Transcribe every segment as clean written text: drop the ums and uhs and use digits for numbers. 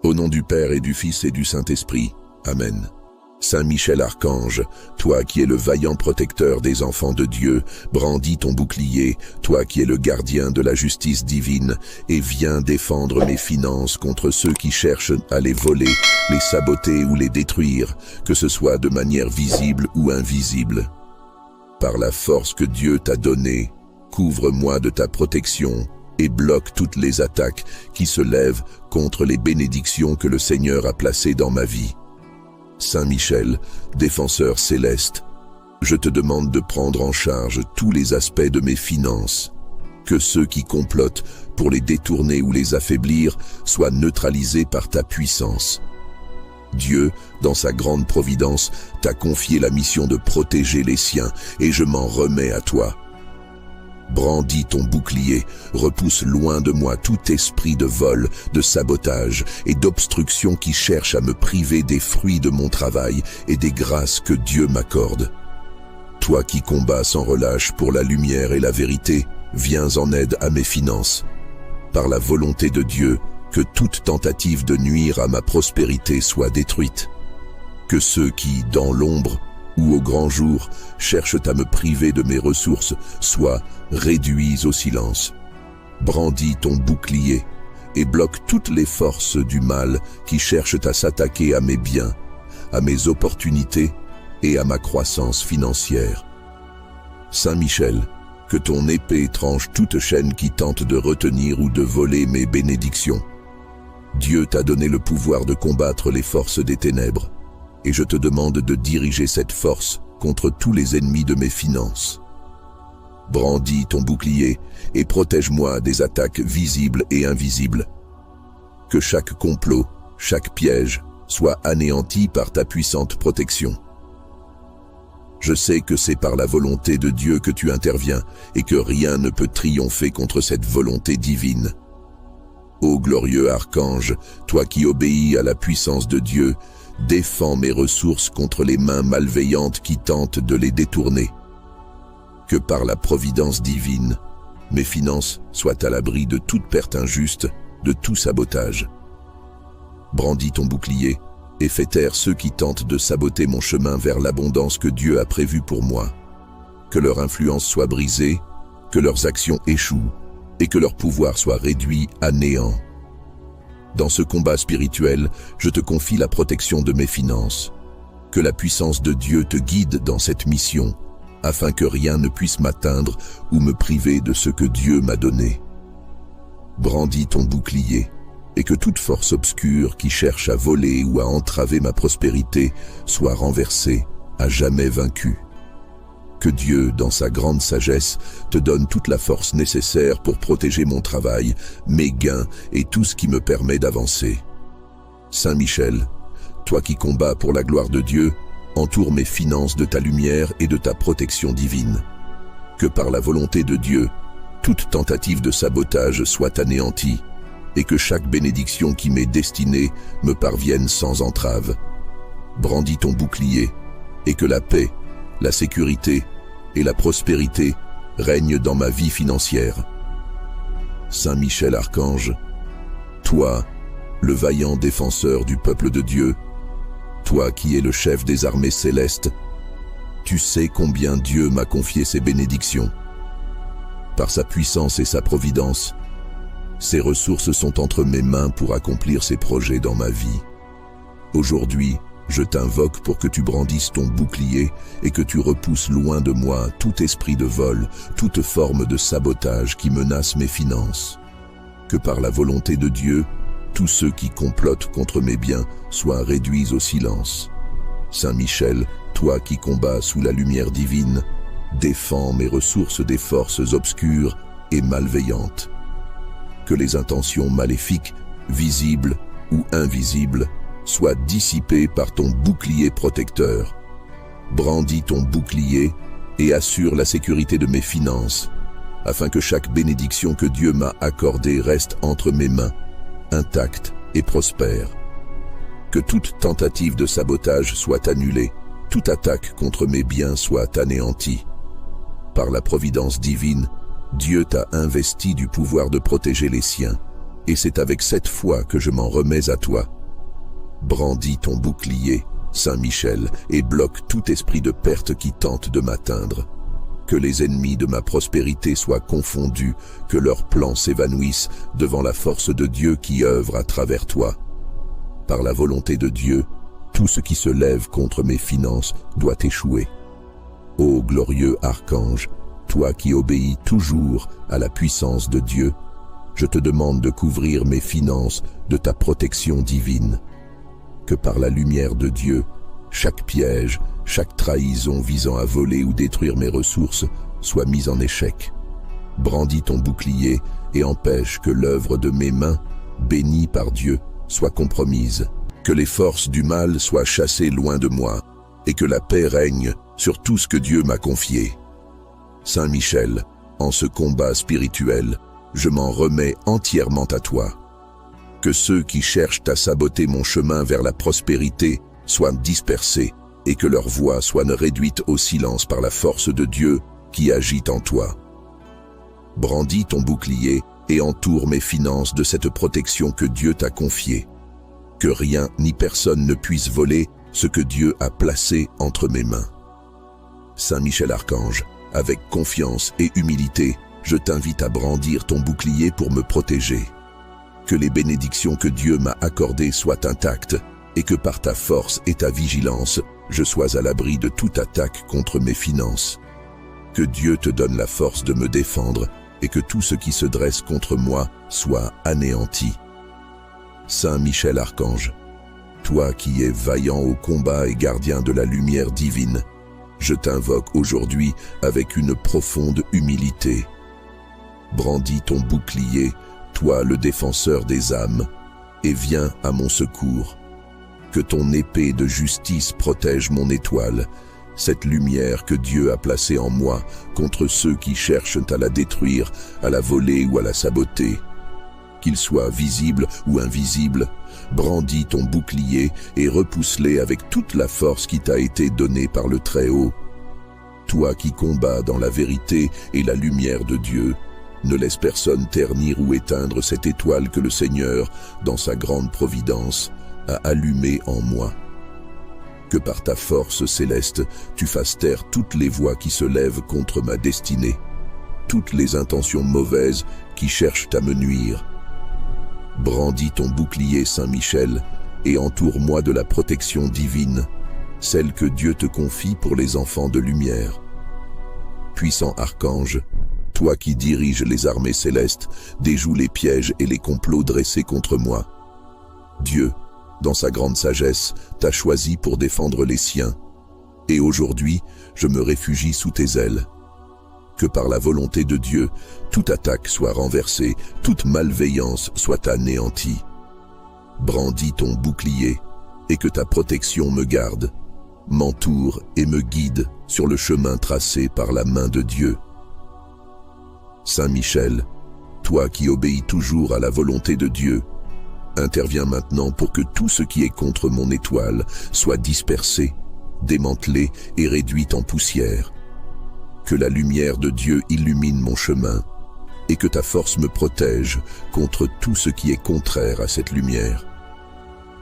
Au nom du Père et du Fils et du Saint-Esprit. Amen. Saint Michel Archange, toi qui es le vaillant protecteur des enfants de Dieu, brandis ton bouclier, toi qui es le gardien de la justice divine, et viens défendre mes finances contre ceux qui cherchent à les voler, les saboter ou les détruire, que ce soit de manière visible ou invisible. Par la force que Dieu t'a donnée, couvre-moi de ta protection et bloque toutes les attaques qui se lèvent contre les bénédictions que le Seigneur a placées dans ma vie. Saint Michel, défenseur céleste, je te demande de prendre en charge tous les aspects de mes finances, que ceux qui complotent pour les détourner ou les affaiblir soient neutralisés par ta puissance. Dieu, dans sa grande providence, t'a confié la mission de protéger les siens, et je m'en remets à toi. Brandis ton bouclier, repousse loin de moi tout esprit de vol, de sabotage et d'obstruction qui cherche à me priver des fruits de mon travail et des grâces que Dieu m'accorde. Toi qui combats sans relâche pour la lumière et la vérité, viens en aide à mes finances. Par la volonté de Dieu, que toute tentative de nuire à ma prospérité soit détruite. Que ceux qui, dans l'ombre ou au grand jour, cherchent à me priver de mes ressources soient réduits au silence. Brandis ton bouclier et bloque toutes les forces du mal qui cherchent à s'attaquer à mes biens, à mes opportunités et à ma croissance financière. Saint Michel, que ton épée tranche toute chaîne qui tente de retenir ou de voler mes bénédictions. Dieu t'a donné le pouvoir de combattre les forces des ténèbres, et je te demande de diriger cette force contre tous les ennemis de mes finances. Brandis ton bouclier et protège-moi des attaques visibles et invisibles. Que chaque complot, chaque piège soit anéanti par ta puissante protection. Je sais que c'est par la volonté de Dieu que tu interviens et que rien ne peut triompher contre cette volonté divine. Ô glorieux archange, toi qui obéis à la puissance de Dieu, défends mes ressources contre les mains malveillantes qui tentent de les détourner. Que par la providence divine, mes finances soient à l'abri de toute perte injuste, de tout sabotage. Brandis ton bouclier et fais taire ceux qui tentent de saboter mon chemin vers l'abondance que Dieu a prévue pour moi. Que leur influence soit brisée, que leurs actions échouent et que leur pouvoir soit réduit à néant. Dans ce combat spirituel, je te confie la protection de mes finances. Que la puissance de Dieu te guide dans cette mission, afin que rien ne puisse m'atteindre ou me priver de ce que Dieu m'a donné. Brandis ton bouclier, et que toute force obscure qui cherche à voler ou à entraver ma prospérité soit renversée, à jamais vaincue. Que Dieu, dans sa grande sagesse, te donne toute la force nécessaire pour protéger mon travail, mes gains et tout ce qui me permet d'avancer. Saint Michel, toi qui combats pour la gloire de Dieu, entoure mes finances de ta lumière et de ta protection divine. Que par la volonté de Dieu, toute tentative de sabotage soit anéantie, et que chaque bénédiction qui m'est destinée me parvienne sans entrave. Brandis ton bouclier, et que la paix, la sécurité et la prospérité règnent dans ma vie financière. Saint Michel Archange, toi, le vaillant défenseur du peuple de Dieu, toi qui es le chef des armées célestes, tu sais combien Dieu m'a confié ses bénédictions. Par sa puissance et sa providence, ses ressources sont entre mes mains pour accomplir ses projets dans ma vie. Aujourd'hui, je t'invoque pour que tu brandisses ton bouclier et que tu repousses loin de moi tout esprit de vol, toute forme de sabotage qui menace mes finances. Que par la volonté de Dieu, tous ceux qui complotent contre mes biens soient réduits au silence. Saint Michel, toi qui combats sous la lumière divine, défends mes ressources des forces obscures et malveillantes. Que les intentions maléfiques, visibles ou invisibles, soient dissipées par ton bouclier protecteur. Brandis ton bouclier et assure la sécurité de mes finances, afin que chaque bénédiction que Dieu m'a accordée reste entre mes mains, intacte et prospère. Que toute tentative de sabotage soit annulée, toute attaque contre mes biens soit anéantie. Par la providence divine, Dieu t'a investi du pouvoir de protéger les siens, et c'est avec cette foi que je m'en remets à toi. Brandis ton bouclier, Saint Michel, et bloque tout esprit de perte qui tente de m'atteindre. Que les ennemis de ma prospérité soient confondus, que leurs plans s'évanouissent devant la force de Dieu qui œuvre à travers toi. Par la volonté de Dieu, tout ce qui se lève contre mes finances doit échouer. Ô glorieux archange, toi qui obéis toujours à la puissance de Dieu, je te demande de couvrir mes finances de ta protection divine. Que par la lumière de Dieu, chaque piège, chaque trahison visant à voler ou détruire mes ressources soit mise en échec. Brandis ton bouclier et empêche que l'œuvre de mes mains, bénie par Dieu, soit compromise. Que les forces du mal soient chassées loin de moi et que la paix règne sur tout ce que Dieu m'a confié. Saint Michel, en ce combat spirituel, je m'en remets entièrement à toi. Que ceux qui cherchent à saboter mon chemin vers la prospérité soient dispersés et que leur voix soit réduite au silence par la force de Dieu qui agit en toi. Brandis ton bouclier et entoure mes finances de cette protection que Dieu t'a confiée. Que rien ni personne ne puisse voler ce que Dieu a placé entre mes mains. Saint Michel Archange, avec confiance et humilité, je t'invite à brandir ton bouclier pour me protéger. Que les bénédictions que Dieu m'a accordées soient intactes et que par ta force et ta vigilance, je sois à l'abri de toute attaque contre mes finances. Que Dieu te donne la force de me défendre et que tout ce qui se dresse contre moi soit anéanti. Saint Michel Archange, toi qui es vaillant au combat et gardien de la lumière divine, je t'invoque aujourd'hui avec une profonde humilité. Brandis ton bouclier, toi le défenseur des âmes, et viens à mon secours. Que ton épée de justice protège mon étoile, cette lumière que Dieu a placée en moi contre ceux qui cherchent à la détruire, à la voler ou à la saboter. Qu'ils soient visibles ou invisibles, brandis ton bouclier et repousse-les avec toute la force qui t'a été donnée par le Très-Haut. Toi qui combats dans la vérité et la lumière de Dieu, ne laisse personne ternir ou éteindre cette étoile que le Seigneur, dans sa grande providence, a allumée en moi. Que par ta force céleste, tu fasses taire toutes les voix qui se lèvent contre ma destinée, toutes les intentions mauvaises qui cherchent à me nuire. Brandis ton bouclier, Saint Michel, et entoure-moi de la protection divine, celle que Dieu te confie pour les enfants de lumière. Puissant archange, toi qui diriges les armées célestes, déjoue les pièges et les complots dressés contre moi. Dieu, dans sa grande sagesse, t'a choisi pour défendre les siens. Et aujourd'hui, je me réfugie sous tes ailes. Que par la volonté de Dieu, toute attaque soit renversée, toute malveillance soit anéantie. Brandis ton bouclier, et que ta protection me garde, m'entoure et me guide sur le chemin tracé par la main de Dieu. Saint Michel, toi qui obéis toujours à la volonté de Dieu, interviens maintenant pour que tout ce qui est contre mon étoile soit dispersé, démantelé et réduit en poussière. Que la lumière de Dieu illumine mon chemin et que ta force me protège contre tout ce qui est contraire à cette lumière.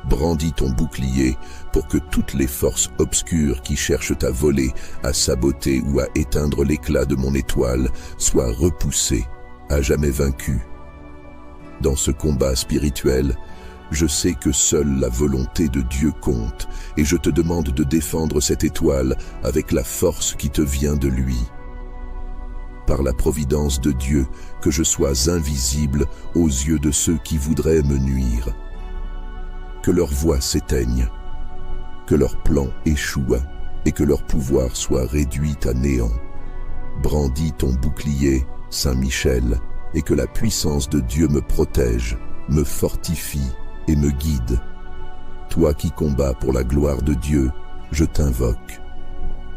Brandis ton bouclier pour que toutes les forces obscures qui cherchent à voler, à saboter ou à éteindre l'éclat de mon étoile soient repoussées, à jamais vaincues. Dans ce combat spirituel, je sais que seule la volonté de Dieu compte et je te demande de défendre cette étoile avec la force qui te vient de lui. Par la providence de Dieu, que je sois invisible aux yeux de ceux qui voudraient me nuire. Que leur voix s'éteigne, que leur plan échoue et que leur pouvoir soit réduit à néant. Brandis ton bouclier, Saint Michel, et que la puissance de Dieu me protège, me fortifie et me guide. Toi qui combats pour la gloire de Dieu, je t'invoque.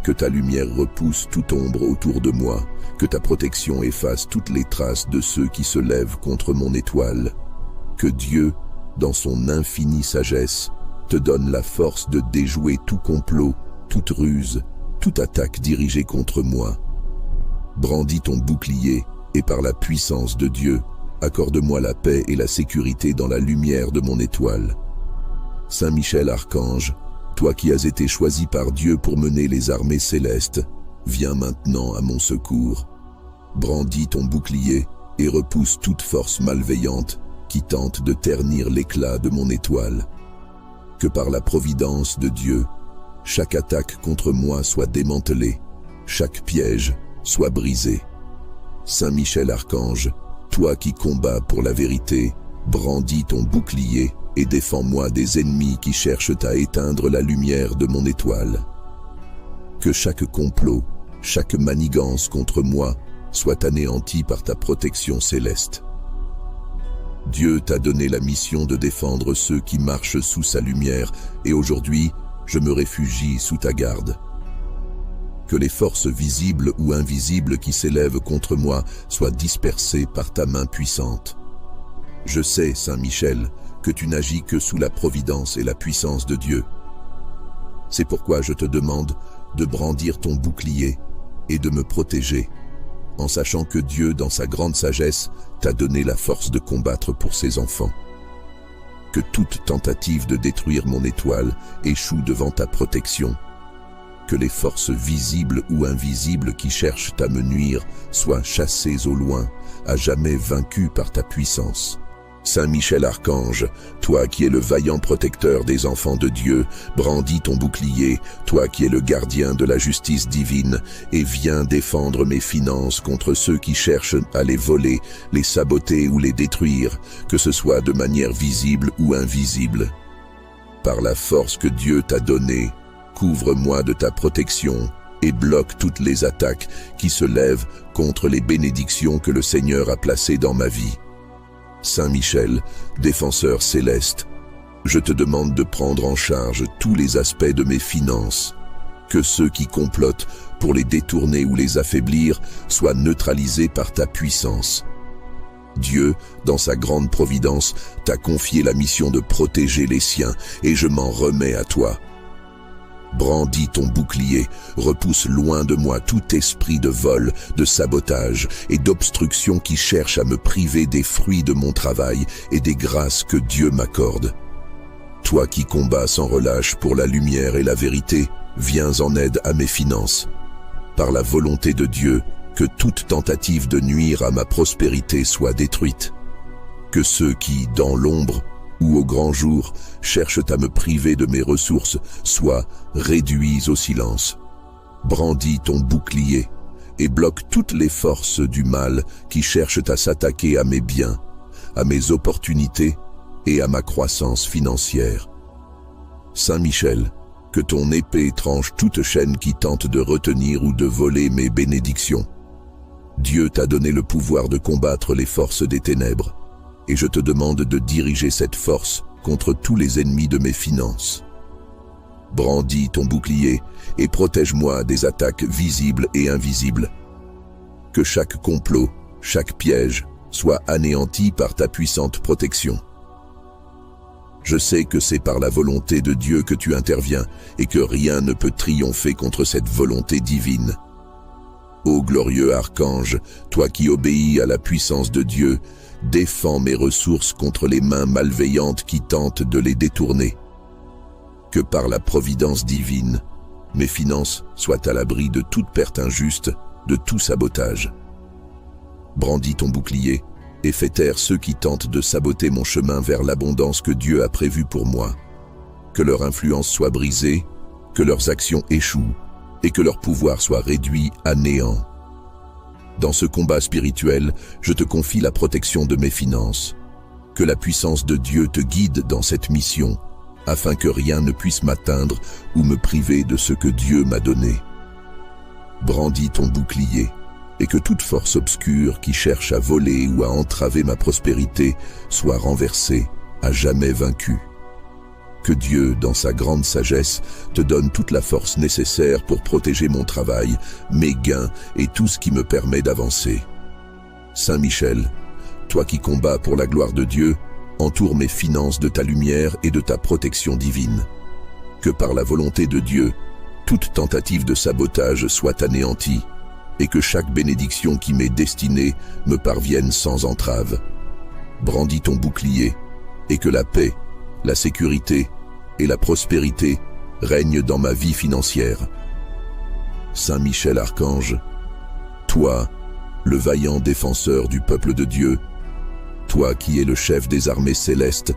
Que ta lumière repousse toute ombre autour de moi, que ta protection efface toutes les traces de ceux qui se lèvent contre mon étoile. Que Dieu, dans son infinie sagesse, te donne la force de déjouer tout complot, toute ruse, toute attaque dirigée contre moi. Brandis ton bouclier et par la puissance de Dieu, accorde-moi la paix et la sécurité dans la lumière de mon étoile. Saint Michel Archange, toi qui as été choisi par Dieu pour mener les armées célestes, viens maintenant à mon secours. Brandis ton bouclier et repousse toute force malveillante qui tente de ternir l'éclat de mon étoile. Que par la providence de Dieu, chaque attaque contre moi soit démantelée, chaque piège soit brisé. Saint Michel Archange, toi qui combats pour la vérité, brandis ton bouclier et défends-moi des ennemis qui cherchent à éteindre la lumière de mon étoile. Que chaque complot, chaque manigance contre moi soit anéanti par ta protection céleste. Dieu t'a donné la mission de défendre ceux qui marchent sous sa lumière, et aujourd'hui, je me réfugie sous ta garde. Que les forces visibles ou invisibles qui s'élèvent contre moi soient dispersées par ta main puissante. Je sais, Saint Michel, que tu n'agis que sous la providence et la puissance de Dieu. C'est pourquoi je te demande de brandir ton bouclier et de me protéger, en sachant que Dieu, dans sa grande sagesse, t'a donné la force de combattre pour ses enfants. Que toute tentative de détruire mon étoile échoue devant ta protection. Que les forces visibles ou invisibles qui cherchent à me nuire soient chassées au loin, à jamais vaincues par ta puissance. Saint Michel Archange, toi qui es le vaillant protecteur des enfants de Dieu, brandis ton bouclier, toi qui es le gardien de la justice divine, et viens défendre mes finances contre ceux qui cherchent à les voler, les saboter ou les détruire, que ce soit de manière visible ou invisible. Par la force que Dieu t'a donnée, couvre-moi de ta protection et bloque toutes les attaques qui se lèvent contre les bénédictions que le Seigneur a placées dans ma vie. Saint Michel, défenseur céleste, je te demande de prendre en charge tous les aspects de mes finances, que ceux qui complotent pour les détourner ou les affaiblir soient neutralisés par ta puissance. Dieu, dans sa grande providence, t'a confié la mission de protéger les siens, et je m'en remets à toi. Brandis ton bouclier, repousse loin de moi tout esprit de vol, de sabotage et d'obstruction qui cherche à me priver des fruits de mon travail et des grâces que Dieu m'accorde. Toi qui combats sans relâche pour la lumière et la vérité, viens en aide à mes finances. Par la volonté de Dieu, que toute tentative de nuire à ma prospérité soit détruite. Que ceux qui, dans l'ombre, ou au grand jour, cherchent à me priver de mes ressources, soient réduits au silence. Brandis ton bouclier et bloque toutes les forces du mal qui cherchent à s'attaquer à mes biens, à mes opportunités et à ma croissance financière. Saint Michel, que ton épée tranche toute chaîne qui tente de retenir ou de voler mes bénédictions. Dieu t'a donné le pouvoir de combattre les forces des ténèbres, et je te demande de diriger cette force contre tous les ennemis de mes finances. Brandis ton bouclier et protège-moi des attaques visibles et invisibles. Que chaque complot, chaque piège soit anéanti par ta puissante protection. Je sais que c'est par la volonté de Dieu que tu interviens et que rien ne peut triompher contre cette volonté divine. Ô glorieux archange, toi qui obéis à la puissance de Dieu, défends mes ressources contre les mains malveillantes qui tentent de les détourner. Que par la providence divine, mes finances soient à l'abri de toute perte injuste, de tout sabotage. Brandis ton bouclier et fais taire ceux qui tentent de saboter mon chemin vers l'abondance que Dieu a prévue pour moi. Que leur influence soit brisée, que leurs actions échouent et que leur pouvoir soit réduit à néant. Dans ce combat spirituel, je te confie la protection de mes finances. Que la puissance de Dieu te guide dans cette mission, afin que rien ne puisse m'atteindre ou me priver de ce que Dieu m'a donné. Brandis ton bouclier, et que toute force obscure qui cherche à voler ou à entraver ma prospérité soit renversée, à jamais vaincue. Que Dieu, dans sa grande sagesse, te donne toute la force nécessaire pour protéger mon travail, mes gains et tout ce qui me permet d'avancer. Saint Michel, toi qui combats pour la gloire de Dieu, entoure mes finances de ta lumière et de ta protection divine. Que par la volonté de Dieu, toute tentative de sabotage soit anéantie, et que chaque bénédiction qui m'est destinée me parvienne sans entrave. Brandis ton bouclier, et que la paix, la sécurité et la prospérité règnent dans ma vie financière. Saint Michel Archange, toi, le vaillant défenseur du peuple de Dieu, toi qui es le chef des armées célestes,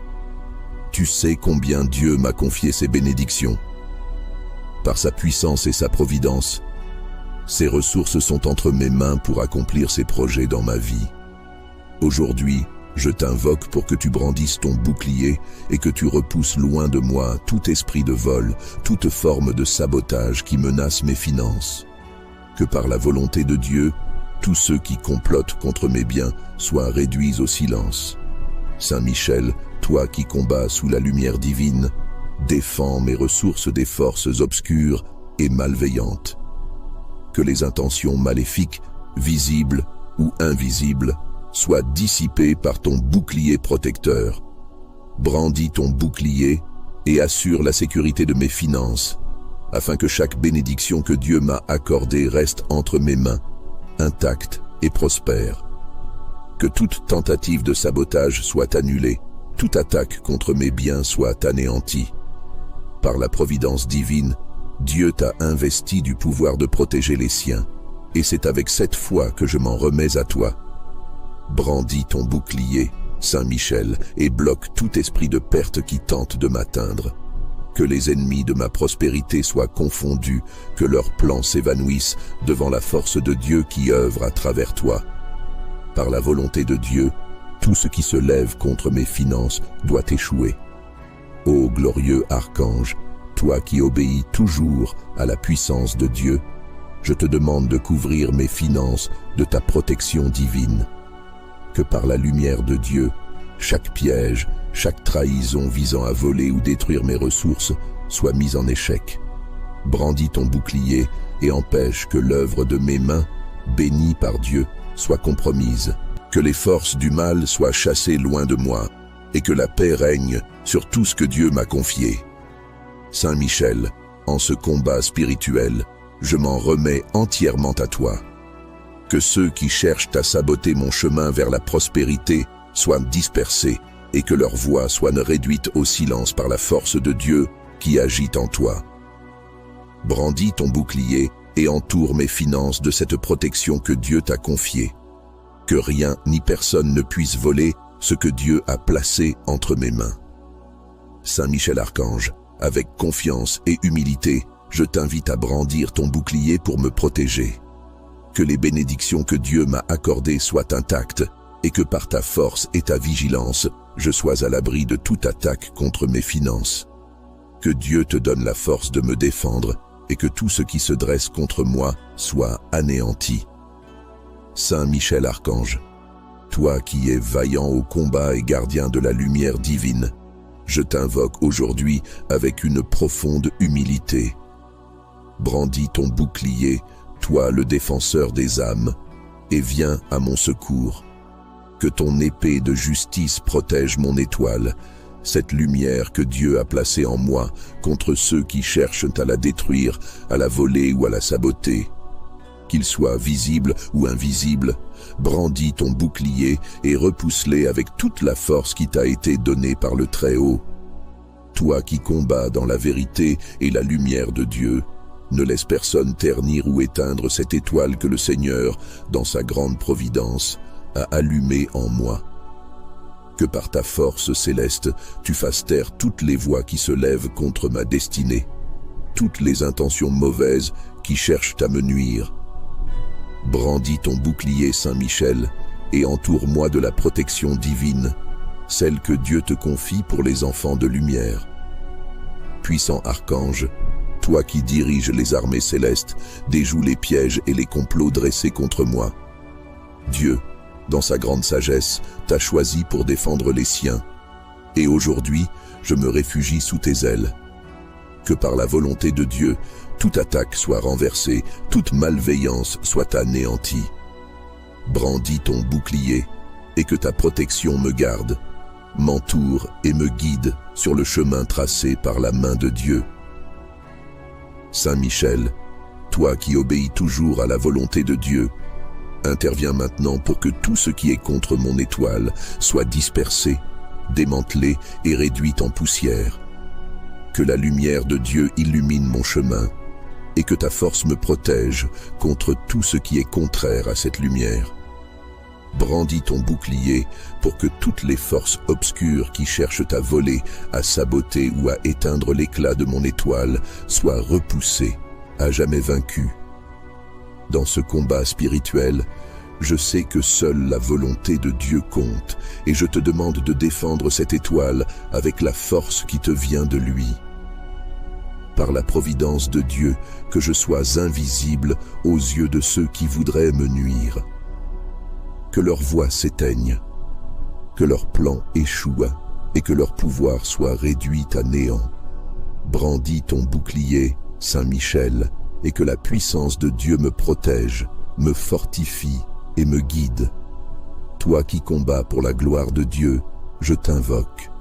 tu sais combien Dieu m'a confié ses bénédictions. Par sa puissance et sa providence, ses ressources sont entre mes mains pour accomplir ses projets dans ma vie. Aujourd'hui, je t'invoque pour que tu brandisses ton bouclier et que tu repousses loin de moi tout esprit de vol, toute forme de sabotage qui menace mes finances. Que par la volonté de Dieu, tous ceux qui complotent contre mes biens soient réduits au silence. Saint Michel, toi qui combats sous la lumière divine, défends mes ressources des forces obscures et malveillantes. Que les intentions maléfiques, visibles ou invisibles, soient dissipées par ton bouclier protecteur. Brandis ton bouclier et assure la sécurité de mes finances, afin que chaque bénédiction que Dieu m'a accordée reste entre mes mains, intacte et prospère. Que toute tentative de sabotage soit annulée, toute attaque contre mes biens soit anéantie. Par la providence divine, Dieu t'a investi du pouvoir de protéger les siens, et c'est avec cette foi que je m'en remets à toi. Brandis ton bouclier, Saint Michel, et bloque tout esprit de perte qui tente de m'atteindre. Que les ennemis de ma prospérité soient confondus, que leurs plans s'évanouissent devant la force de Dieu qui œuvre à travers toi. Par la volonté de Dieu, tout ce qui se lève contre mes finances doit échouer. Ô glorieux archange, toi qui obéis toujours à la puissance de Dieu, je te demande de couvrir mes finances de ta protection divine. Que par la lumière de Dieu, chaque piège, chaque trahison visant à voler ou détruire mes ressources soit mise en échec. Brandis ton bouclier et empêche que l'œuvre de mes mains, bénie par Dieu, soit compromise. Que les forces du mal soient chassées loin de moi et que la paix règne sur tout ce que Dieu m'a confié. Saint Michel, en ce combat spirituel, je m'en remets entièrement à toi. Que ceux qui cherchent à saboter mon chemin vers la prospérité soient dispersés et que leur voix soit réduite au silence par la force de Dieu qui agit en toi. Brandis ton bouclier et entoure mes finances de cette protection que Dieu t'a confiée. Que rien ni personne ne puisse voler ce que Dieu a placé entre mes mains. Saint Michel Archange, avec confiance et humilité, je t'invite à brandir ton bouclier pour me protéger. Que les bénédictions que Dieu m'a accordées soient intactes et que par ta force et ta vigilance, je sois à l'abri de toute attaque contre mes finances. Que Dieu te donne la force de me défendre et que tout ce qui se dresse contre moi soit anéanti. Saint Michel Archange, toi qui es vaillant au combat et gardien de la lumière divine, je t'invoque aujourd'hui avec une profonde humilité. Brandis ton bouclier, toi le défenseur des âmes, et viens à mon secours. Que ton épée de justice protège mon étoile, cette lumière que Dieu a placée en moi contre ceux qui cherchent à la détruire, à la voler ou à la saboter. Qu'ils soient visibles ou invisibles, brandis ton bouclier et repousse-les avec toute la force qui t'a été donnée par le Très-Haut. Toi qui combats dans la vérité et la lumière de Dieu, ne laisse personne ternir ou éteindre cette étoile que le Seigneur, dans sa grande providence, a allumée en moi. Que par ta force céleste, tu fasses taire toutes les voix qui se lèvent contre ma destinée, toutes les intentions mauvaises qui cherchent à me nuire. Brandis ton bouclier, Saint Michel, et entoure-moi de la protection divine, celle que Dieu te confie pour les enfants de lumière. Puissant archange, toi qui diriges les armées célestes, déjoue les pièges et les complots dressés contre moi. Dieu, dans sa grande sagesse, t'a choisi pour défendre les siens, et aujourd'hui, je me réfugie sous tes ailes. Que par la volonté de Dieu, toute attaque soit renversée, toute malveillance soit anéantie. Brandis ton bouclier, et que ta protection me garde, m'entoure et me guide sur le chemin tracé par la main de Dieu. Saint Michel, toi qui obéis toujours à la volonté de Dieu, interviens maintenant pour que tout ce qui est contre mon étoile soit dispersé, démantelé et réduit en poussière. Que la lumière de Dieu illumine mon chemin et que ta force me protège contre tout ce qui est contraire à cette lumière. Brandis ton bouclier pour que toutes les forces obscures qui cherchent à voler, à saboter ou à éteindre l'éclat de mon étoile soient repoussées, à jamais vaincues. Dans ce combat spirituel, je sais que seule la volonté de Dieu compte et je te demande de défendre cette étoile avec la force qui te vient de lui. Par la providence de Dieu, que je sois invisible aux yeux de ceux qui voudraient me nuire. Que leur voix s'éteigne, que leur plan échoue et que leur pouvoir soit réduit à néant. Brandis ton bouclier, Saint Michel, et que la puissance de Dieu me protège, me fortifie et me guide. Toi qui combats pour la gloire de Dieu, je t'invoque.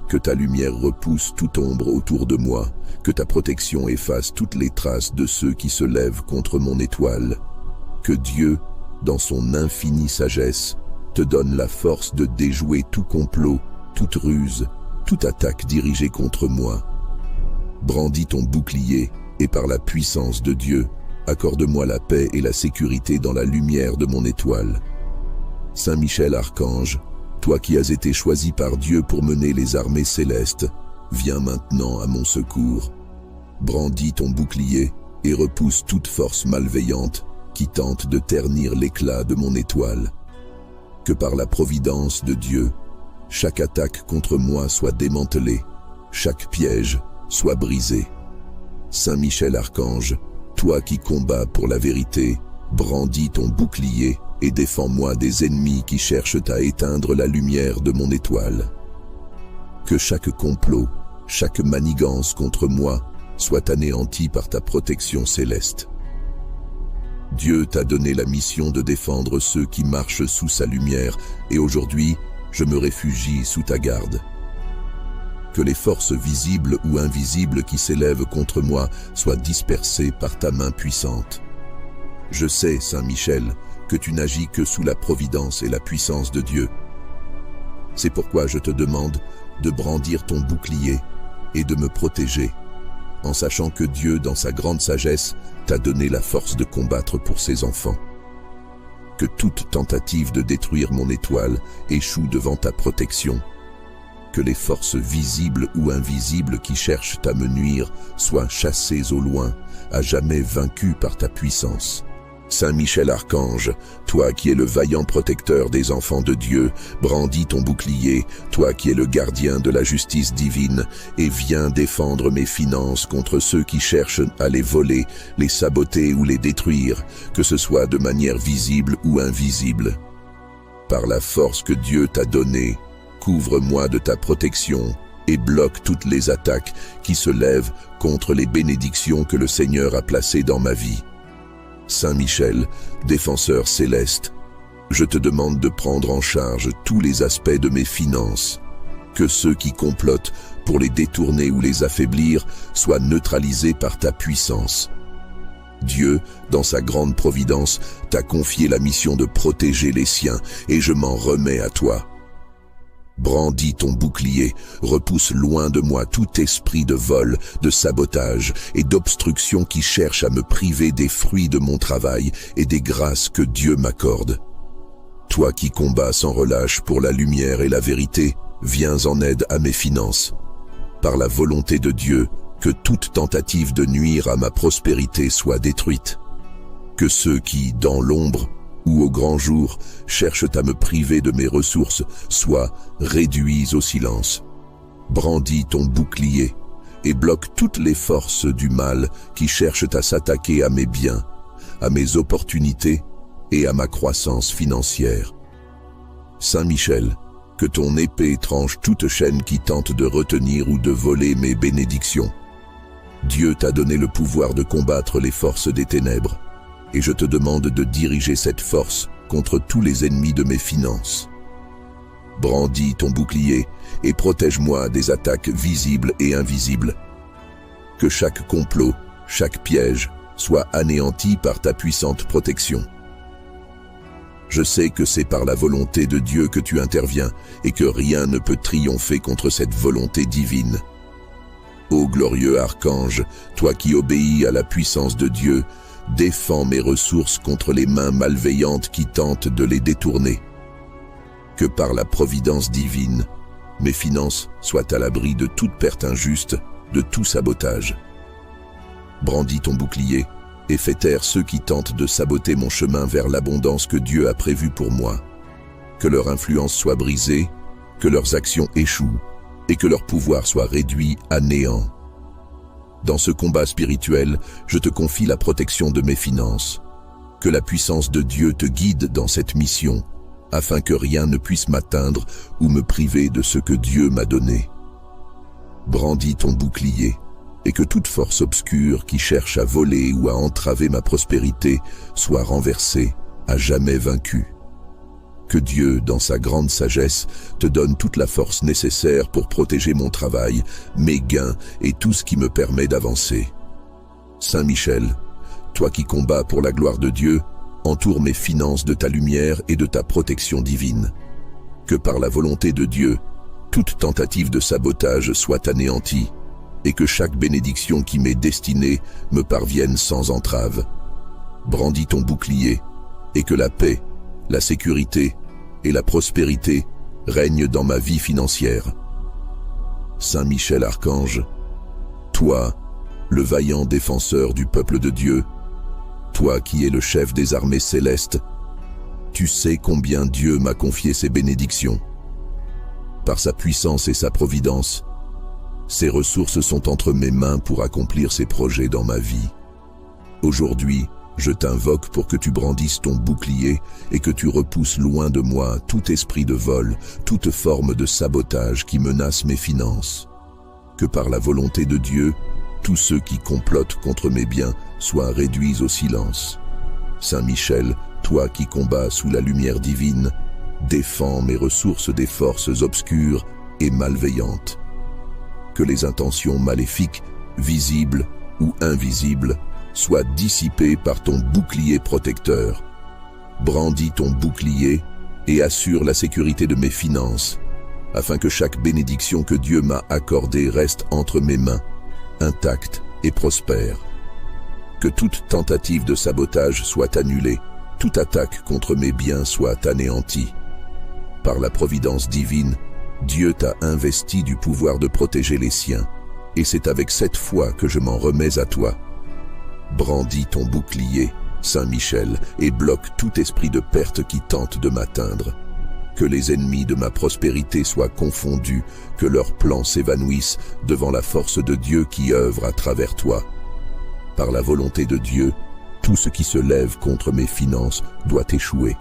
Que ta lumière repousse toute ombre autour de moi, que ta protection efface toutes les traces de ceux qui se lèvent contre mon étoile. Que Dieu, dans son infinie sagesse, te donne la force de déjouer tout complot, toute ruse, toute attaque dirigée contre moi. Brandis ton bouclier et par la puissance de Dieu, accorde-moi la paix et la sécurité dans la lumière de mon étoile. Saint Michel Archange, toi qui as été choisi par Dieu pour mener les armées célestes, viens maintenant à mon secours. Brandis ton bouclier et repousse toute force malveillante qui tente de ternir l'éclat de mon étoile. Que par la providence de Dieu, chaque attaque contre moi soit démantelée, chaque piège soit brisé. Saint Michel Archange, toi qui combats pour la vérité, brandis ton bouclier et défends-moi des ennemis qui cherchent à éteindre la lumière de mon étoile. Que chaque complot, chaque manigance contre moi soit anéanti par ta protection céleste. Dieu t'a donné la mission de défendre ceux qui marchent sous sa lumière, et aujourd'hui, je me réfugie sous ta garde. Que les forces visibles ou invisibles qui s'élèvent contre moi soient dispersées par ta main puissante. Je sais, Saint Michel, que tu n'agis que sous la providence et la puissance de Dieu. C'est pourquoi je te demande de brandir ton bouclier et de me protéger, en sachant que Dieu, dans sa grande sagesse, t'a donné la force de combattre pour ses enfants. Que toute tentative de détruire mon étoile échoue devant ta protection. Que les forces visibles ou invisibles qui cherchent à me nuire soient chassées au loin, à jamais vaincues par ta puissance. Saint Michel Archange, toi qui es le vaillant protecteur des enfants de Dieu, brandis ton bouclier, toi qui es le gardien de la justice divine, et viens défendre mes finances contre ceux qui cherchent à les voler, les saboter ou les détruire, que ce soit de manière visible ou invisible. Par la force que Dieu t'a donnée, couvre-moi de ta protection et bloque toutes les attaques qui se lèvent contre les bénédictions que le Seigneur a placées dans ma vie. Saint Michel, défenseur céleste, je te demande de prendre en charge tous les aspects de mes finances. Que ceux qui complotent pour les détourner ou les affaiblir soient neutralisés par ta puissance. Dieu, dans sa grande providence, t'a confié la mission de protéger les siens, et je m'en remets à toi. Brandis ton bouclier, repousse loin de moi tout esprit de vol, de sabotage et d'obstruction qui cherche à me priver des fruits de mon travail et des grâces que Dieu m'accorde. Toi qui combats sans relâche pour la lumière et la vérité, viens en aide à mes finances. Par la volonté de Dieu, que toute tentative de nuire à ma prospérité soit détruite. Que ceux qui, dans l'ombre, ou au grand jour, cherchent à me priver de mes ressources, soient réduits au silence. Brandis ton bouclier et bloque toutes les forces du mal qui cherchent à s'attaquer à mes biens, à mes opportunités et à ma croissance financière. Saint Michel, que ton épée tranche toute chaîne qui tente de retenir ou de voler mes bénédictions. Dieu t'a donné le pouvoir de combattre les forces des ténèbres, et je te demande de diriger cette force contre tous les ennemis de mes finances. Brandis ton bouclier et protège-moi des attaques visibles et invisibles. Que chaque complot, chaque piège soit anéanti par ta puissante protection. Je sais que c'est par la volonté de Dieu que tu interviens et que rien ne peut triompher contre cette volonté divine. Ô glorieux archange, toi qui obéis à la puissance de Dieu, défends mes ressources contre les mains malveillantes qui tentent de les détourner. Que par la providence divine, mes finances soient à l'abri de toute perte injuste, de tout sabotage. Brandis ton bouclier et fais taire ceux qui tentent de saboter mon chemin vers l'abondance que Dieu a prévue pour moi. Que leur influence soit brisée, que leurs actions échouent et que leur pouvoir soit réduit à néant. Dans ce combat spirituel, je te confie la protection de mes finances. Que la puissance de Dieu te guide dans cette mission, afin que rien ne puisse m'atteindre ou me priver de ce que Dieu m'a donné. Brandis ton bouclier, et que toute force obscure qui cherche à voler ou à entraver ma prospérité soit renversée, à jamais vaincue. Que Dieu, dans sa grande sagesse, te donne toute la force nécessaire pour protéger mon travail, mes gains et tout ce qui me permet d'avancer. Saint Michel, toi qui combats pour la gloire de Dieu, entoure mes finances de ta lumière et de ta protection divine. Que par la volonté de Dieu, toute tentative de sabotage soit anéantie, et que chaque bénédiction qui m'est destinée me parvienne sans entrave. Brandis ton bouclier, et que la paix, la sécurité et la prospérité règnent dans ma vie financière. Saint Michel Archange, toi, le vaillant défenseur du peuple de Dieu, toi qui es le chef des armées célestes, tu sais combien Dieu m'a confié ses bénédictions. Par sa puissance et sa providence, ses ressources sont entre mes mains pour accomplir ses projets dans ma vie. Aujourd'hui, je t'invoque pour que tu brandisses ton bouclier et que tu repousses loin de moi tout esprit de vol, toute forme de sabotage qui menace mes finances. Que par la volonté de Dieu, tous ceux qui complotent contre mes biens soient réduits au silence. Saint Michel, toi qui combats sous la lumière divine, défends mes ressources des forces obscures et malveillantes. Que les intentions maléfiques, visibles ou invisibles, soient dissipées par ton bouclier protecteur. Brandis ton bouclier et assure la sécurité de mes finances, afin que chaque bénédiction que Dieu m'a accordée reste entre mes mains, intacte et prospère. Que toute tentative de sabotage soit annulée, toute attaque contre mes biens soit anéantie. Par la providence divine, Dieu t'a investi du pouvoir de protéger les siens, et c'est avec cette foi que je m'en remets à toi. Brandis ton bouclier, Saint Michel, et bloque tout esprit de perte qui tente de m'atteindre. Que les ennemis de ma prospérité soient confondus, que leurs plans s'évanouissent devant la force de Dieu qui œuvre à travers toi. Par la volonté de Dieu, tout ce qui se lève contre mes finances doit échouer.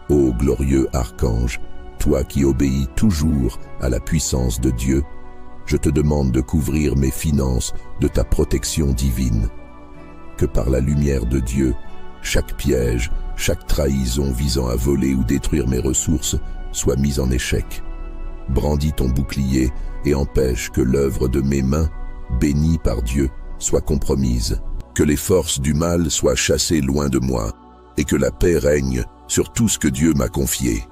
Ô glorieux archange, toi qui obéis toujours à la puissance de Dieu, je te demande de couvrir mes finances de ta protection divine. Que par la lumière de Dieu, chaque piège, chaque trahison visant à voler ou détruire mes ressources soit mise en échec. Brandis ton bouclier et empêche que l'œuvre de mes mains, bénie par Dieu, soit compromise. Que les forces du mal soient chassées loin de moi et que la paix règne sur tout ce que Dieu m'a confié.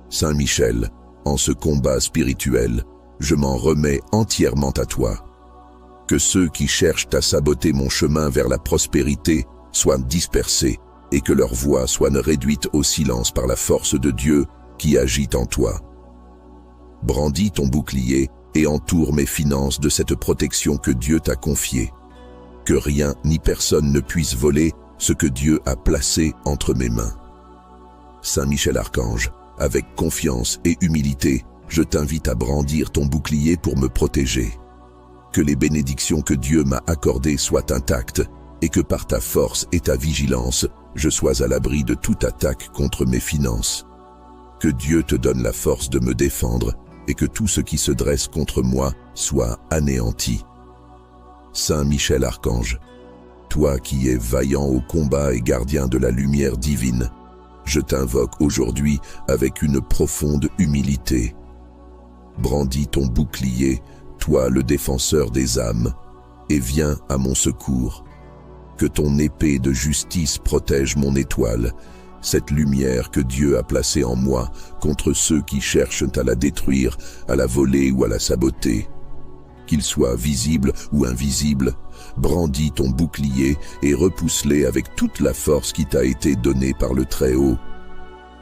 Saint Michel, en ce combat spirituel, je m'en remets entièrement à toi. Que ceux qui cherchent à saboter mon chemin vers la prospérité soient dispersés et que leur voix soit réduite au silence par la force de Dieu qui agit en toi. Brandis ton bouclier et entoure mes finances de cette protection que Dieu t'a confiée. Que rien ni personne ne puisse voler ce que Dieu a placé entre mes mains. Saint Michel Archange, avec confiance et humilité, je t'invite à brandir ton bouclier pour me protéger. Que les bénédictions que Dieu m'a accordées soient intactes et que par ta force et ta vigilance, je sois à l'abri de toute attaque contre mes finances. Que Dieu te donne la force de me défendre et que tout ce qui se dresse contre moi soit anéanti. Saint Michel Archange, toi qui es vaillant au combat et gardien de la lumière divine, je t'invoque aujourd'hui avec une profonde humilité. Brandis ton bouclier, toi le défenseur des âmes, et viens à mon secours. Que ton épée de justice protège mon étoile, cette lumière que Dieu a placée en moi contre ceux qui cherchent à la détruire, à la voler ou à la saboter. qu'ils soient visibles ou invisibles, brandis ton bouclier et repousse-les avec toute la force qui t'a été donnée par le Très-Haut.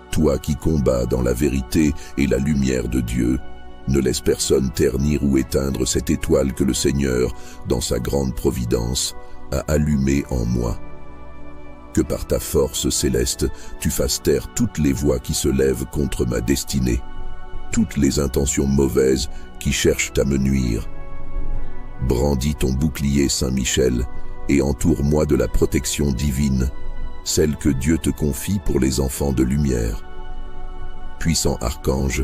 Toi qui combats dans la vérité et la lumière de Dieu, ne laisse personne ternir ou éteindre cette étoile que le Seigneur, dans sa grande providence, a allumée en moi. Que par ta force céleste, tu fasses taire toutes les voix qui se lèvent contre ma destinée, toutes les intentions mauvaises qui cherchent à me nuire. Brandis ton bouclier, Saint Michel, et entoure-moi de la protection divine, celle que Dieu te confie pour les enfants de lumière. Puissant archange,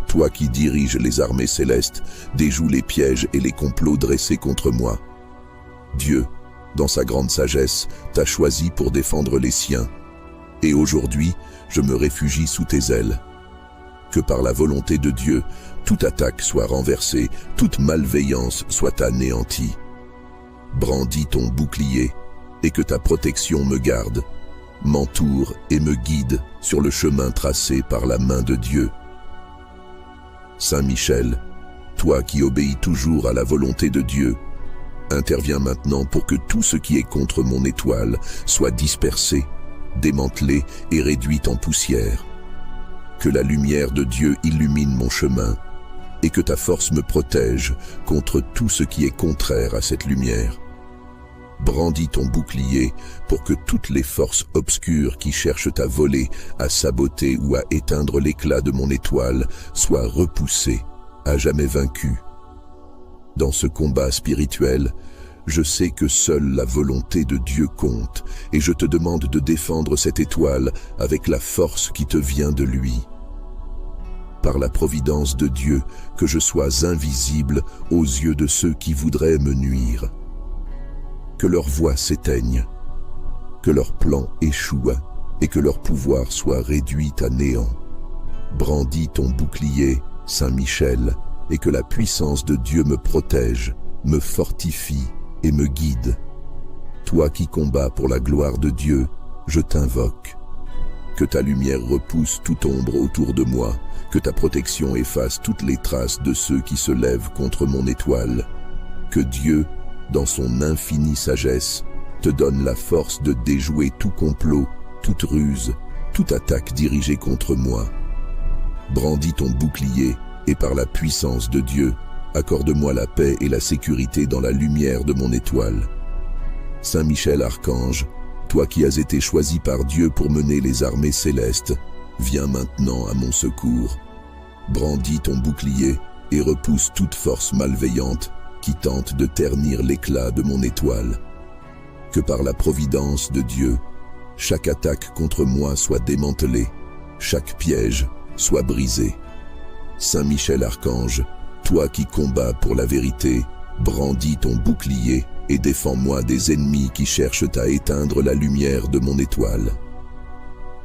toi qui diriges les armées célestes, déjoue les pièges et les complots dressés contre moi. Dieu, dans sa grande sagesse, t'a choisi pour défendre les siens. Et aujourd'hui, je me réfugie sous tes ailes. Que par la volonté de Dieu, toute attaque soit renversée, toute malveillance soit anéantie. Brandis ton bouclier, et que ta protection me garde, m'entoure et me guide sur le chemin tracé par la main de Dieu. Saint Michel, toi qui obéis toujours à la volonté de Dieu, interviens maintenant pour que tout ce qui est contre mon étoile soit dispersé, démantelé et réduit en poussière. Que la lumière de Dieu illumine mon chemin et que ta force me protège contre tout ce qui est contraire à cette lumière. Brandis ton bouclier pour que toutes les forces obscures qui cherchent à voler, à saboter ou à éteindre l'éclat de mon étoile soient repoussées, à jamais vaincues. Dans ce combat spirituel, je sais que seule la volonté de Dieu compte et je te demande de défendre cette étoile avec la force qui te vient de lui. Par la providence de Dieu, que je sois invisible aux yeux de ceux qui voudraient me nuire. Que leur voix s'éteigne, que leur plan échoue et que leur pouvoir soit réduit à néant. Brandis ton bouclier, Saint Michel, et que la puissance de Dieu me protège, me fortifie et me guide. Toi qui combats pour la gloire de Dieu, je t'invoque. Que ta lumière repousse toute ombre autour de moi, que ta protection efface toutes les traces de ceux qui se lèvent contre mon étoile. Que Dieu, dans son infinie sagesse, te donne la force de déjouer tout complot, toute ruse, toute attaque dirigée contre moi. Brandis ton bouclier et par la puissance de Dieu, accorde-moi la paix et la sécurité dans la lumière de mon étoile. Saint Michel Archange, toi qui as été choisi par Dieu pour mener les armées célestes, viens maintenant à mon secours. Brandis ton bouclier et repousse toute force malveillante qui tente de ternir l'éclat de mon étoile. Que par la providence de Dieu, chaque attaque contre moi soit démantelée, chaque piège soit brisé. Saint Michel Archange, toi qui combats pour la vérité, brandis ton bouclier et défends-moi des ennemis qui cherchent à éteindre la lumière de mon étoile.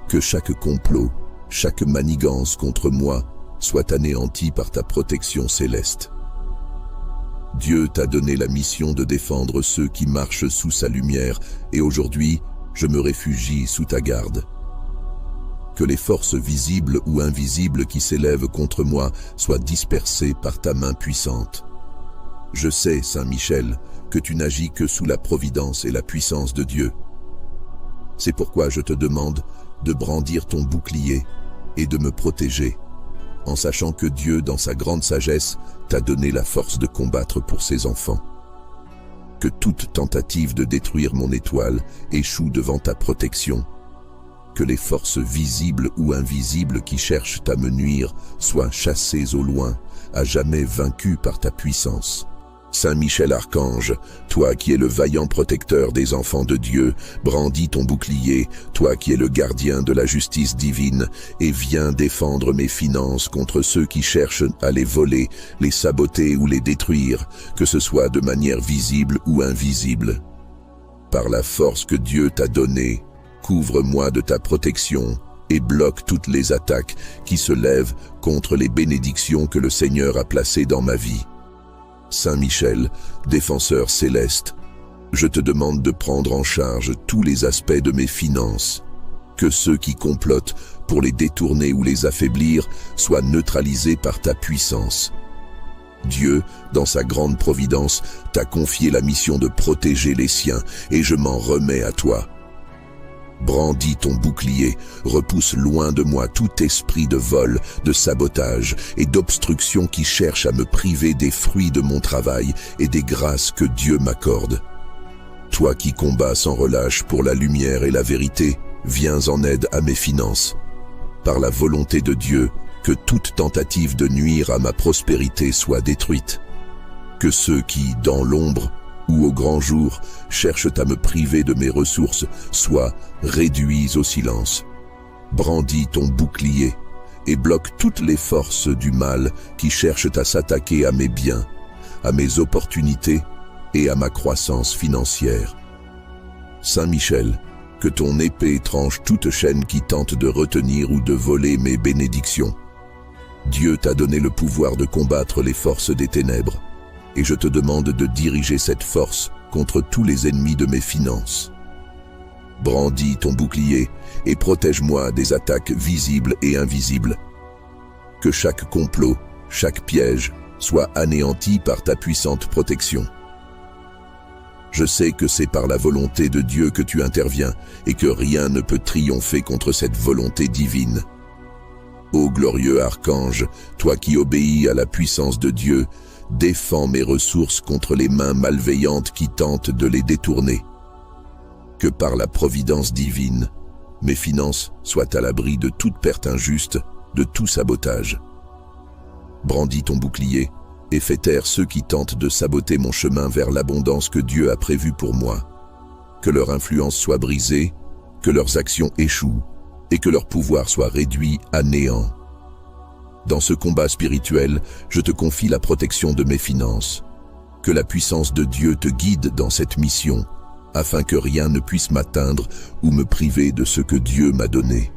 Que chaque complot, chaque manigance contre moi soit anéanti par ta protection céleste. Dieu t'a donné la mission de défendre ceux qui marchent sous sa lumière, et aujourd'hui, je me réfugie sous ta garde. Que les forces visibles ou invisibles qui s'élèvent contre moi soient dispersées par ta main puissante. Je sais, Saint Michel, que tu n'agis que sous la providence et la puissance de Dieu. C'est pourquoi je te demande de brandir ton bouclier et de me protéger, en sachant que Dieu, dans sa grande sagesse, t'a donné la force de combattre pour ses enfants. Que toute tentative de détruire mon étoile échoue devant ta protection. Que les forces visibles ou invisibles qui cherchent à me nuire soient chassées au loin, à jamais vaincues par ta puissance. Saint Michel Archange, toi qui es le vaillant protecteur des enfants de Dieu, brandis ton bouclier, toi qui es le gardien de la justice divine, et viens défendre mes finances contre ceux qui cherchent à les voler, les saboter ou les détruire, que ce soit de manière visible ou invisible. Par la force que Dieu t'a donnée, couvre-moi de ta protection et bloque toutes les attaques qui se lèvent contre les bénédictions que le Seigneur a placées dans ma vie. Saint Michel, défenseur céleste, je te demande de prendre en charge tous les aspects de mes finances, que ceux qui complotent pour les détourner ou les affaiblir soient neutralisés par ta puissance. Dieu, dans sa grande providence, t'a confié la mission de protéger les siens, et je m'en remets à toi. Brandis ton bouclier, repousse loin de moi tout esprit de vol, de sabotage et d'obstruction qui cherche à me priver des fruits de mon travail et des grâces que Dieu m'accorde. Toi qui combats sans relâche pour la lumière et la vérité, viens en aide à mes finances. Par la volonté de Dieu, que toute tentative de nuire à ma prospérité soit détruite. Que ceux qui, dans l'ombre ou au grand jour, cherchent à me priver de mes ressources soient réduits au silence. Brandis ton bouclier et bloque toutes les forces du mal qui cherchent à s'attaquer à mes biens, à mes opportunités et à ma croissance financière. Saint Michel, que ton épée tranche toute chaîne qui tente de retenir ou de voler mes bénédictions. Dieu t'a donné le pouvoir de combattre les forces des ténèbres, et je te demande de diriger cette force contre tous les ennemis de mes finances. Brandis ton bouclier et protège-moi des attaques visibles et invisibles. Que chaque complot, chaque piège soit anéanti par ta puissante protection. Je sais que c'est par la volonté de Dieu que tu interviens et que rien ne peut triompher contre cette volonté divine. Ô glorieux archange, toi qui obéis à la puissance de Dieu, défends mes ressources contre les mains malveillantes qui tentent de les détourner. Que par la providence divine, mes finances soient à l'abri de toute perte injuste, de tout sabotage. Brandis ton bouclier et fais taire ceux qui tentent de saboter mon chemin vers l'abondance que Dieu a prévue pour moi. Que leur influence soit brisée, que leurs actions échouent, et que leur pouvoir soit réduit à néant. Dans ce combat spirituel, je te confie la protection de mes finances. Que la puissance de Dieu te guide dans cette mission, afin que rien ne puisse m'atteindre ou me priver de ce que Dieu m'a donné.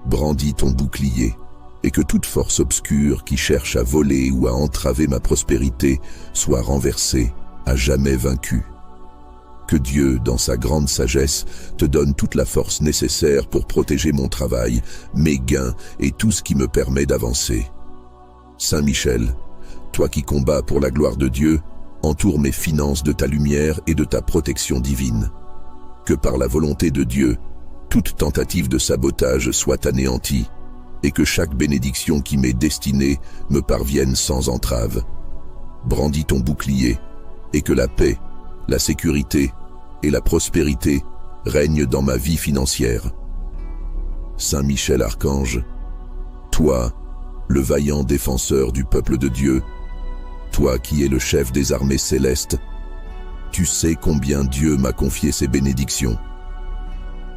Brandis ton bouclier, et que toute force obscure qui cherche à voler ou à entraver ma prospérité soit renversée, à jamais vaincue. Que Dieu, dans sa grande sagesse, te donne toute la force nécessaire pour protéger mon travail, mes gains et tout ce qui me permet d'avancer. Saint Michel, toi qui combats pour la gloire de Dieu, entoure mes finances de ta lumière et de ta protection divine. Que par la volonté de Dieu, toute tentative de sabotage soit anéantie, et que chaque bénédiction qui m'est destinée me parvienne sans entrave. Brandis ton bouclier, et que la paix, la sécurité et la prospérité règnent dans ma vie financière. Saint Michel Archange, toi, le vaillant défenseur du peuple de Dieu, toi qui es le chef des armées célestes, tu sais combien Dieu m'a confié ses bénédictions.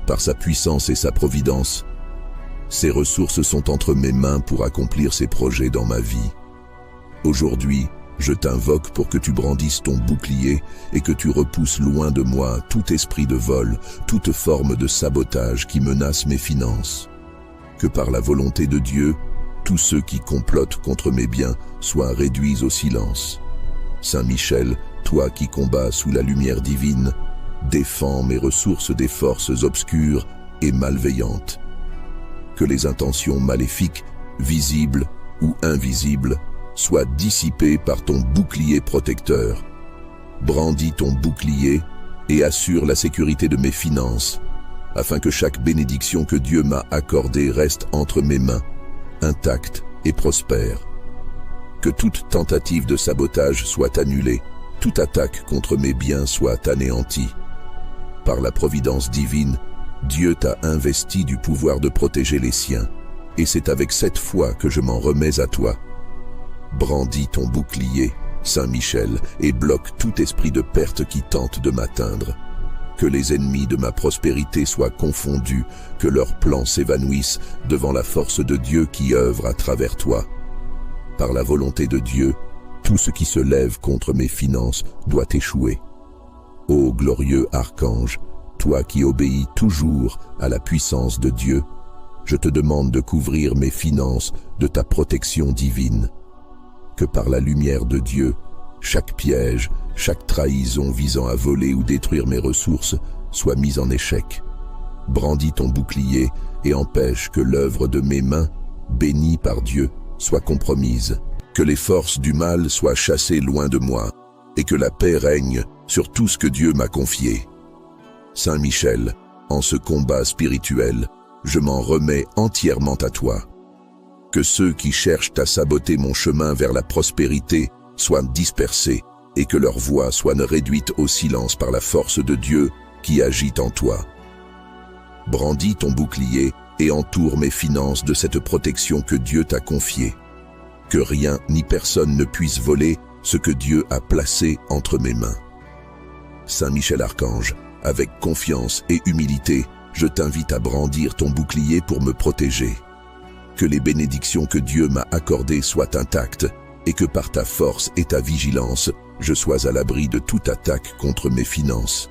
Par sa puissance et sa providence, ses ressources sont entre mes mains pour accomplir ses projets dans ma vie. Aujourd'hui, je t'invoque pour que tu brandisses ton bouclier et que tu repousses loin de moi tout esprit de vol, toute forme de sabotage qui menace mes finances. Que par la volonté de Dieu, tous ceux qui complotent contre mes biens soient réduits au silence. Saint Michel, toi qui combats sous la lumière divine, défends mes ressources des forces obscures et malveillantes. Que les intentions maléfiques, visibles ou invisibles, soient dissipées par ton bouclier protecteur. Brandis ton bouclier et assure la sécurité de mes finances, afin que chaque bénédiction que Dieu m'a accordée reste entre mes mains, intacte et prospère. Que toute tentative de sabotage soit annulée, toute attaque contre mes biens soit anéantie. Par la providence divine, Dieu t'a investi du pouvoir de protéger les siens, et c'est avec cette foi que je m'en remets à toi. Brandis ton bouclier, Saint Michel, et bloque tout esprit de perte qui tente de m'atteindre. Que les ennemis de ma prospérité soient confondus, que leurs plans s'évanouissent devant la force de Dieu qui œuvre à travers toi. Par la volonté de Dieu, tout ce qui se lève contre mes finances doit échouer. Ô glorieux archange, toi qui obéis toujours à la puissance de Dieu, je te demande de couvrir mes finances de ta protection divine. Que par la lumière de Dieu, chaque piège, chaque trahison visant à voler ou détruire mes ressources soit mise en échec. Brandis ton bouclier et empêche que l'œuvre de mes mains, bénie par Dieu, soit compromise. Que les forces du mal soient chassées loin de moi, et que la paix règne sur tout ce que Dieu m'a confié. Saint Michel, en ce combat spirituel, je m'en remets entièrement à toi. Que ceux qui cherchent à saboter mon chemin vers la prospérité soient dispersés, et que leur voix soit réduite au silence par la force de Dieu qui agit en toi. Brandis ton bouclier et entoure mes finances de cette protection que Dieu t'a confiée. Que rien ni personne ne puisse voler ce que Dieu a placé entre mes mains. Saint Michel Archange, avec confiance et humilité, je t'invite à brandir ton bouclier pour me protéger. Que les bénédictions que Dieu m'a accordées soient intactes et que par ta force et ta vigilance, je sois à l'abri de toute attaque contre mes finances.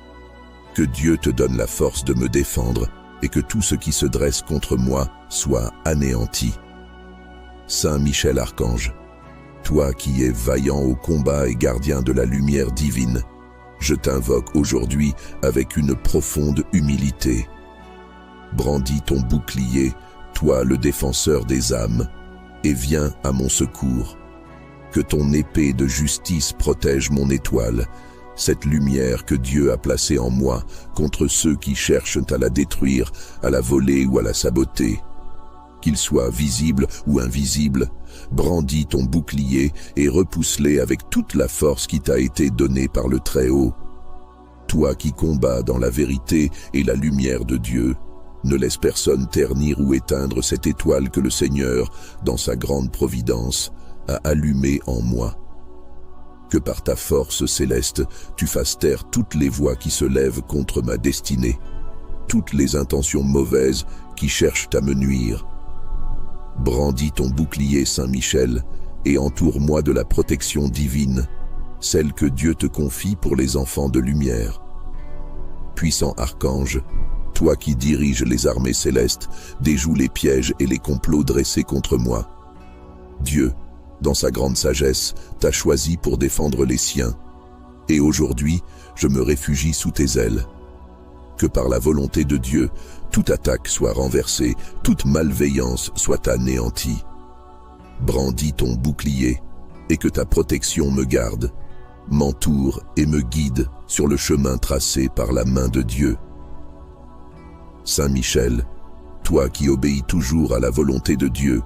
Que Dieu te donne la force de me défendre et que tout ce qui se dresse contre moi soit anéanti. Saint Michel Archange, toi qui es vaillant au combat et gardien de la lumière divine, je t'invoque aujourd'hui avec une profonde humilité. Brandis ton bouclier, toi le défenseur des âmes, et viens à mon secours. Que ton épée de justice protège mon étoile, cette lumière que Dieu a placée en moi contre ceux qui cherchent à la détruire, à la voler ou à la saboter. Qu'ils soient visibles ou invisibles, brandis ton bouclier et repousse-les avec toute la force qui t'a été donnée par le Très-Haut. Toi qui combats dans la vérité et la lumière de Dieu, ne laisse personne ternir ou éteindre cette étoile que le Seigneur, dans sa grande providence, a allumée en moi. Que par ta force céleste, tu fasses taire toutes les voix qui se lèvent contre ma destinée, toutes les intentions mauvaises qui cherchent à me nuire. Brandis ton bouclier, Saint Michel, et entoure-moi de la protection divine, celle que Dieu te confie pour les enfants de lumière. Puissant archange, toi qui diriges les armées célestes, déjoue les pièges et les complots dressés contre moi. Dieu, dans sa grande sagesse, t'a choisi pour défendre les siens. Et aujourd'hui, je me réfugie sous tes ailes. Que par la volonté de Dieu, toute attaque soit renversée, toute malveillance soit anéantie. Brandis ton bouclier, et que ta protection me garde, m'entoure et me guide sur le chemin tracé par la main de Dieu. Saint Michel, toi qui obéis toujours à la volonté de Dieu,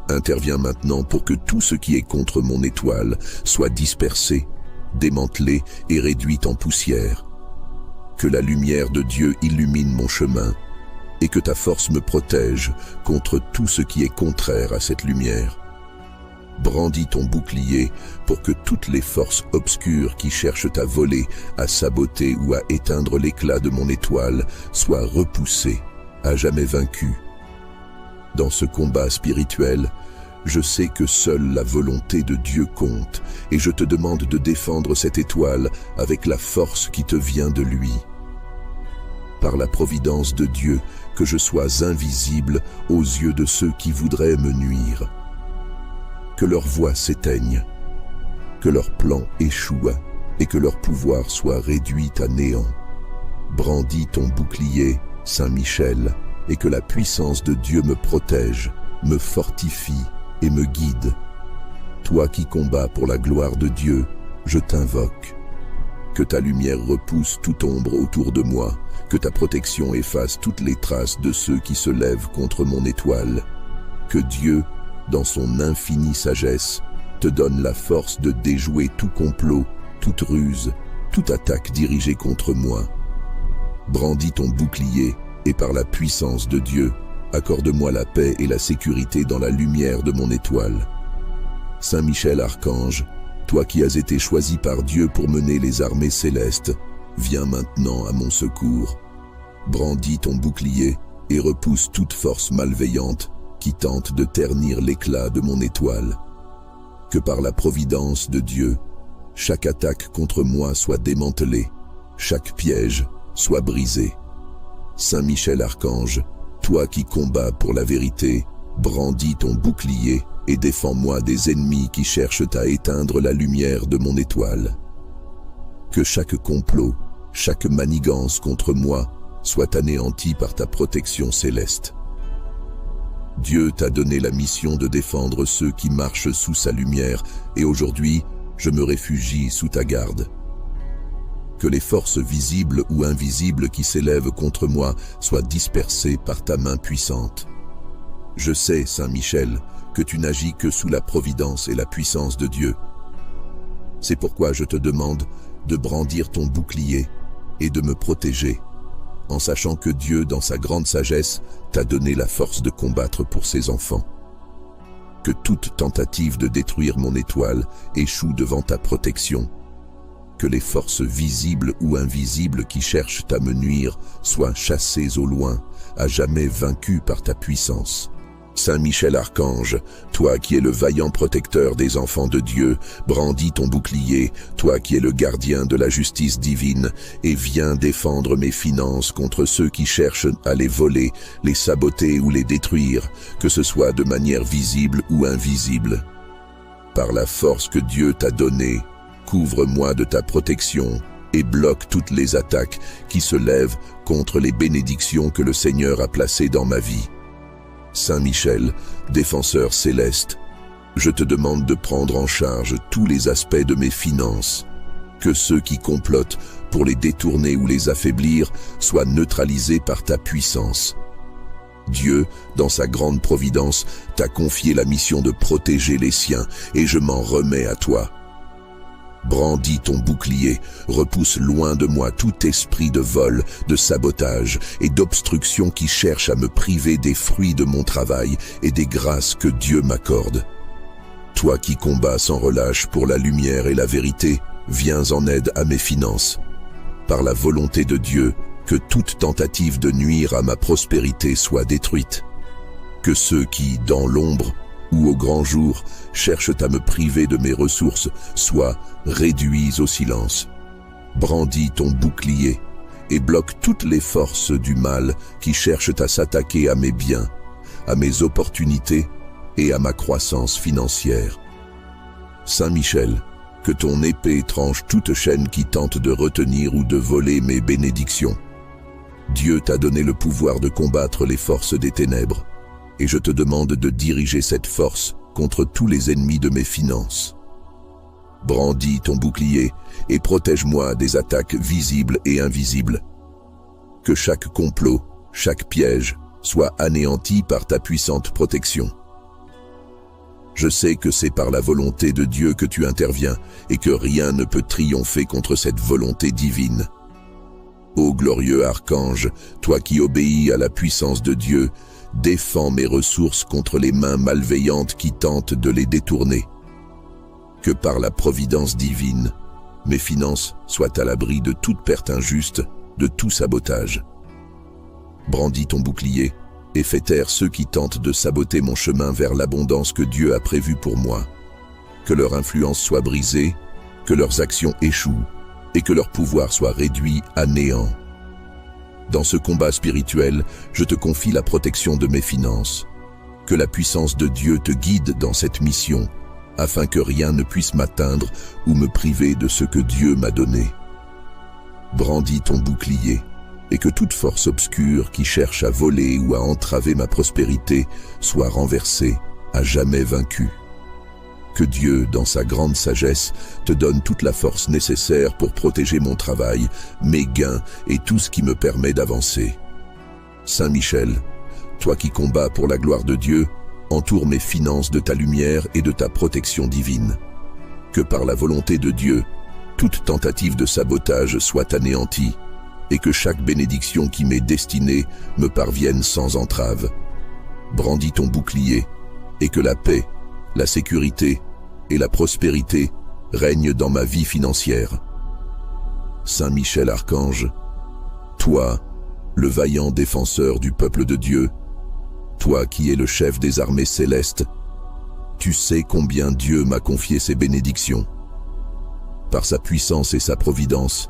interviens maintenant pour que tout ce qui est contre mon étoile soit dispersé, démantelé et réduit en poussière. Que la lumière de Dieu illumine mon chemin et que ta force me protège contre tout ce qui est contraire à cette lumière. Brandis ton bouclier pour que toutes les forces obscures qui cherchent à voler, à saboter ou à éteindre l'éclat de mon étoile soient repoussées, à jamais vaincues. Dans ce combat spirituel, je sais que seule la volonté de Dieu compte et je te demande de défendre cette étoile avec la force qui te vient de lui. Par la providence de Dieu, que je sois invisible aux yeux de ceux qui voudraient me nuire. Que leur voix s'éteigne, que leur plan échoue et que leur pouvoir soit réduit à néant. Brandis ton bouclier, Saint Michel, et que la puissance de Dieu me protège, me fortifie et me guide. Toi qui combats pour la gloire de Dieu, je t'invoque. Que ta lumière repousse toute ombre autour de moi, que ta protection efface toutes les traces de ceux qui se lèvent contre mon étoile. Que Dieu, dans son infinie sagesse, te donne la force de déjouer tout complot, toute ruse, toute attaque dirigée contre moi. Brandis ton bouclier et par la puissance de Dieu, accorde-moi la paix et la sécurité dans la lumière de mon étoile. Saint Michel Archange, toi qui as été choisi par Dieu pour mener les armées célestes, viens maintenant à mon secours. Brandis ton bouclier et repousse toute force malveillante qui tente de ternir l'éclat de mon étoile. Que par la providence de Dieu, chaque attaque contre moi soit démantelée, chaque piège soit brisé. Saint Michel Archange, toi qui combats pour la vérité, brandis ton bouclier et défends-moi des ennemis qui cherchent à éteindre la lumière de mon étoile. Que chaque complot, chaque manigance contre moi soit anéanti par ta protection céleste. Dieu t'a donné la mission de défendre ceux qui marchent sous sa lumière, et aujourd'hui, je me réfugie sous ta garde. Que les forces visibles ou invisibles qui s'élèvent contre moi soient dispersées par ta main puissante. Je sais, Saint Michel, que tu n'agis que sous la providence et la puissance de Dieu. C'est pourquoi je te demande de brandir ton bouclier et de me protéger, en sachant que Dieu, dans sa grande sagesse, t'a donné la force de combattre pour ses enfants. Que toute tentative de détruire mon étoile échoue devant ta protection. Que les forces visibles ou invisibles qui cherchent à me nuire soient chassées au loin, à jamais vaincues par ta puissance. Saint Michel Archange, toi qui es le vaillant protecteur des enfants de Dieu, brandis ton bouclier, toi qui es le gardien de la justice divine, et viens défendre mes finances contre ceux qui cherchent à les voler, les saboter ou les détruire, que ce soit de manière visible ou invisible. Par la force que Dieu t'a donnée, couvre-moi de ta protection et bloque toutes les attaques qui se lèvent contre les bénédictions que le Seigneur a placées dans ma vie. Saint Michel, défenseur céleste, je te demande de prendre en charge tous les aspects de mes finances, que ceux qui complotent pour les détourner ou les affaiblir soient neutralisés par ta puissance. Dieu, dans sa grande providence, t'a confié la mission de protéger les siens, et je m'en remets à toi. Brandis ton bouclier, repousse loin de moi tout esprit de vol, de sabotage et d'obstruction qui cherche à me priver des fruits de mon travail et des grâces que Dieu m'accorde. Toi qui combats sans relâche pour la lumière et la vérité, viens en aide à mes finances. Par la volonté de Dieu, que toute tentative de nuire à ma prospérité soit détruite. Que ceux qui, dans l'ombre, ou au grand jour, cherchent à me priver de mes ressources, soient réduits au silence. Brandis ton bouclier et bloque toutes les forces du mal qui cherchent à s'attaquer à mes biens, à mes opportunités et à ma croissance financière. Saint Michel, que ton épée tranche toute chaîne qui tente de retenir ou de voler mes bénédictions. Dieu t'a donné le pouvoir de combattre les forces des ténèbres, et je te demande de diriger cette force contre tous les ennemis de mes finances. Brandis ton bouclier et protège-moi des attaques visibles et invisibles. Que chaque complot, chaque piège soit anéanti par ta puissante protection. Je sais que c'est par la volonté de Dieu que tu interviens et que rien ne peut triompher contre cette volonté divine. Ô glorieux archange, toi qui obéis à la puissance de Dieu, défends mes ressources contre les mains malveillantes qui tentent de les détourner. Que par la providence divine, mes finances soient à l'abri de toute perte injuste, de tout sabotage. Brandis ton bouclier et fais taire ceux qui tentent de saboter mon chemin vers l'abondance que Dieu a prévue pour moi. Que leur influence soit brisée, que leurs actions échouent et que leur pouvoir soit réduit à néant. Dans ce combat spirituel, je te confie la protection de mes finances. Que la puissance de Dieu te guide dans cette mission, afin que rien ne puisse m'atteindre ou me priver de ce que Dieu m'a donné. Brandis ton bouclier, et que toute force obscure qui cherche à voler ou à entraver ma prospérité soit renversée, à jamais vaincue. Que Dieu, dans sa grande sagesse, te donne toute la force nécessaire pour protéger mon travail, mes gains et tout ce qui me permet d'avancer. Saint Michel, toi qui combats pour la gloire de Dieu, entoure mes finances de ta lumière et de ta protection divine. Que par la volonté de Dieu, toute tentative de sabotage soit anéantie, et que chaque bénédiction qui m'est destinée me parvienne sans entrave. Brandis ton bouclier, et que la paix, la sécurité et la prospérité règnent dans ma vie financière. Saint Michel Archange, toi, le vaillant défenseur du peuple de Dieu, toi qui es le chef des armées célestes, tu sais combien Dieu m'a confié ses bénédictions. Par sa puissance et sa providence,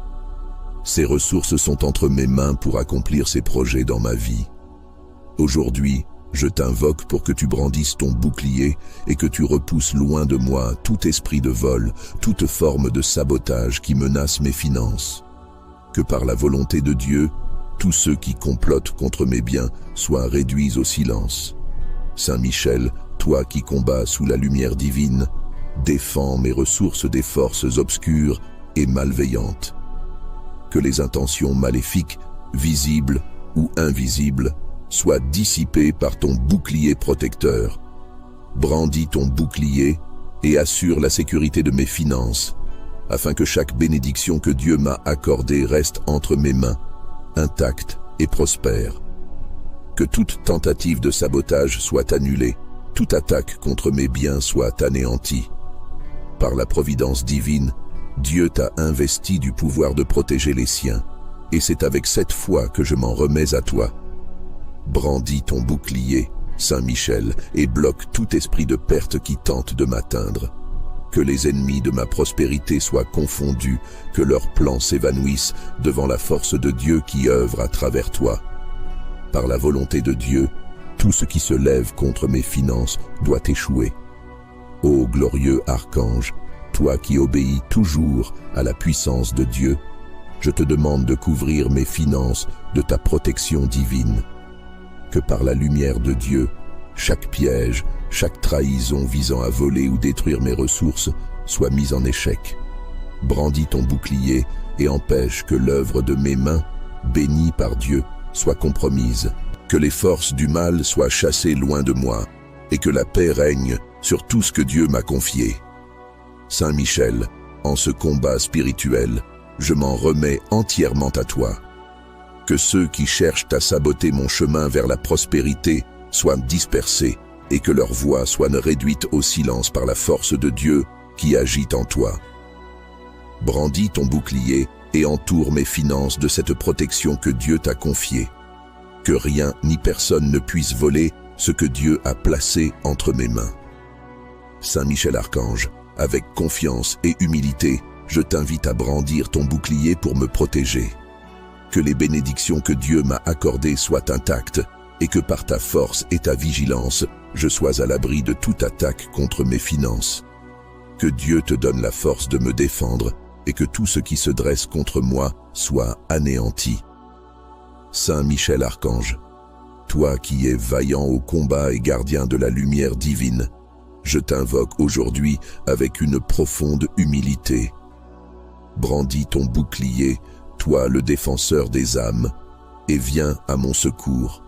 ses ressources sont entre mes mains pour accomplir ses projets dans ma vie. Aujourd'hui, je t'invoque pour que tu brandisses ton bouclier et que tu repousses loin de moi tout esprit de vol, toute forme de sabotage qui menace mes finances. Que par la volonté de Dieu, tous ceux qui complotent contre mes biens soient réduits au silence. Saint Michel, toi qui combats sous la lumière divine, défends mes ressources des forces obscures et malveillantes. Que les intentions maléfiques, visibles ou invisibles, soient dissipées par ton bouclier protecteur. Brandis ton bouclier et assure la sécurité de mes finances, afin que chaque bénédiction que Dieu m'a accordée reste entre mes mains, intacte et prospère. Que toute tentative de sabotage soit annulée, toute attaque contre mes biens soit anéantie. Par la providence divine, Dieu t'a investi du pouvoir de protéger les siens, et c'est avec cette foi que je m'en remets à toi. Brandis ton bouclier, Saint Michel, et bloque tout esprit de perte qui tente de m'atteindre. Que les ennemis de ma prospérité soient confondus, que leurs plans s'évanouissent devant la force de Dieu qui œuvre à travers toi. Par la volonté de Dieu, tout ce qui se lève contre mes finances doit échouer. Ô glorieux archange, toi qui obéis toujours à la puissance de Dieu, je te demande de couvrir mes finances de ta protection divine. Que par la lumière de Dieu, chaque piège, chaque trahison visant à voler ou détruire mes ressources soit mise en échec. Brandis ton bouclier et empêche que l'œuvre de mes mains, bénie par Dieu, soit compromise. Que les forces du mal soient chassées loin de moi et que la paix règne sur tout ce que Dieu m'a confié. Saint Michel, en ce combat spirituel, je m'en remets entièrement à toi. Que ceux qui cherchent à saboter mon chemin vers la prospérité soient dispersés et que leur voix soit réduite au silence par la force de Dieu qui agit en toi. Brandis ton bouclier et entoure mes finances de cette protection que Dieu t'a confiée. Que rien ni personne ne puisse voler ce que Dieu a placé entre mes mains. Saint Michel Archange, avec confiance et humilité, je t'invite à brandir ton bouclier pour me protéger. Que les bénédictions que Dieu m'a accordées soient intactes et que par ta force et ta vigilance, je sois à l'abri de toute attaque contre mes finances. Que Dieu te donne la force de me défendre et que tout ce qui se dresse contre moi soit anéanti. Saint Michel Archange, toi qui es vaillant au combat et gardien de la lumière divine, je t'invoque aujourd'hui avec une profonde humilité. Brandis ton bouclier, toi le défenseur des âmes, et viens à mon secours.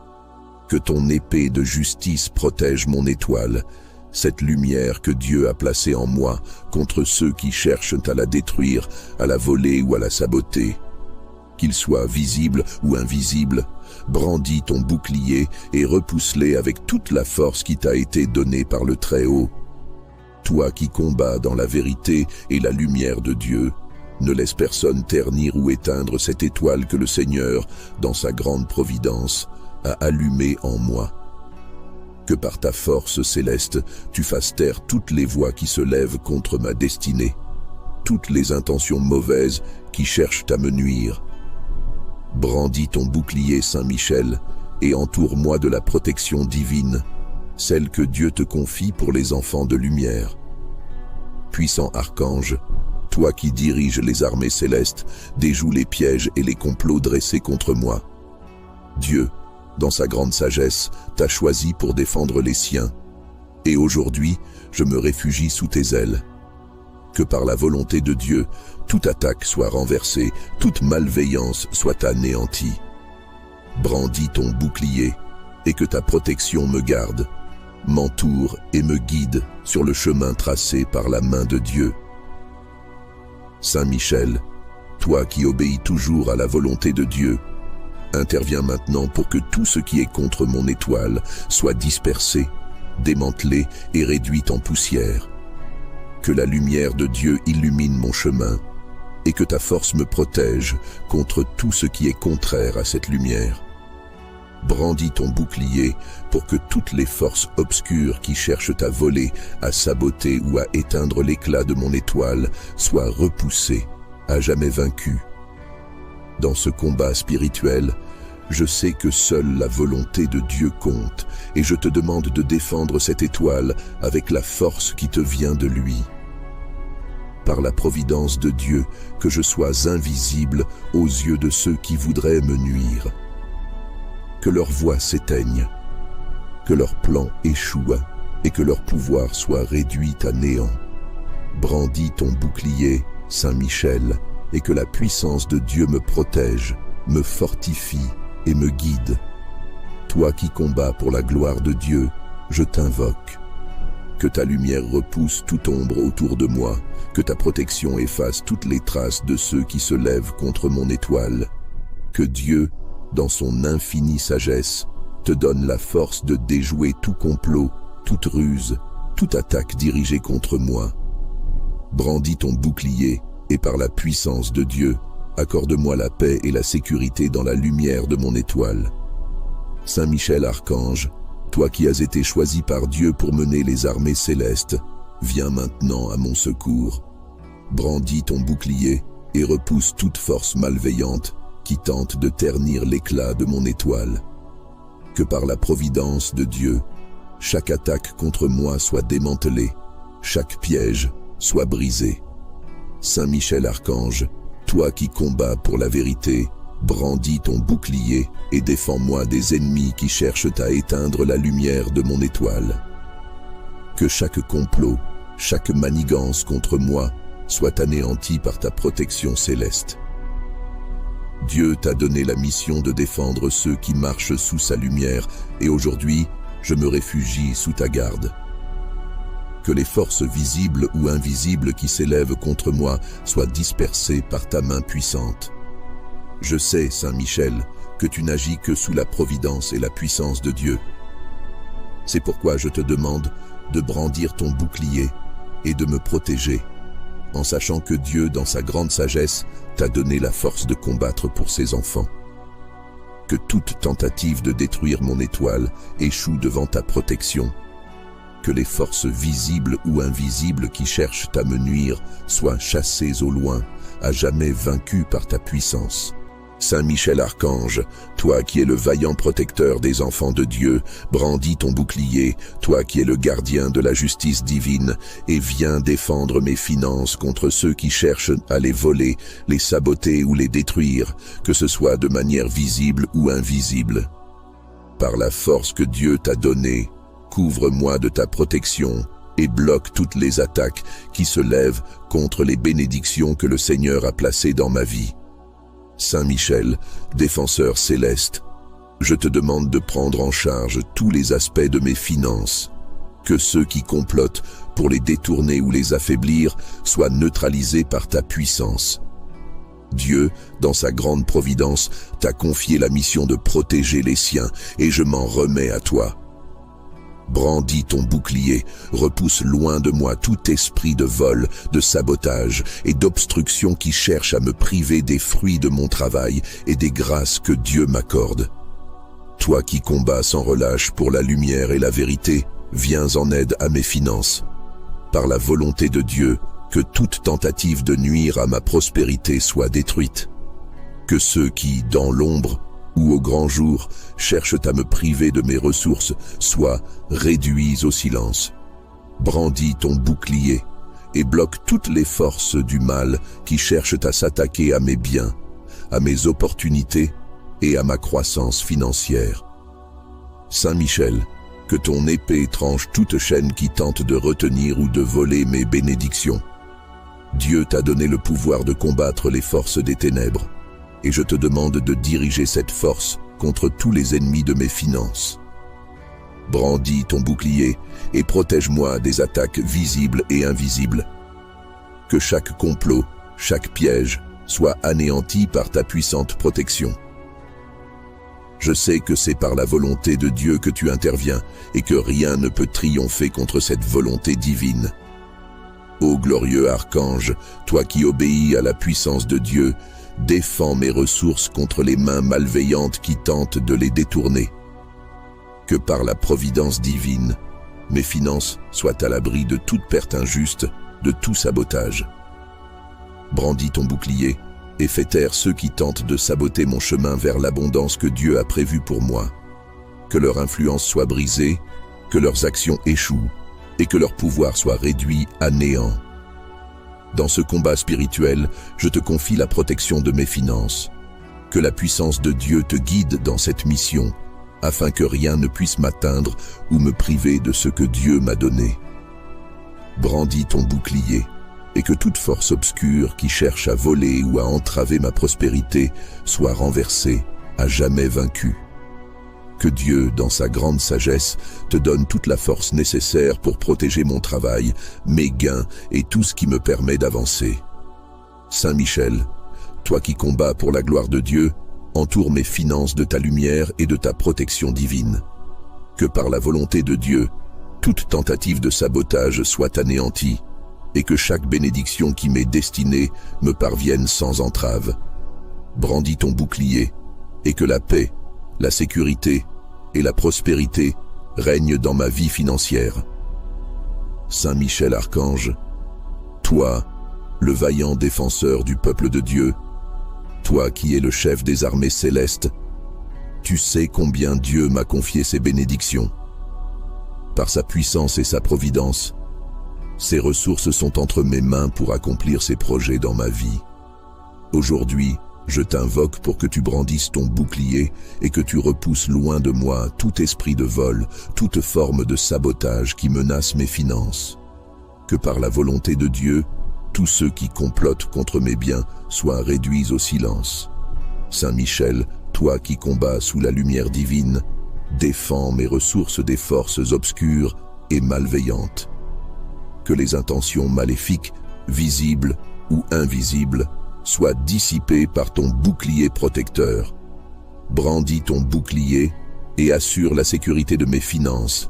Que ton épée de justice protège mon étoile, cette lumière que Dieu a placée en moi contre ceux qui cherchent à la détruire, à la voler ou à la saboter. Qu'ils soient visibles ou invisibles, brandis ton bouclier et repousse-les avec toute la force qui t'a été donnée par le Très-Haut. Toi qui combats dans la vérité et la lumière de Dieu, ne laisse personne ternir ou éteindre cette étoile que le Seigneur, dans sa grande providence, a allumée en moi. Que par ta force céleste, tu fasses taire toutes les voix qui se lèvent contre ma destinée, toutes les intentions mauvaises qui cherchent à me nuire. Brandis ton bouclier, Saint Michel, et entoure-moi de la protection divine, celle que Dieu te confie pour les enfants de lumière. Puissant archange, toi qui diriges les armées célestes, déjoue les pièges et les complots dressés contre moi. Dieu, dans sa grande sagesse, t'a choisi pour défendre les siens, et aujourd'hui, je me réfugie sous tes ailes. Que par la volonté de Dieu, toute attaque soit renversée, toute malveillance soit anéantie. Brandis ton bouclier, et que ta protection me garde, m'entoure et me guide sur le chemin tracé par la main de Dieu. Saint Michel, toi qui obéis toujours à la volonté de Dieu, interviens maintenant pour que tout ce qui est contre mon étoile soit dispersé, démantelé et réduit en poussière. Que la lumière de Dieu illumine mon chemin et que ta force me protège contre tout ce qui est contraire à cette lumière. Brandis ton bouclier pour que toutes les forces obscures qui cherchent à voler, à saboter ou à éteindre l'éclat de mon étoile soient repoussées, à jamais vaincues. Dans ce combat spirituel, je sais que seule la volonté de Dieu compte et je te demande de défendre cette étoile avec la force qui te vient de lui. Par la providence de Dieu, que je sois invisible aux yeux de ceux qui voudraient me nuire. Que leur voix s'éteigne. que leur plan échoue et que leur pouvoir soit réduit à néant. Brandis ton bouclier, Saint Michel, et que la puissance de Dieu me protège, me fortifie et me guide. Toi qui combats pour la gloire de Dieu, je t'invoque. Que ta lumière repousse toute ombre autour de moi, que ta protection efface toutes les traces de ceux qui se lèvent contre mon étoile. Que Dieu, dans son infinie sagesse, te donne la force de déjouer tout complot, toute ruse, toute attaque dirigée contre moi. Brandis ton bouclier, et par la puissance de Dieu, accorde-moi la paix et la sécurité dans la lumière de mon étoile. Saint Michel Archange, toi qui as été choisi par Dieu pour mener les armées célestes, viens maintenant à mon secours. Brandis ton bouclier et repousse toute force malveillante qui tente de ternir l'éclat de mon étoile. Que par la providence de Dieu, chaque attaque contre moi soit démantelée, chaque piège soit brisé. Saint Michel Archange, toi qui combats pour la vérité, brandis ton bouclier et défends-moi des ennemis qui cherchent à éteindre la lumière de mon étoile. Que chaque complot, chaque manigance contre moi soit anéanti par ta protection céleste. Dieu t'a donné la mission de défendre ceux qui marchent sous sa lumière, et aujourd'hui, je me réfugie sous ta garde. Que les forces visibles ou invisibles qui s'élèvent contre moi soient dispersées par ta main puissante. Je sais, Saint Michel, que tu n'agis que sous la providence et la puissance de Dieu. C'est pourquoi je te demande de brandir ton bouclier et de me protéger, en sachant que Dieu, dans sa grande sagesse, t'a donné la force de combattre pour ses enfants. Que toute tentative de détruire mon étoile échoue devant ta protection. Que les forces visibles ou invisibles qui cherchent à me nuire soient chassées au loin, à jamais vaincues par ta puissance. Saint Michel Archange, toi qui es le vaillant protecteur des enfants de Dieu, brandis ton bouclier, toi qui es le gardien de la justice divine, et viens défendre mes finances contre ceux qui cherchent à les voler, les saboter ou les détruire, que ce soit de manière visible ou invisible. Par la force que Dieu t'a donnée, couvre-moi de ta protection et bloque toutes les attaques qui se lèvent contre les bénédictions que le Seigneur a placées dans ma vie. Saint Michel, défenseur céleste, je te demande de prendre en charge tous les aspects de mes finances. Que ceux qui complotent pour les détourner ou les affaiblir soient neutralisés par ta puissance. Dieu, dans sa grande providence, t'a confié la mission de protéger les siens, et je m'en remets à toi. Brandis ton bouclier, repousse loin de moi tout esprit de vol, de sabotage et d'obstruction qui cherche à me priver des fruits de mon travail et des grâces que Dieu m'accorde. Toi qui combats sans relâche pour la lumière et la vérité, viens en aide à mes finances. Par la volonté de Dieu, que toute tentative de nuire à ma prospérité soit détruite. Que ceux qui, dans l'ombre, ou au grand jour, cherchent à me priver de mes ressources, soient réduits au silence. Brandis ton bouclier et bloque toutes les forces du mal qui cherchent à s'attaquer à mes biens, à mes opportunités et à ma croissance financière. Saint Michel, que ton épée tranche toute chaîne qui tente de retenir ou de voler mes bénédictions. Dieu t'a donné le pouvoir de combattre les forces des ténèbres, et je te demande de diriger cette force contre tous les ennemis de mes finances. Brandis ton bouclier et protège-moi des attaques visibles et invisibles. Que chaque complot, chaque piège soit anéanti par ta puissante protection. Je sais que c'est par la volonté de Dieu que tu interviens et que rien ne peut triompher contre cette volonté divine. Ô glorieux archange, toi qui obéis à la puissance de Dieu, défends mes ressources contre les mains malveillantes qui tentent de les détourner. Que par la providence divine, mes finances soient à l'abri de toute perte injuste, de tout sabotage. Brandis ton bouclier et fais taire ceux qui tentent de saboter mon chemin vers l'abondance que Dieu a prévue pour moi. Que leur influence soit brisée, que leurs actions échouent et que leur pouvoir soit réduit à néant. Dans ce combat spirituel, je te confie la protection de mes finances. Que la puissance de Dieu te guide dans cette mission, afin que rien ne puisse m'atteindre ou me priver de ce que Dieu m'a donné. Brandis ton bouclier, et que toute force obscure qui cherche à voler ou à entraver ma prospérité soit renversée, à jamais vaincue. Que Dieu, dans sa grande sagesse, te donne toute la force nécessaire pour protéger mon travail, mes gains et tout ce qui me permet d'avancer. Saint Michel, toi qui combats pour la gloire de Dieu, entoure mes finances de ta lumière et de ta protection divine. Que par la volonté de Dieu, toute tentative de sabotage soit anéantie, et que chaque bénédiction qui m'est destinée me parvienne sans entrave. Brandis ton bouclier, et que la paix, la sécurité et la prospérité règnent dans ma vie financière. Saint Michel Archange, toi, le vaillant défenseur du peuple de Dieu, toi qui es le chef des armées célestes, tu sais combien Dieu m'a confié ses bénédictions. Par sa puissance et sa providence, ses ressources sont entre mes mains pour accomplir ses projets dans ma vie. Aujourd'hui, je t'invoque pour que tu brandisses ton bouclier et que tu repousses loin de moi tout esprit de vol, toute forme de sabotage qui menace mes finances. Que par la volonté de Dieu, tous ceux qui complotent contre mes biens soient réduits au silence. Saint Michel, toi qui combats sous la lumière divine, défends mes ressources des forces obscures et malveillantes. Que les intentions maléfiques, visibles ou invisibles, soient dissipées par ton bouclier protecteur. Brandis ton bouclier et assure la sécurité de mes finances,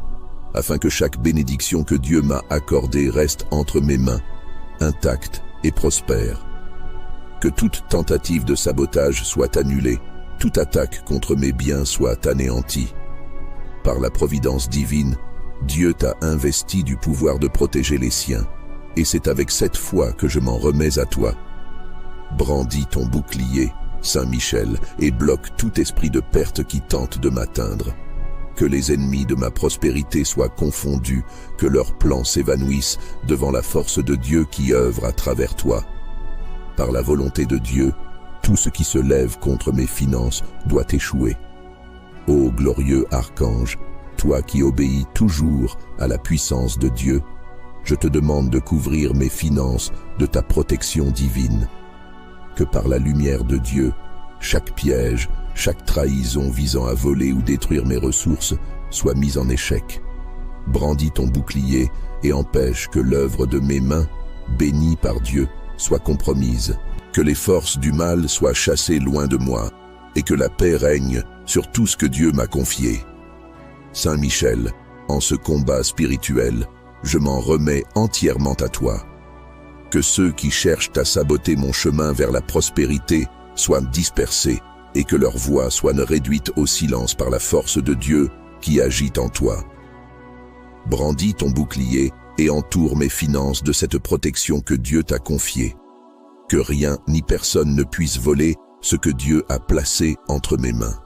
afin que chaque bénédiction que Dieu m'a accordée reste entre mes mains, intacte et prospère. Que toute tentative de sabotage soit annulée, toute attaque contre mes biens soit anéantie. Par la providence divine, Dieu t'a investi du pouvoir de protéger les siens, et c'est avec cette foi que je m'en remets à toi. Brandis ton bouclier, Saint Michel, et bloque tout esprit de perte qui tente de m'atteindre. Que les ennemis de ma prospérité soient confondus, que leurs plans s'évanouissent devant la force de Dieu qui œuvre à travers toi. Par la volonté de Dieu, tout ce qui se lève contre mes finances doit échouer. Ô glorieux archange, toi qui obéis toujours à la puissance de Dieu, je te demande de couvrir mes finances de ta protection divine. Que par la lumière de Dieu, chaque piège, chaque trahison visant à voler ou détruire mes ressources soit mise en échec. Brandis ton bouclier et empêche que l'œuvre de mes mains, bénie par Dieu, soit compromise. Que les forces du mal soient chassées loin de moi et que la paix règne sur tout ce que Dieu m'a confié. Saint Michel, en ce combat spirituel, je m'en remets entièrement à toi. Que ceux qui cherchent à saboter mon chemin vers la prospérité soient dispersés et que leur voix soit réduite au silence par la force de Dieu qui agit en toi. Brandis ton bouclier et entoure mes finances de cette protection que Dieu t'a confiée. Que rien ni personne ne puisse voler ce que Dieu a placé entre mes mains.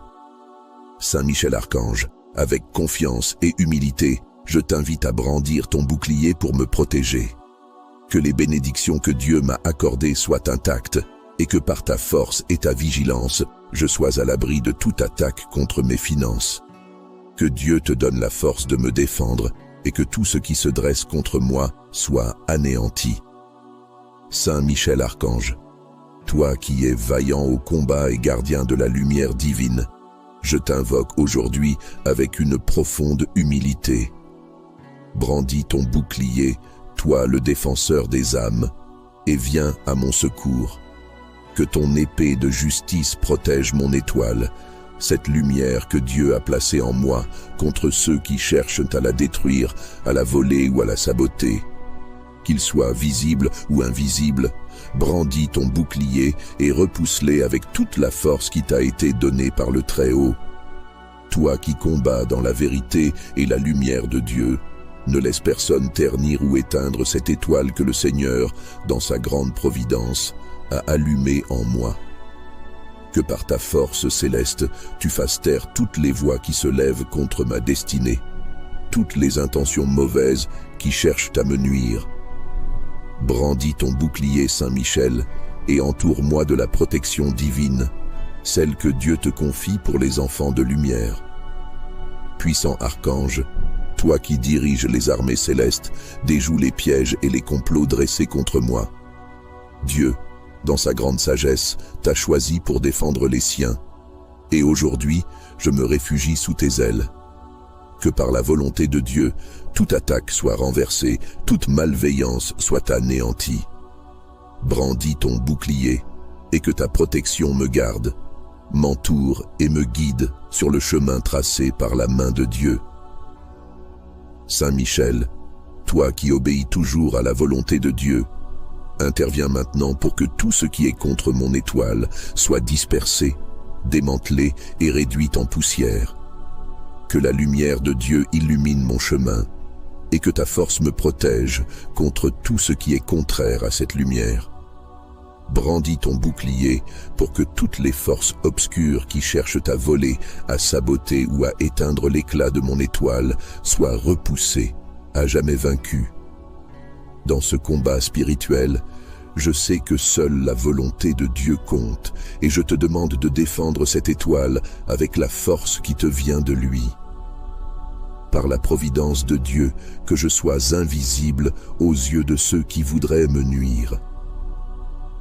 Saint Michel Archange, avec confiance et humilité, je t'invite à brandir ton bouclier pour me protéger. Que les bénédictions que Dieu m'a accordées soient intactes et que par ta force et ta vigilance, je sois à l'abri de toute attaque contre mes finances. Que Dieu te donne la force de me défendre et que tout ce qui se dresse contre moi soit anéanti. Saint Michel Archange, toi qui es vaillant au combat et gardien de la lumière divine, je t'invoque aujourd'hui avec une profonde humilité. Brandis ton bouclier, toi le défenseur des âmes, et viens à mon secours. Que ton épée de justice protège mon étoile, cette lumière que Dieu a placée en moi contre ceux qui cherchent à la détruire, à la voler ou à la saboter. Qu'ils soient visibles ou invisibles, brandis ton bouclier et repousse-les avec toute la force qui t'a été donnée par le Très-Haut. Toi qui combats dans la vérité et la lumière de Dieu, ne laisse personne ternir ou éteindre cette étoile que le Seigneur, dans sa grande providence, a allumée en moi. Que par ta force céleste, tu fasses taire toutes les voix qui se lèvent contre ma destinée, toutes les intentions mauvaises qui cherchent à me nuire. Brandis ton bouclier, Saint Michel, et entoure-moi de la protection divine, celle que Dieu te confie pour les enfants de lumière. puissant archange, toi qui diriges les armées célestes, déjoue les pièges et les complots dressés contre moi. Dieu, dans sa grande sagesse, t'a choisi pour défendre les siens. Et aujourd'hui, je me réfugie sous tes ailes. Que par la volonté de Dieu, toute attaque soit renversée, toute malveillance soit anéantie. Brandis ton bouclier, et que ta protection me garde, m'entoure et me guide sur le chemin tracé par la main de Dieu. Saint Michel, toi qui obéis toujours à la volonté de Dieu, interviens maintenant pour que tout ce qui est contre mon étoile soit dispersé, démantelé et réduit en poussière. Que la lumière de Dieu illumine mon chemin et que ta force me protège contre tout ce qui est contraire à cette lumière. Brandis ton bouclier pour que toutes les forces obscures qui cherchent à voler, à saboter ou à éteindre l'éclat de mon étoile soient repoussées, à jamais vaincues. Dans ce combat spirituel, je sais que seule la volonté de Dieu compte et je te demande de défendre cette étoile avec la force qui te vient de lui. Par la providence de Dieu, que je sois invisible aux yeux de ceux qui voudraient me nuire.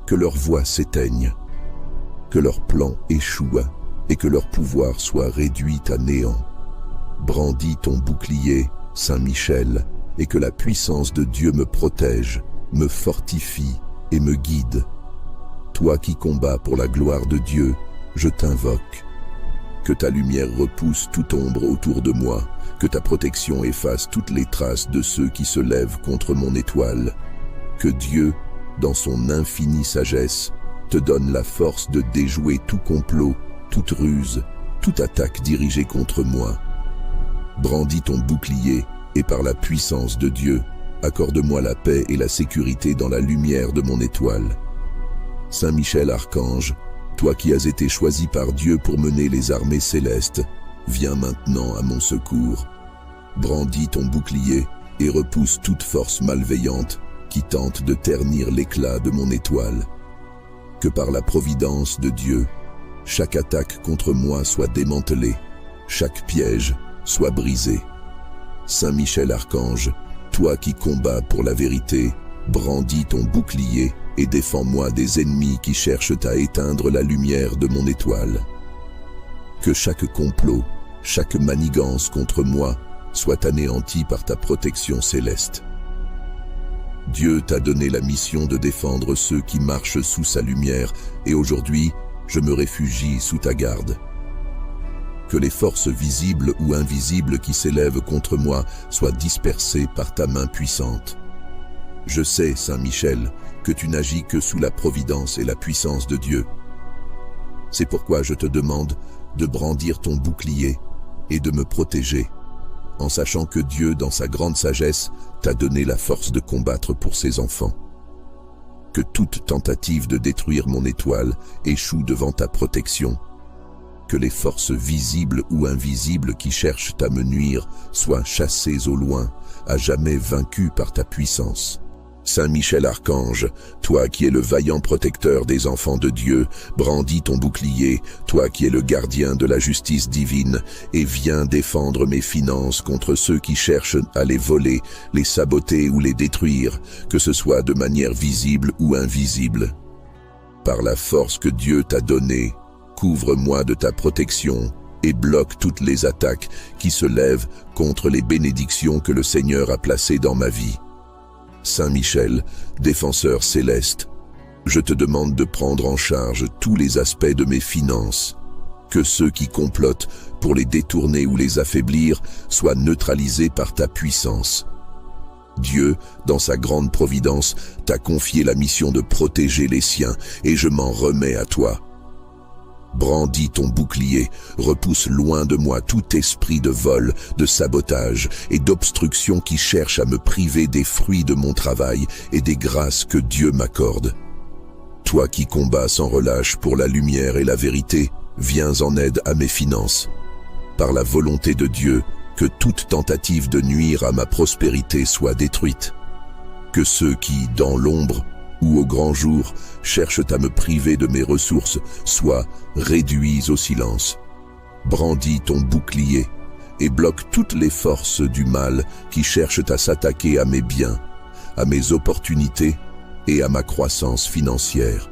Que leur voix s'éteigne, que leur plan échoue et que leur pouvoir soit réduit à néant. Brandis ton bouclier, Saint Michel, et que la puissance de Dieu me protège, me fortifie et me guide. Toi qui combats pour la gloire de Dieu, je t'invoque. Que ta lumière repousse toute ombre autour de moi, que ta protection efface toutes les traces de ceux qui se lèvent contre mon étoile. Que Dieu, dans son infinie sagesse, te donne la force de déjouer tout complot, toute ruse, toute attaque dirigée contre moi. Brandis ton bouclier et par la puissance de Dieu, accorde-moi la paix et la sécurité dans la lumière de mon étoile. Saint Michel Archange, toi qui as été choisi par Dieu pour mener les armées célestes, viens maintenant à mon secours. Brandis ton bouclier et repousse toute force malveillante qui tente de ternir l'éclat de mon étoile. Que par la providence de Dieu, chaque attaque contre moi soit démantelée, chaque piège soit brisé. Saint Michel Archange, toi qui combats pour la vérité, brandis ton bouclier et défends-moi des ennemis qui cherchent à éteindre la lumière de mon étoile. Que chaque complot, chaque manigance contre moi soit anéanti par ta protection céleste. Dieu t'a donné la mission de défendre ceux qui marchent sous sa lumière et aujourd'hui, je me réfugie sous ta garde. Que les forces visibles ou invisibles qui s'élèvent contre moi soient dispersées par ta main puissante. Je sais, Saint Michel, que tu n'agis que sous la providence et la puissance de Dieu. C'est pourquoi je te demande de brandir ton bouclier et de me protéger, en sachant que Dieu, dans sa grande sagesse, t'a donné la force de combattre pour ses enfants. Que toute tentative de détruire mon étoile échoue devant ta protection. Que les forces visibles ou invisibles qui cherchent à me nuire soient chassées au loin, à jamais vaincues par ta puissance. Saint Michel Archange, toi qui es le vaillant protecteur des enfants de Dieu, brandis ton bouclier, toi qui es le gardien de la justice divine, et viens défendre mes finances contre ceux qui cherchent à les voler, les saboter ou les détruire, que ce soit de manière visible ou invisible. Par la force que Dieu t'a donnée, couvre-moi de ta protection et bloque toutes les attaques qui se lèvent contre les bénédictions que le Seigneur a placées dans ma vie. Saint Michel, défenseur céleste, je te demande de prendre en charge tous les aspects de mes finances, que ceux qui complotent pour les détourner ou les affaiblir soient neutralisés par ta puissance. Dieu, dans sa grande providence, t'a confié la mission de protéger les siens et je m'en remets à toi. Brandis ton bouclier, repousse loin de moi tout esprit de vol, de sabotage et d'obstruction qui cherche à me priver des fruits de mon travail et des grâces que Dieu m'accorde. Toi qui combats sans relâche pour la lumière et la vérité, viens en aide à mes finances. Par la volonté de Dieu, que toute tentative de nuire à ma prospérité soit détruite. Que ceux qui, dans l'ombre, ou au grand jour, cherchent à me priver de mes ressources, soient réduits au silence. Brandis ton bouclier, et bloque toutes les forces du mal qui cherchent à s'attaquer à mes biens, à mes opportunités et à ma croissance financière.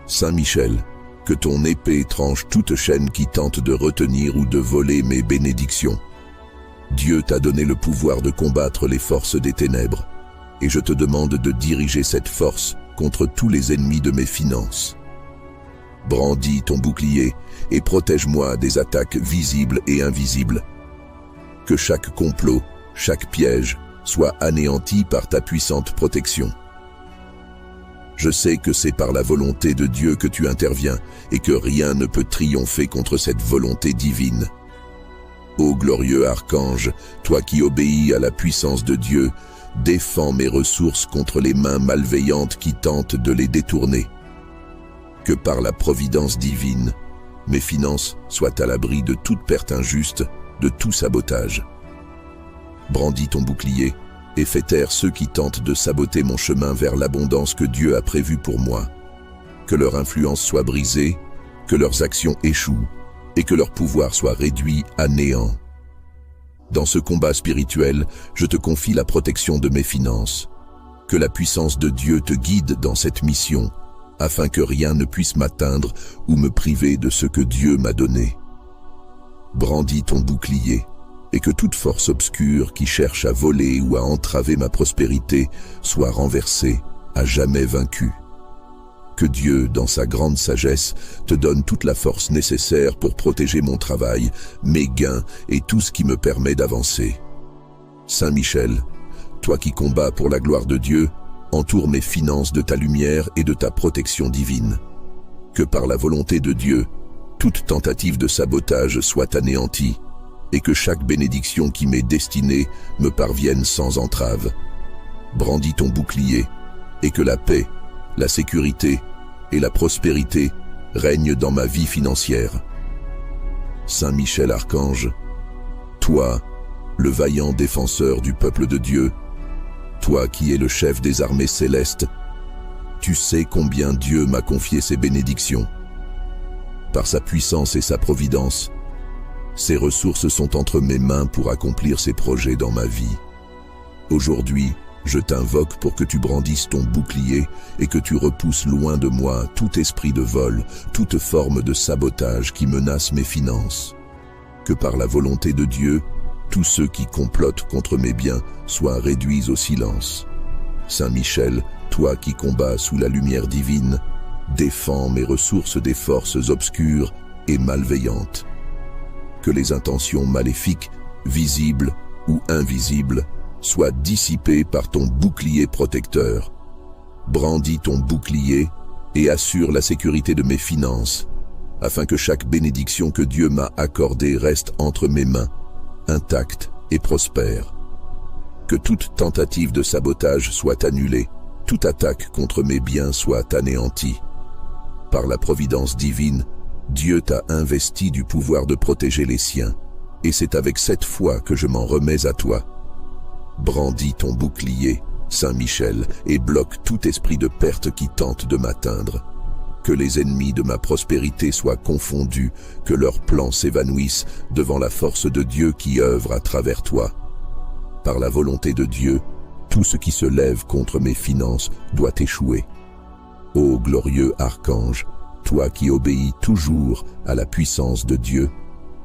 Saint Michel, que ton épée tranche toute chaîne qui tente de retenir ou de voler mes bénédictions. Dieu t'a donné le pouvoir de combattre les forces des ténèbres, et je te demande de diriger cette force contre tous les ennemis de mes finances. Brandis ton bouclier et protège-moi des attaques visibles et invisibles. Que chaque complot, chaque piège soit anéanti par ta puissante protection. Je sais que c'est par la volonté de Dieu que tu interviens et que rien ne peut triompher contre cette volonté divine. Ô glorieux archange, toi qui obéis à la puissance de Dieu, défends mes ressources contre les mains malveillantes qui tentent de les détourner. Que par la providence divine, mes finances soient à l'abri de toute perte injuste, de tout sabotage. Brandis ton bouclier et fais taire ceux qui tentent de saboter mon chemin vers l'abondance que Dieu a prévue pour moi. Que leur influence soit brisée, que leurs actions échouent et que leur pouvoir soit réduit à néant. Dans ce combat spirituel, je te confie la protection de mes finances. Que la puissance de Dieu te guide dans cette mission, afin que rien ne puisse m'atteindre ou me priver de ce que Dieu m'a donné. Brandis ton bouclier, et que toute force obscure qui cherche à voler ou à entraver ma prospérité soit renversée, à jamais vaincue. Que Dieu, dans sa grande sagesse, te donne toute la force nécessaire pour protéger mon travail, mes gains et tout ce qui me permet d'avancer. Saint Michel, toi qui combats pour la gloire de Dieu, entoure mes finances de ta lumière et de ta protection divine. Que par la volonté de Dieu, toute tentative de sabotage soit anéantie, et que chaque bénédiction qui m'est destinée me parvienne sans entrave. Brandis ton bouclier, et que la paix, la sécurité et la prospérité règnent dans ma vie financière. Saint Michel Archange, toi, le vaillant défenseur du peuple de Dieu, toi qui es le chef des armées célestes, tu sais combien Dieu m'a confié ses bénédictions. Par sa puissance et sa providence, ses ressources sont entre mes mains pour accomplir ses projets dans ma vie. Aujourd'hui, je t'invoque pour que tu brandisses ton bouclier et que tu repousses loin de moi tout esprit de vol, toute forme de sabotage qui menace mes finances. Que par la volonté de Dieu, tous ceux qui complotent contre mes biens soient réduits au silence. Saint Michel, toi qui combats sous la lumière divine, défends mes ressources des forces obscures et malveillantes. Que les intentions maléfiques, visibles ou invisibles, soient dissipées par ton bouclier protecteur. Brandis ton bouclier et assure la sécurité de mes finances, afin que chaque bénédiction que Dieu m'a accordée reste entre mes mains, intacte et prospère. Que toute tentative de sabotage soit annulée, toute attaque contre mes biens soit anéantie. Par la providence divine, Dieu t'a investi du pouvoir de protéger les siens, et c'est avec cette foi que je m'en remets à toi. Brandis ton bouclier, Saint Michel, et bloque tout esprit de perte qui tente de m'atteindre. Que les ennemis de ma prospérité soient confondus, que leurs plans s'évanouissent devant la force de Dieu qui œuvre à travers toi. Par la volonté de Dieu, tout ce qui se lève contre mes finances doit échouer. Ô glorieux archange, toi qui obéis toujours à la puissance de Dieu,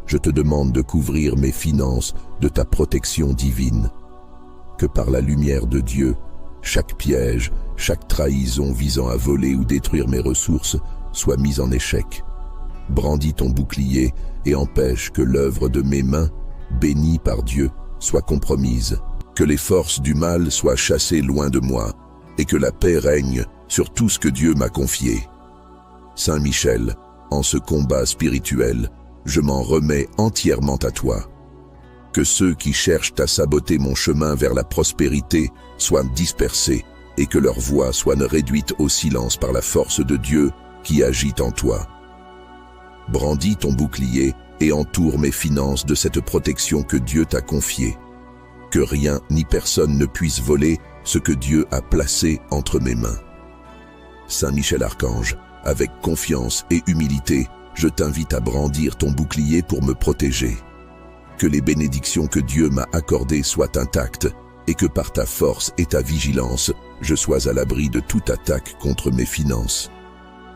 je te demande de couvrir mes finances de ta protection divine. Que par la lumière de Dieu, chaque piège, chaque trahison visant à voler ou détruire mes ressources soit mise en échec. Brandis ton bouclier et empêche que l'œuvre de mes mains, bénie par Dieu, soit compromise. Que les forces du mal soient chassées loin de moi et que la paix règne sur tout ce que Dieu m'a confié. Saint Michel, en ce combat spirituel, je m'en remets entièrement à toi. Que ceux qui cherchent à saboter mon chemin vers la prospérité soient dispersés et que leur voix soit réduite au silence par la force de Dieu qui agit en toi. Brandis ton bouclier et entoure mes finances de cette protection que Dieu t'a confiée. Que rien ni personne ne puisse voler ce que Dieu a placé entre mes mains. Saint Michel Archange, avec confiance et humilité, je t'invite à brandir ton bouclier pour me protéger. Que les bénédictions que Dieu m'a accordées soient intactes et que par ta force et ta vigilance, je sois à l'abri de toute attaque contre mes finances.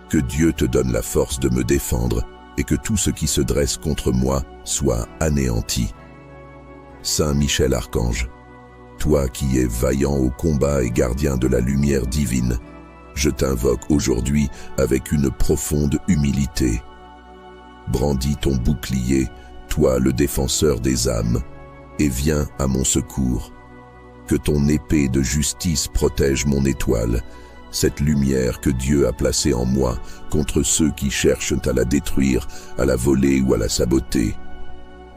Que Dieu te donne la force de me défendre et que tout ce qui se dresse contre moi soit anéanti. Saint Michel Archange, toi qui es vaillant au combat et gardien de la lumière divine, je t'invoque aujourd'hui avec une profonde humilité. Brandis ton bouclier, toi le défenseur des âmes, et viens à mon secours. Que ton épée de justice protège mon étoile, cette lumière que Dieu a placée en moi contre ceux qui cherchent à la détruire, à la voler ou à la saboter.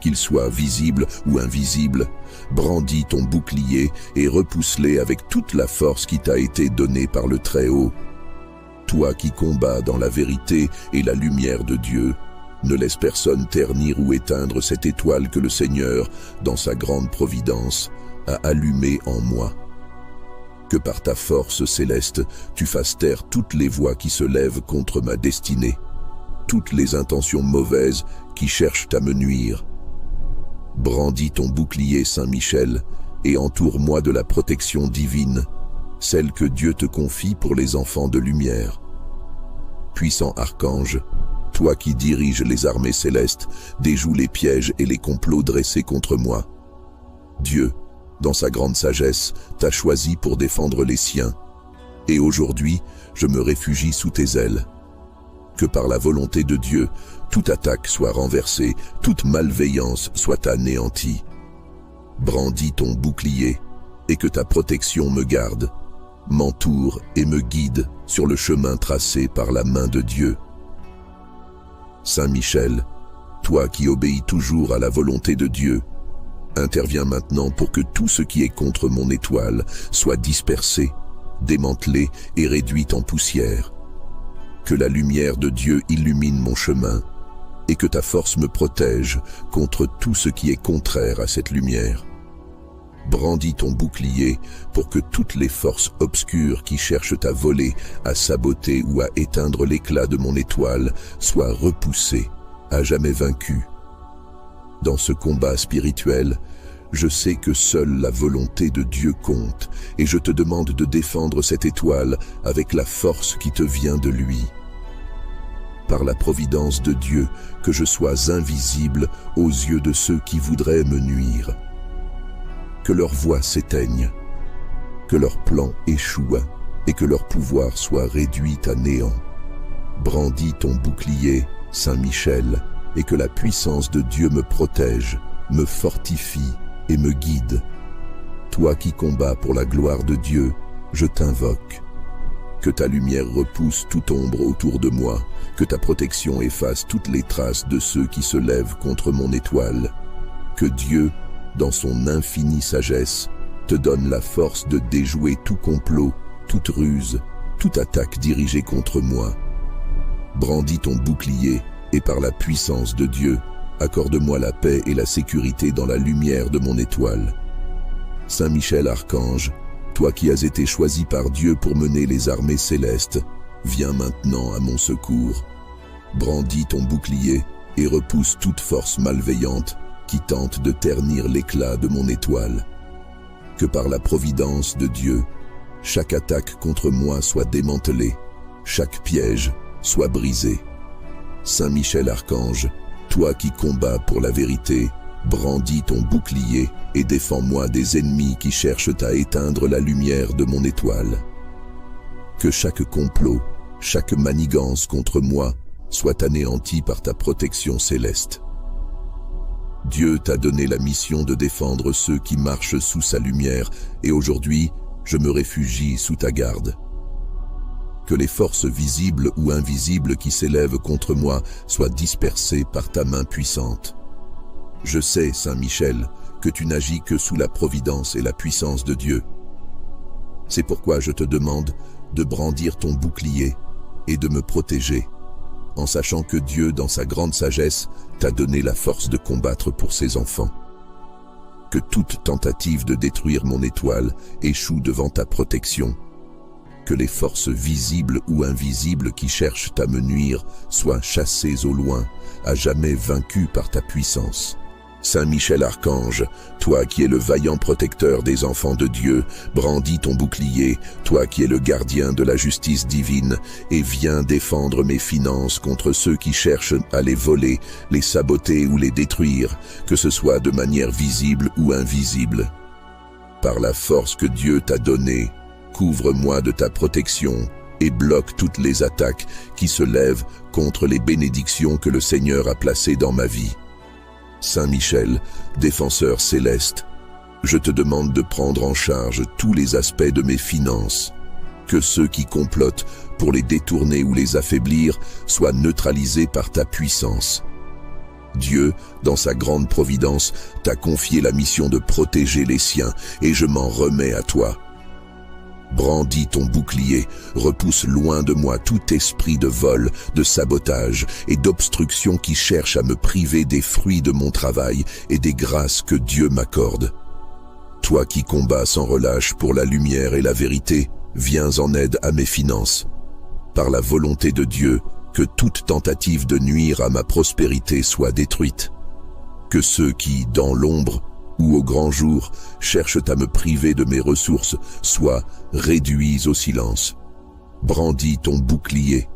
Qu'ils soient visibles ou invisibles, brandis ton bouclier et repousse-les avec toute la force qui t'a été donnée par le Très-Haut. Toi qui combats dans la vérité et la lumière de Dieu, ne laisse personne ternir ou éteindre cette étoile que le Seigneur, dans sa grande providence, a allumée en moi. Que par ta force céleste, tu fasses taire toutes les voix qui se lèvent contre ma destinée, toutes les intentions mauvaises qui cherchent à me nuire. Brandis ton bouclier, Saint Michel, et entoure-moi de la protection divine, celle que Dieu te confie pour les enfants de lumière. Puissant archange, toi qui diriges les armées célestes, déjoue les pièges et les complots dressés contre moi. Dieu, dans sa grande sagesse, t'a choisi pour défendre les siens. Et aujourd'hui, je me réfugie sous tes ailes. Que par la volonté de Dieu, toute attaque soit renversée, toute malveillance soit anéantie. Brandis ton bouclier, et que ta protection me garde, m'entoure et me guide sur le chemin tracé par la main de Dieu. Saint Michel, toi qui obéis toujours à la volonté de Dieu, interviens maintenant pour que tout ce qui est contre mon étoile soit dispersé, démantelé et réduit en poussière. Que la lumière de Dieu illumine mon chemin et que ta force me protège contre tout ce qui est contraire à cette lumière. Brandis ton bouclier pour que toutes les forces obscures qui cherchent à voler, à saboter ou à éteindre l'éclat de mon étoile soient repoussées, à jamais vaincues. Dans ce combat spirituel, je sais que seule la volonté de Dieu compte et je te demande de défendre cette étoile avec la force qui te vient de lui. Par la providence de Dieu, que je sois invisible aux yeux de ceux qui voudraient me nuire. Que leur voix s'éteigne, que leur plan échoue et que leur pouvoir soit réduit à néant. Brandis ton bouclier, Saint Michel, et que la puissance de Dieu me protège, me fortifie et me guide. Toi qui combats pour la gloire de Dieu, je t'invoque. Que ta lumière repousse toute ombre autour de moi, que ta protection efface toutes les traces de ceux qui se lèvent contre mon étoile. Que Dieu, dans son infinie sagesse, te donne la force de déjouer tout complot, toute ruse, toute attaque dirigée contre moi. Brandis ton bouclier et par la puissance de Dieu, accorde-moi la paix et la sécurité dans la lumière de mon étoile. Saint Michel Archange, toi qui as été choisi par Dieu pour mener les armées célestes, viens maintenant à mon secours. Brandis ton bouclier et repousse toute force malveillante qui tente de ternir l'éclat de mon étoile. Que par la providence de Dieu, chaque attaque contre moi soit démantelée, chaque piège soit brisé. Saint Michel Archange, toi qui combats pour la vérité, brandis ton bouclier et défends-moi des ennemis qui cherchent à éteindre la lumière de mon étoile. Que chaque complot, chaque manigance contre moi soit anéanti par ta protection céleste. Dieu t'a donné la mission de défendre ceux qui marchent sous sa lumière et aujourd'hui, je me réfugie sous ta garde. Que les forces visibles ou invisibles qui s'élèvent contre moi soient dispersées par ta main puissante. Je sais, Saint Michel, que tu n'agis que sous la providence et la puissance de Dieu. C'est pourquoi je te demande de brandir ton bouclier et de me protéger, en sachant que Dieu, dans sa grande sagesse, t'a donné la force de combattre pour ses enfants. Que toute tentative de détruire mon étoile échoue devant ta protection. Que les forces visibles ou invisibles qui cherchent à me nuire soient chassées au loin, à jamais vaincues par ta puissance. Saint Michel Archange, toi qui es le vaillant protecteur des enfants de Dieu, brandis ton bouclier, toi qui es le gardien de la justice divine, et viens défendre mes finances contre ceux qui cherchent à les voler, les saboter ou les détruire, que ce soit de manière visible ou invisible. Par la force que Dieu t'a donnée, couvre-moi de ta protection et bloque toutes les attaques qui se lèvent contre les bénédictions que le Seigneur a placées dans ma vie. Saint Michel, défenseur céleste, je te demande de prendre en charge tous les aspects de mes finances, que ceux qui complotent pour les détourner ou les affaiblir soient neutralisés par ta puissance. Dieu, dans sa grande providence, t'a confié la mission de protéger les siens, et je m'en remets à toi. Brandis ton bouclier, repousse loin de moi tout esprit de vol, de sabotage et d'obstruction qui cherche à me priver des fruits de mon travail et des grâces que Dieu m'accorde. Toi qui combats sans relâche pour la lumière et la vérité, viens en aide à mes finances. Par la volonté de Dieu, que toute tentative de nuire à ma prospérité soit détruite. Que ceux qui, dans l'ombre, ou au grand jour, cherchent à me priver de mes ressources, soient réduits au silence. Brandis ton bouclier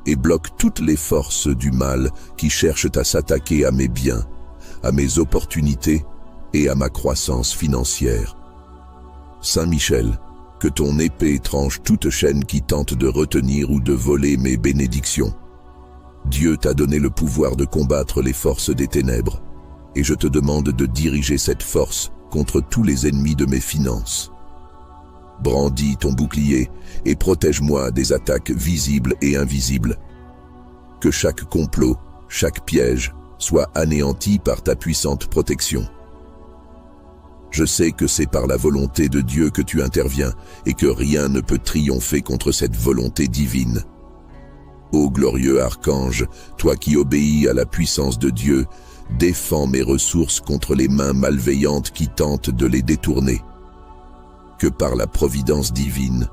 et bloque toutes les forces du mal qui cherchent à s'attaquer à mes biens, à mes opportunités et à ma croissance financière. Saint Michel, que ton épée tranche toute chaîne qui tente de retenir ou de voler mes bénédictions. Dieu t'a donné le pouvoir de combattre les forces des ténèbres. Et je te demande de diriger cette force contre tous les ennemis de mes finances. Brandis ton bouclier et protège-moi des attaques visibles et invisibles. Que chaque complot, chaque piège soit anéanti par ta puissante protection. Je sais que c'est par la volonté de Dieu que tu interviens et que rien ne peut triompher contre cette volonté divine. Ô glorieux archange, toi qui obéis à la puissance de Dieu, défends mes ressources contre les mains malveillantes qui tentent de les détourner. Que par la providence divine,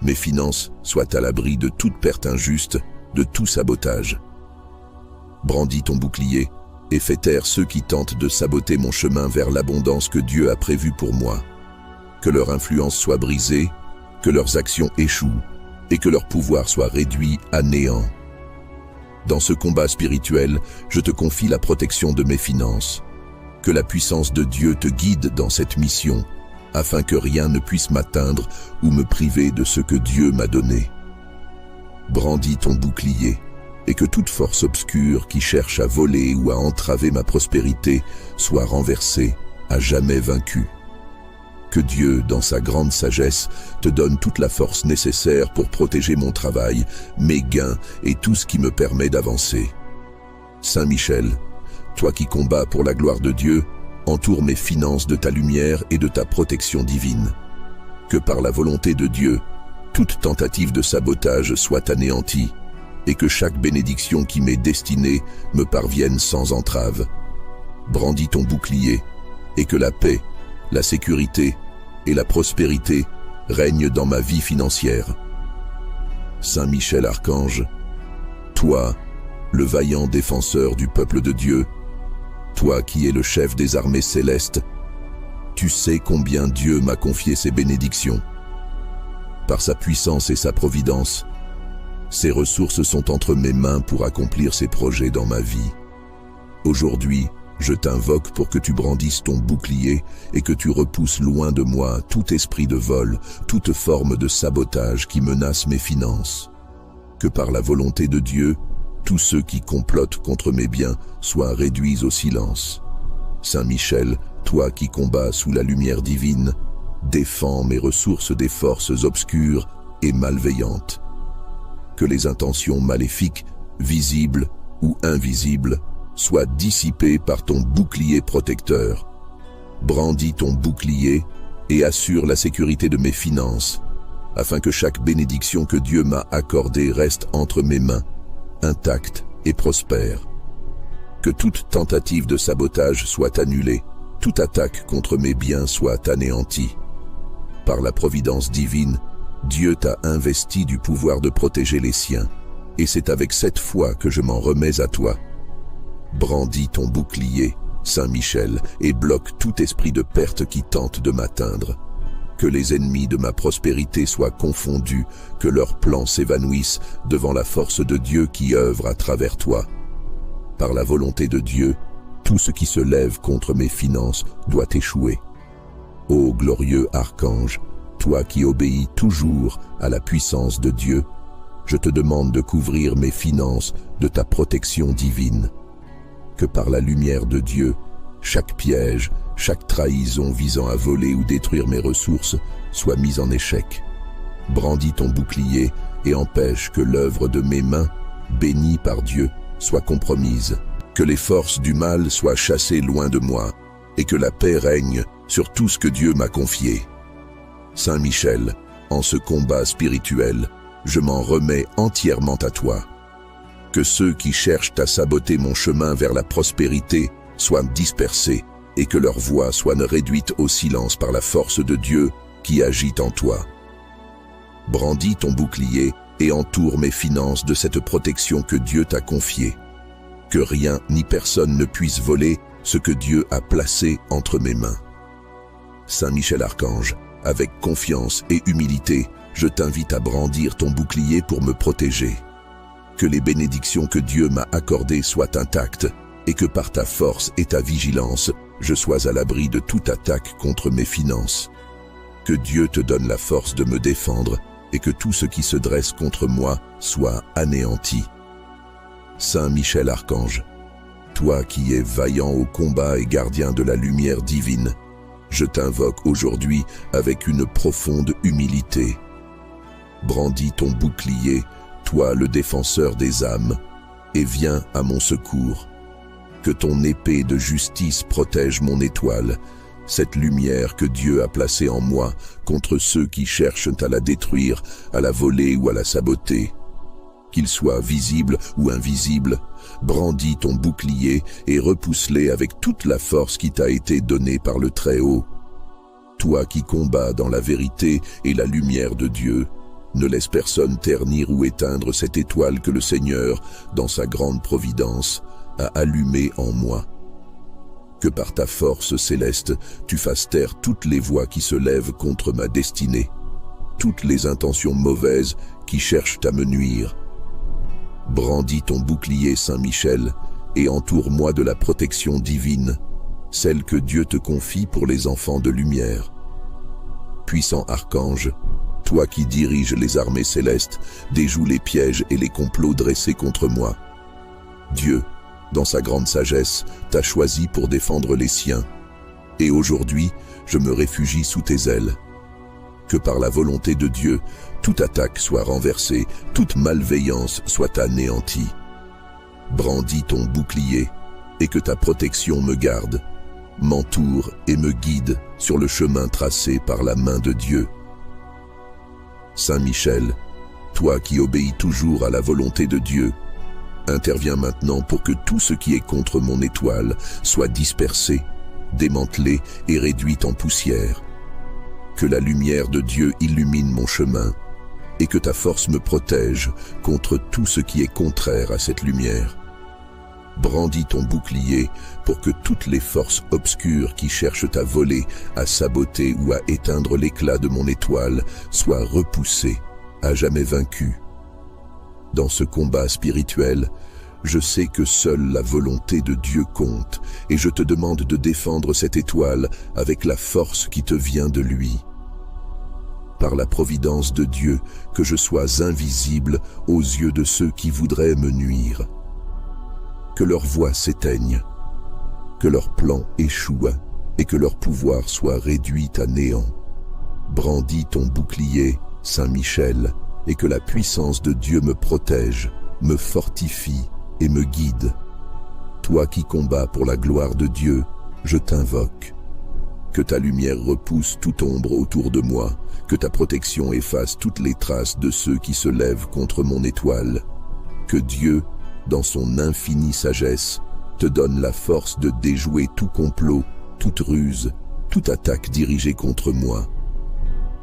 mes finances soient à l'abri de toute perte injuste, de tout sabotage. Brandis ton bouclier et fais taire ceux qui tentent de saboter mon chemin vers l'abondance que Dieu a prévue pour moi. Que leur influence soit brisée, que leurs actions échouent et que leur pouvoir soit réduit à néant. Dans ce combat spirituel, je te confie la protection de mes finances. Que la puissance de Dieu te guide dans cette mission, afin que rien ne puisse m'atteindre ou me priver de ce que Dieu m'a donné. Brandis ton bouclier, et que toute force obscure qui cherche à voler ou à entraver ma prospérité soit renversée, à jamais vaincue. Que Dieu, dans sa grande sagesse, te donne toute la force nécessaire pour protéger mon travail, mes gains et tout ce qui me permet d'avancer. Saint Michel, toi qui combats pour la gloire de Dieu, entoure mes finances de ta lumière et de ta protection divine. Que par la volonté de Dieu, toute tentative de sabotage soit anéantie, et que chaque bénédiction qui m'est destinée me parvienne sans entrave. Brandis ton bouclier, et que la paix, la sécurité et la prospérité règnent dans ma vie financière. Saint Michel Archange, toi, le vaillant défenseur du peuple de Dieu, toi qui es le chef des armées célestes, tu sais combien Dieu m'a confié ses bénédictions. Par sa puissance et sa providence, ses ressources sont entre mes mains pour accomplir ses projets dans ma vie. Aujourd'hui, je t'invoque pour que tu brandisses ton bouclier et que tu repousses loin de moi tout esprit de vol, toute forme de sabotage qui menace mes finances. Que par la volonté de Dieu, tous ceux qui complotent contre mes biens soient réduits au silence. Saint Michel, toi qui combats sous la lumière divine, défends mes ressources des forces obscures et malveillantes. Que les intentions maléfiques, visibles ou invisibles, soient dissipées par ton bouclier protecteur. Brandis ton bouclier et assure la sécurité de mes finances, afin que chaque bénédiction que Dieu m'a accordée reste entre mes mains, intacte et prospère. Que toute tentative de sabotage soit annulée, toute attaque contre mes biens soit anéantie. Par la providence divine, Dieu t'a investi du pouvoir de protéger les siens, et c'est avec cette foi que je m'en remets à toi. Brandis ton bouclier Saint Michel, et bloque tout esprit de perte qui tente de m'atteindre. Que les ennemis de ma prospérité soient confondus, que leurs plans s'évanouissent devant la force de Dieu qui œuvre à travers toi. Par la volonté de Dieu, tout ce qui se lève contre mes finances doit échouer. Ô glorieux archange, toi qui obéis toujours à la puissance de Dieu, je te demande de couvrir mes finances de ta protection divine. Que par la lumière de Dieu, chaque piège, chaque trahison visant à voler ou détruire mes ressources soit mise en échec. Brandis ton bouclier et empêche que l'œuvre de mes mains, bénie par Dieu, soit compromise. Que les forces du mal soient chassées loin de moi et que la paix règne sur tout ce que Dieu m'a confié. Saint Michel, en ce combat spirituel, je m'en remets entièrement à toi. Que ceux qui cherchent à saboter mon chemin vers la prospérité soient dispersés et que leur voix soit réduite au silence par la force de Dieu qui agit en toi. Brandis ton bouclier et entoure mes finances de cette protection que Dieu t'a confiée. Que rien ni personne ne puisse voler ce que Dieu a placé entre mes mains. Saint Michel Archange, avec confiance et humilité, je t'invite à brandir ton bouclier pour me protéger. Que les bénédictions que Dieu m'a accordées soient intactes et que par ta force et ta vigilance, je sois à l'abri de toute attaque contre mes finances. Que Dieu te donne la force de me défendre et que tout ce qui se dresse contre moi soit anéanti. Saint Michel Archange, toi qui es vaillant au combat et gardien de la lumière divine, je t'invoque aujourd'hui avec une profonde humilité. Brandis ton bouclier, toi le défenseur des âmes, et viens à mon secours. Que ton épée de justice protège mon étoile, cette lumière que Dieu a placée en moi contre ceux qui cherchent à la détruire, à la voler ou à la saboter. Qu'ils soient visibles ou invisibles, brandis ton bouclier et repousse-les avec toute la force qui t'a été donnée par le Très-Haut. Toi qui combats dans la vérité et la lumière de Dieu, ne laisse personne ternir ou éteindre cette étoile que le Seigneur, dans sa grande providence, a allumée en moi. Que par ta force céleste, tu fasses taire toutes les voix qui se lèvent contre ma destinée, toutes les intentions mauvaises qui cherchent à me nuire. Brandis ton bouclier, Saint Michel, et entoure-moi de la protection divine, celle que Dieu te confie pour les enfants de lumière. Puissant archange, toi qui diriges les armées célestes, déjoue les pièges et les complots dressés contre moi. Dieu, dans sa grande sagesse, t'a choisi pour défendre les siens. Et aujourd'hui, je me réfugie sous tes ailes. Que par la volonté de Dieu, toute attaque soit renversée, toute malveillance soit anéantie. Brandis ton bouclier, et que ta protection me garde, m'entoure et me guide sur le chemin tracé par la main de Dieu. Saint Michel, toi qui obéis toujours à la volonté de Dieu, interviens maintenant pour que tout ce qui est contre mon étoile soit dispersé, démantelé et réduit en poussière. Que la lumière de Dieu illumine mon chemin et que ta force me protège contre tout ce qui est contraire à cette lumière. Brandis ton bouclier pour que toutes les forces obscures qui cherchent à voler, à saboter ou à éteindre l'éclat de mon étoile soient repoussées, à jamais vaincues. Dans ce combat spirituel, je sais que seule la volonté de Dieu compte et je te demande de défendre cette étoile avec la force qui te vient de lui. Par la providence de Dieu, que je sois invisible aux yeux de ceux qui voudraient me nuire. Que leur voix s'éteigne, que leur plan échoue et que leur pouvoir soit réduit à néant. Brandis ton bouclier, Saint Michel, et que la puissance de Dieu me protège, me fortifie et me guide. Toi qui combats pour la gloire de Dieu, je t'invoque. Que ta lumière repousse toute ombre autour de moi, que ta protection efface toutes les traces de ceux qui se lèvent contre mon étoile. Que Dieu, dans son infinie sagesse, te donne la force de déjouer tout complot, toute ruse, toute attaque dirigée contre moi.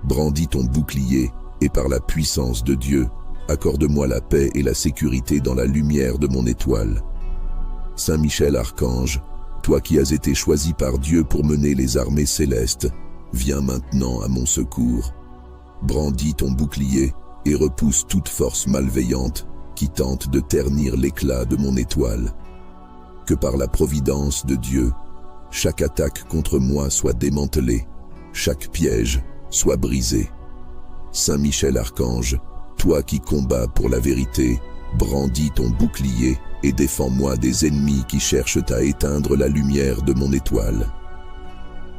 Brandis ton bouclier et par la puissance de Dieu, accorde-moi la paix et la sécurité dans la lumière de mon étoile. Saint Michel Archange, toi qui as été choisi par Dieu pour mener les armées célestes, viens maintenant à mon secours. Brandis ton bouclier et repousse toute force malveillante qui tente de ternir l'éclat de mon étoile. Que par la providence de Dieu, chaque attaque contre moi soit démantelée, chaque piège soit brisé. Saint Michel Archange, toi qui combats pour la vérité, brandis ton bouclier et défends-moi des ennemis qui cherchent à éteindre la lumière de mon étoile.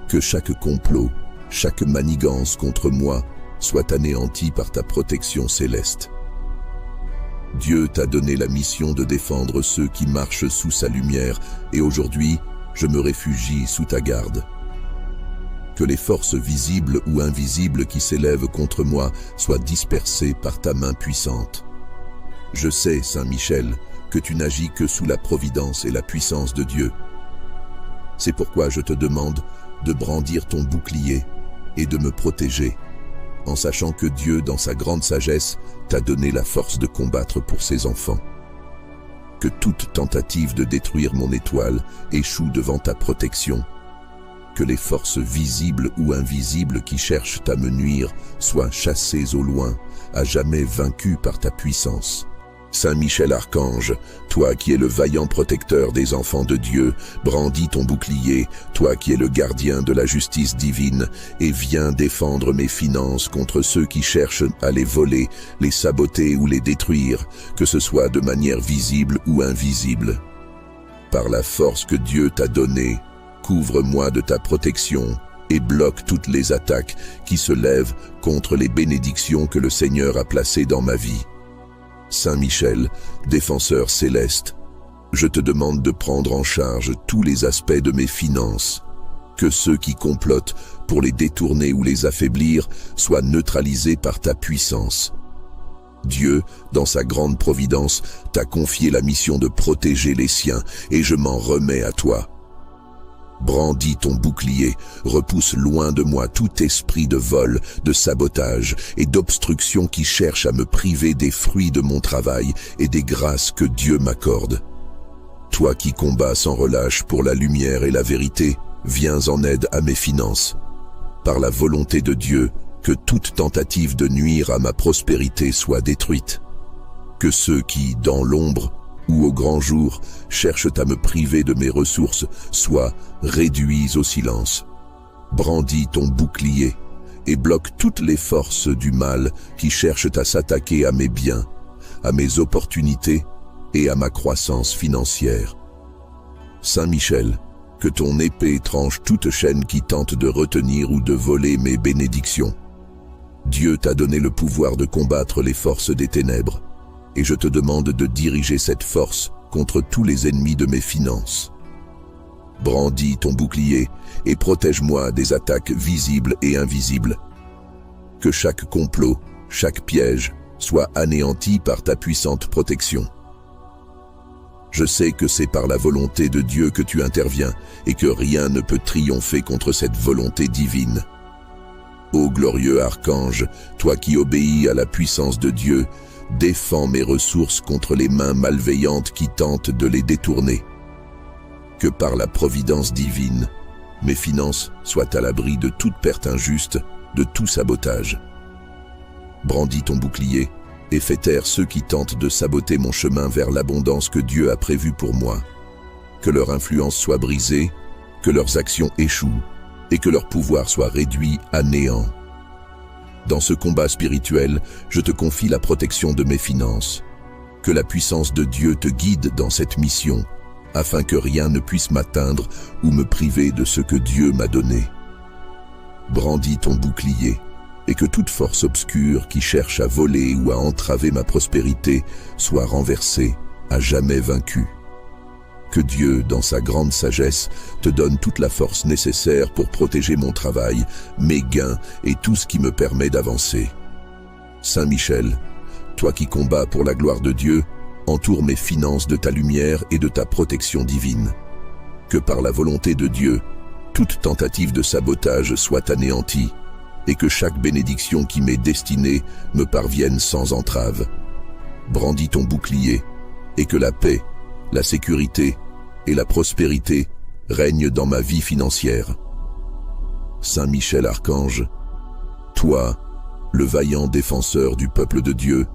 Que chaque complot, chaque manigance contre moi soit anéanti par ta protection céleste. Dieu t'a donné la mission de défendre ceux qui marchent sous sa lumière, et aujourd'hui, je me réfugie sous ta garde. Que les forces visibles ou invisibles qui s'élèvent contre moi soient dispersées par ta main puissante. Je sais, Saint Michel, que tu n'agis que sous la providence et la puissance de Dieu. C'est pourquoi je te demande de brandir ton bouclier et de me protéger, en sachant que Dieu, dans sa grande sagesse, t'a donné la force de combattre pour ses enfants. Que toute tentative de détruire mon étoile échoue devant ta protection. Que les forces visibles ou invisibles qui cherchent à me nuire soient chassées au loin, à jamais vaincues par ta puissance. Saint Michel Archange, toi qui es le vaillant protecteur des enfants de Dieu, brandis ton bouclier, toi qui es le gardien de la justice divine, et viens défendre mes finances contre ceux qui cherchent à les voler, les saboter ou les détruire, que ce soit de manière visible ou invisible. Par la force que Dieu t'a donnée, couvre-moi de ta protection et bloque toutes les attaques qui se lèvent contre les bénédictions que le Seigneur a placées dans ma vie. Saint Michel, défenseur céleste, je te demande de prendre en charge tous les aspects de mes finances, que ceux qui complotent pour les détourner ou les affaiblir soient neutralisés par ta puissance. Dieu, dans sa grande providence, t'a confié la mission de protéger les siens, et je m'en remets à toi. Brandis ton bouclier, repousse loin de moi tout esprit de vol, de sabotage et d'obstruction qui cherche à me priver des fruits de mon travail et des grâces que Dieu m'accorde. Toi qui combats sans relâche pour la lumière et la vérité, viens en aide à mes finances. Par la volonté de Dieu, que toute tentative de nuire à ma prospérité soit détruite. Que ceux qui, dans l'ombre, ou au grand jour, cherchent à me priver de mes ressources, soient réduits au silence. Brandis ton bouclier et bloque toutes les forces du mal qui cherchent à s'attaquer à mes biens, à mes opportunités et à ma croissance financière. Saint Michel, que ton épée tranche toute chaîne qui tente de retenir ou de voler mes bénédictions. Dieu t'a donné le pouvoir de combattre les forces des ténèbres, et je te demande de diriger cette force contre tous les ennemis de mes finances. Brandis ton bouclier et protège-moi des attaques visibles et invisibles. Que chaque complot, chaque piège soit anéanti par ta puissante protection. Je sais que c'est par la volonté de Dieu que tu interviens et que rien ne peut triompher contre cette volonté divine. Ô glorieux archange, toi qui obéis à la puissance de Dieu, défends mes ressources contre les mains malveillantes qui tentent de les détourner. Que par la providence divine, mes finances soient à l'abri de toute perte injuste, de tout sabotage. Brandis ton bouclier et fais taire ceux qui tentent de saboter mon chemin vers l'abondance que Dieu a prévue pour moi. Que leur influence soit brisée, que leurs actions échouent et que leur pouvoir soit réduit à néant. Dans ce combat spirituel, je te confie la protection de mes finances. Que la puissance de Dieu te guide dans cette mission, afin que rien ne puisse m'atteindre ou me priver de ce que Dieu m'a donné. Brandis ton bouclier, et que toute force obscure qui cherche à voler ou à entraver ma prospérité soit renversée, à jamais vaincue. Que Dieu, dans sa grande sagesse, te donne toute la force nécessaire pour protéger mon travail, mes gains et tout ce qui me permet d'avancer. Saint Michel, toi qui combats pour la gloire de Dieu, entoure mes finances de ta lumière et de ta protection divine. Que par la volonté de Dieu, toute tentative de sabotage soit anéantie, et que chaque bénédiction qui m'est destinée me parvienne sans entrave. Brandis ton bouclier, et que la paix, la sécurité et la prospérité règne dans ma vie financière. Saint Michel Archange, toi, le vaillant défenseur du peuple de Dieu,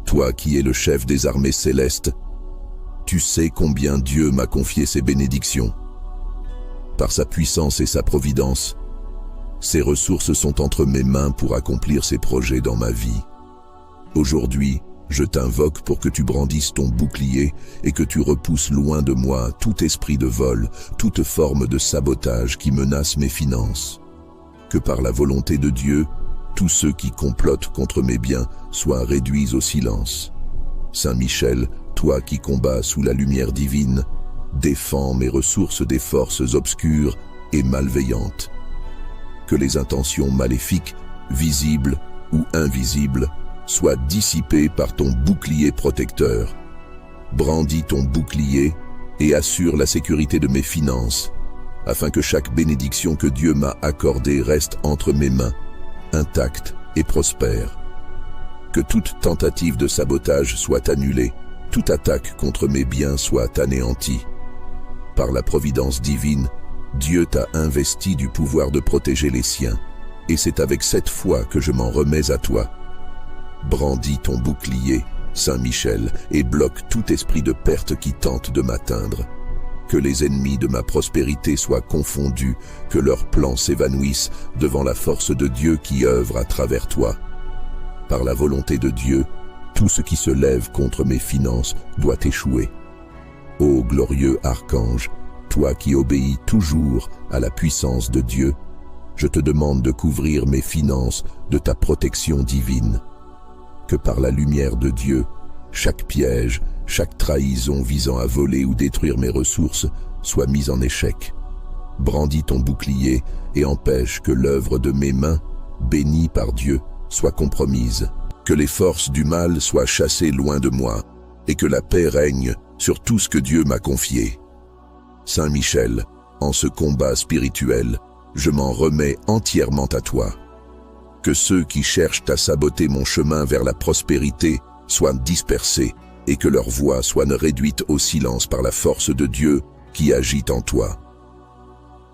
toi qui es le chef des armées célestes, tu sais combien Dieu m'a confié ses bénédictions. Par sa puissance et sa providence, ses ressources sont entre mes mains pour accomplir ses projets dans ma vie. Aujourd'hui, je t'invoque pour que tu brandisses ton bouclier et que tu repousses loin de moi tout esprit de vol, toute forme de sabotage qui menace mes finances. Que par la volonté de Dieu, tous ceux qui complotent contre mes biens soient réduits au silence. Saint Michel, toi qui combats sous la lumière divine, défends mes ressources des forces obscures et malveillantes. Que les intentions maléfiques, visibles ou invisibles, soient dissipées par ton bouclier protecteur. Brandis ton bouclier et assure la sécurité de mes finances, afin que chaque bénédiction que Dieu m'a accordée reste entre mes mains, intacte et prospère. Que toute tentative de sabotage soit annulée, toute attaque contre mes biens soit anéantie. Par la providence divine, Dieu t'a investi du pouvoir de protéger les siens, et c'est avec cette foi que je m'en remets à toi. Brandis ton bouclier, Saint Michel, et bloque tout esprit de perte qui tente de m'atteindre. Que les ennemis de ma prospérité soient confondus, que leurs plans s'évanouissent devant la force de Dieu qui œuvre à travers toi. Par la volonté de Dieu, tout ce qui se lève contre mes finances doit échouer. Ô glorieux archange, toi qui obéis toujours à la puissance de Dieu, je te demande de couvrir mes finances de ta protection divine. Que par la lumière de Dieu, chaque piège, chaque trahison visant à voler ou détruire mes ressources soit mise en échec. Brandis ton bouclier et empêche que l'œuvre de mes mains, bénie par Dieu, soit compromise. Que les forces du mal soient chassées loin de moi et que la paix règne sur tout ce que Dieu m'a confié. Saint Michel, en ce combat spirituel, je m'en remets entièrement à toi. Que ceux qui cherchent à saboter mon chemin vers la prospérité soient dispersés et que leur voix soit réduite au silence par la force de Dieu qui agit en toi.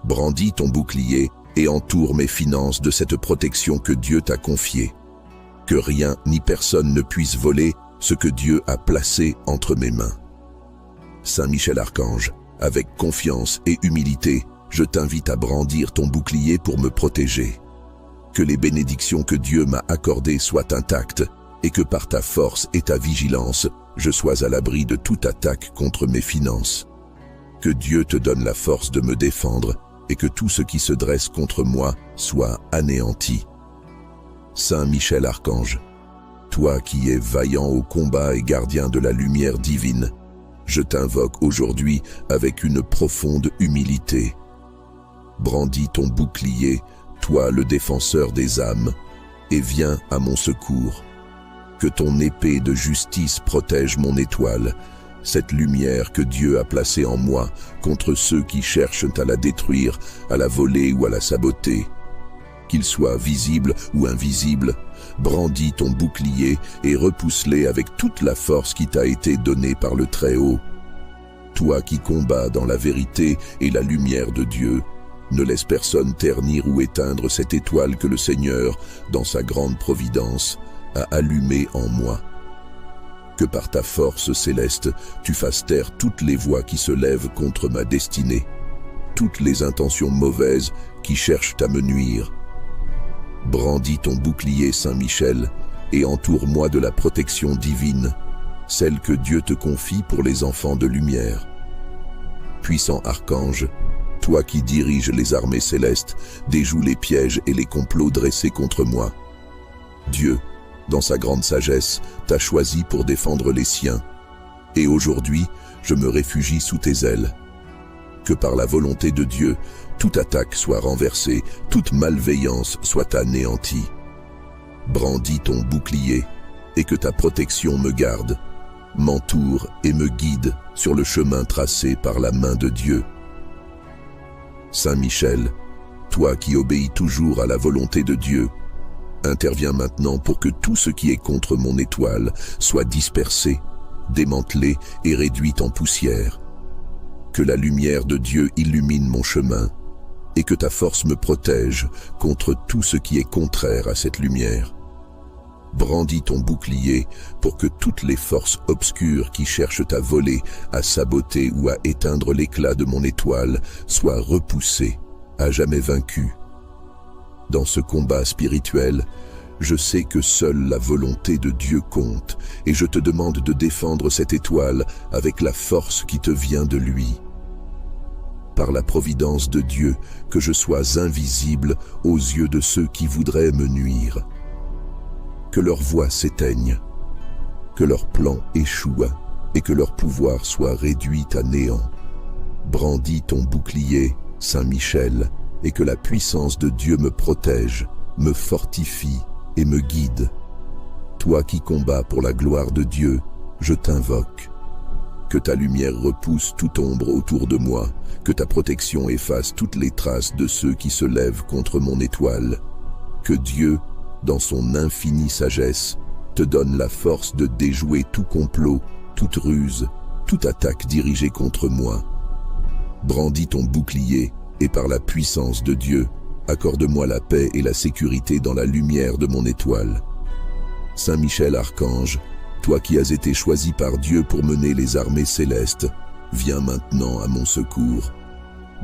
Brandis ton bouclier et entoure mes finances de cette protection que Dieu t'a confiée. Que rien ni personne ne puisse voler ce que Dieu a placé entre mes mains. Saint Michel Archange, avec confiance et humilité, je t'invite à brandir ton bouclier pour me protéger. Que les bénédictions que Dieu m'a accordées soient intactes et que par ta force et ta vigilance, je sois à l'abri de toute attaque contre mes finances. Que Dieu te donne la force de me défendre et que tout ce qui se dresse contre moi soit anéanti. Saint Michel Archange, toi qui es vaillant au combat et gardien de la lumière divine, je t'invoque aujourd'hui avec une profonde humilité. Brandis ton bouclier, toi le défenseur des âmes, et viens à mon secours. Que ton épée de justice protège mon étoile, cette lumière que Dieu a placée en moi contre ceux qui cherchent à la détruire, à la voler ou à la saboter. Qu'ils soient visibles ou invisibles, brandis ton bouclier et repousse-les avec toute la force qui t'a été donnée par le Très-Haut. Toi qui combats dans la vérité et la lumière de Dieu, ne laisse personne ternir ou éteindre cette étoile que le Seigneur, dans sa grande providence, a allumée en moi. Que par ta force céleste, tu fasses taire toutes les voix qui se lèvent contre ma destinée, toutes les intentions mauvaises qui cherchent à me nuire. Brandis ton bouclier, Saint Michel, et entoure-moi de la protection divine, celle que Dieu te confie pour les enfants de lumière. Puissant archange, toi qui diriges les armées célestes, déjoue les pièges et les complots dressés contre moi. Dieu, dans sa grande sagesse, t'a choisi pour défendre les siens. Et aujourd'hui, je me réfugie sous tes ailes. Que par la volonté de Dieu, toute attaque soit renversée, toute malveillance soit anéantie. Brandis ton bouclier, et que ta protection me garde, m'entoure et me guide sur le chemin tracé par la main de Dieu. Saint Michel, toi qui obéis toujours à la volonté de Dieu, interviens maintenant pour que tout ce qui est contre mon étoile soit dispersé, démantelé et réduit en poussière. que la lumière de Dieu illumine mon chemin et que ta force me protège contre tout ce qui est contraire à cette lumière. Brandis ton bouclier pour que toutes les forces obscures qui cherchent à voler, à saboter ou à éteindre l'éclat de mon étoile soient repoussées, à jamais vaincues. Dans ce combat spirituel, je sais que seule la volonté de Dieu compte et je te demande de défendre cette étoile avec la force qui te vient de lui. Par la providence de Dieu, que je sois invisible aux yeux de ceux qui voudraient me nuire. Que leur voix s'éteigne, que leur plan échoue et que leur pouvoir soit réduit à néant. Brandis ton bouclier, Saint Michel, et que la puissance de Dieu me protège, me fortifie et me guide. Toi qui combats pour la gloire de Dieu, je t'invoque. Que ta lumière repousse toute ombre autour de moi, que ta protection efface toutes les traces de ceux qui se lèvent contre mon étoile. Que Dieu, dans son infinie sagesse, te donne la force de déjouer tout complot, toute ruse, toute attaque dirigée contre moi. Brandis ton bouclier, et par la puissance de Dieu, accorde-moi la paix et la sécurité dans la lumière de mon étoile. Saint Michel Archange, toi qui as été choisi par Dieu pour mener les armées célestes, viens maintenant à mon secours.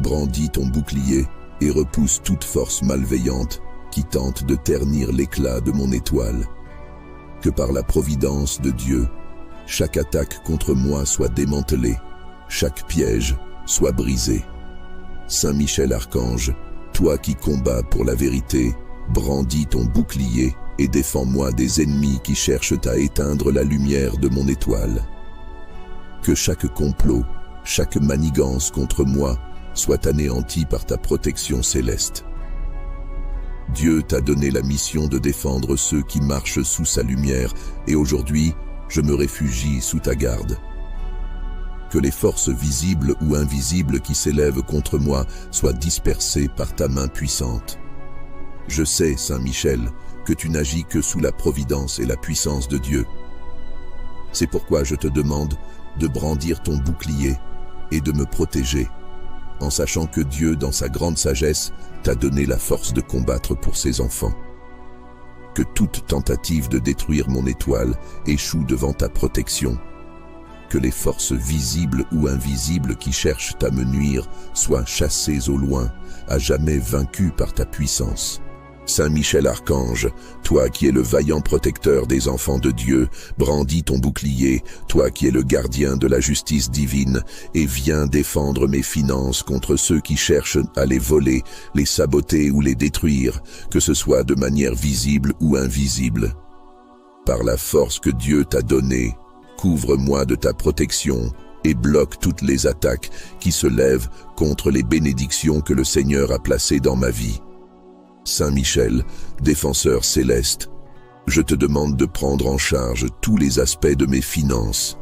Brandis ton bouclier et repousse toute force malveillante qui tente de ternir l'éclat de mon étoile. Que par la providence de Dieu, chaque attaque contre moi soit démantelée, chaque piège soit brisé. Saint Michel Archange, toi qui combats pour la vérité, brandis ton bouclier et défends-moi des ennemis qui cherchent à éteindre la lumière de mon étoile. Que chaque complot, chaque manigance contre moi soit anéanti par ta protection céleste. Dieu t'a donné la mission de défendre ceux qui marchent sous sa lumière et aujourd'hui, je me réfugie sous ta garde. Que les forces visibles ou invisibles qui s'élèvent contre moi soient dispersées par ta main puissante. Je sais, Saint Michel, que tu n'agis que sous la providence et la puissance de Dieu. C'est pourquoi je te demande de brandir ton bouclier et de me protéger, en sachant que Dieu, dans sa grande sagesse, t'a donné la force de combattre pour ses enfants. Que toute tentative de détruire mon étoile échoue devant ta protection. Que les forces visibles ou invisibles qui cherchent à me nuire soient chassées au loin, à jamais vaincues par ta puissance. Saint Michel Archange, toi qui es le vaillant protecteur des enfants de Dieu, brandis ton bouclier, toi qui es le gardien de la justice divine, et viens défendre mes finances contre ceux qui cherchent à les voler, les saboter ou les détruire, que ce soit de manière visible ou invisible. Par la force que Dieu t'a donnée, couvre-moi de ta protection et bloque toutes les attaques qui se lèvent contre les bénédictions que le Seigneur a placées dans ma vie. Saint Michel, défenseur céleste, je te demande de prendre en charge tous les aspects de mes finances.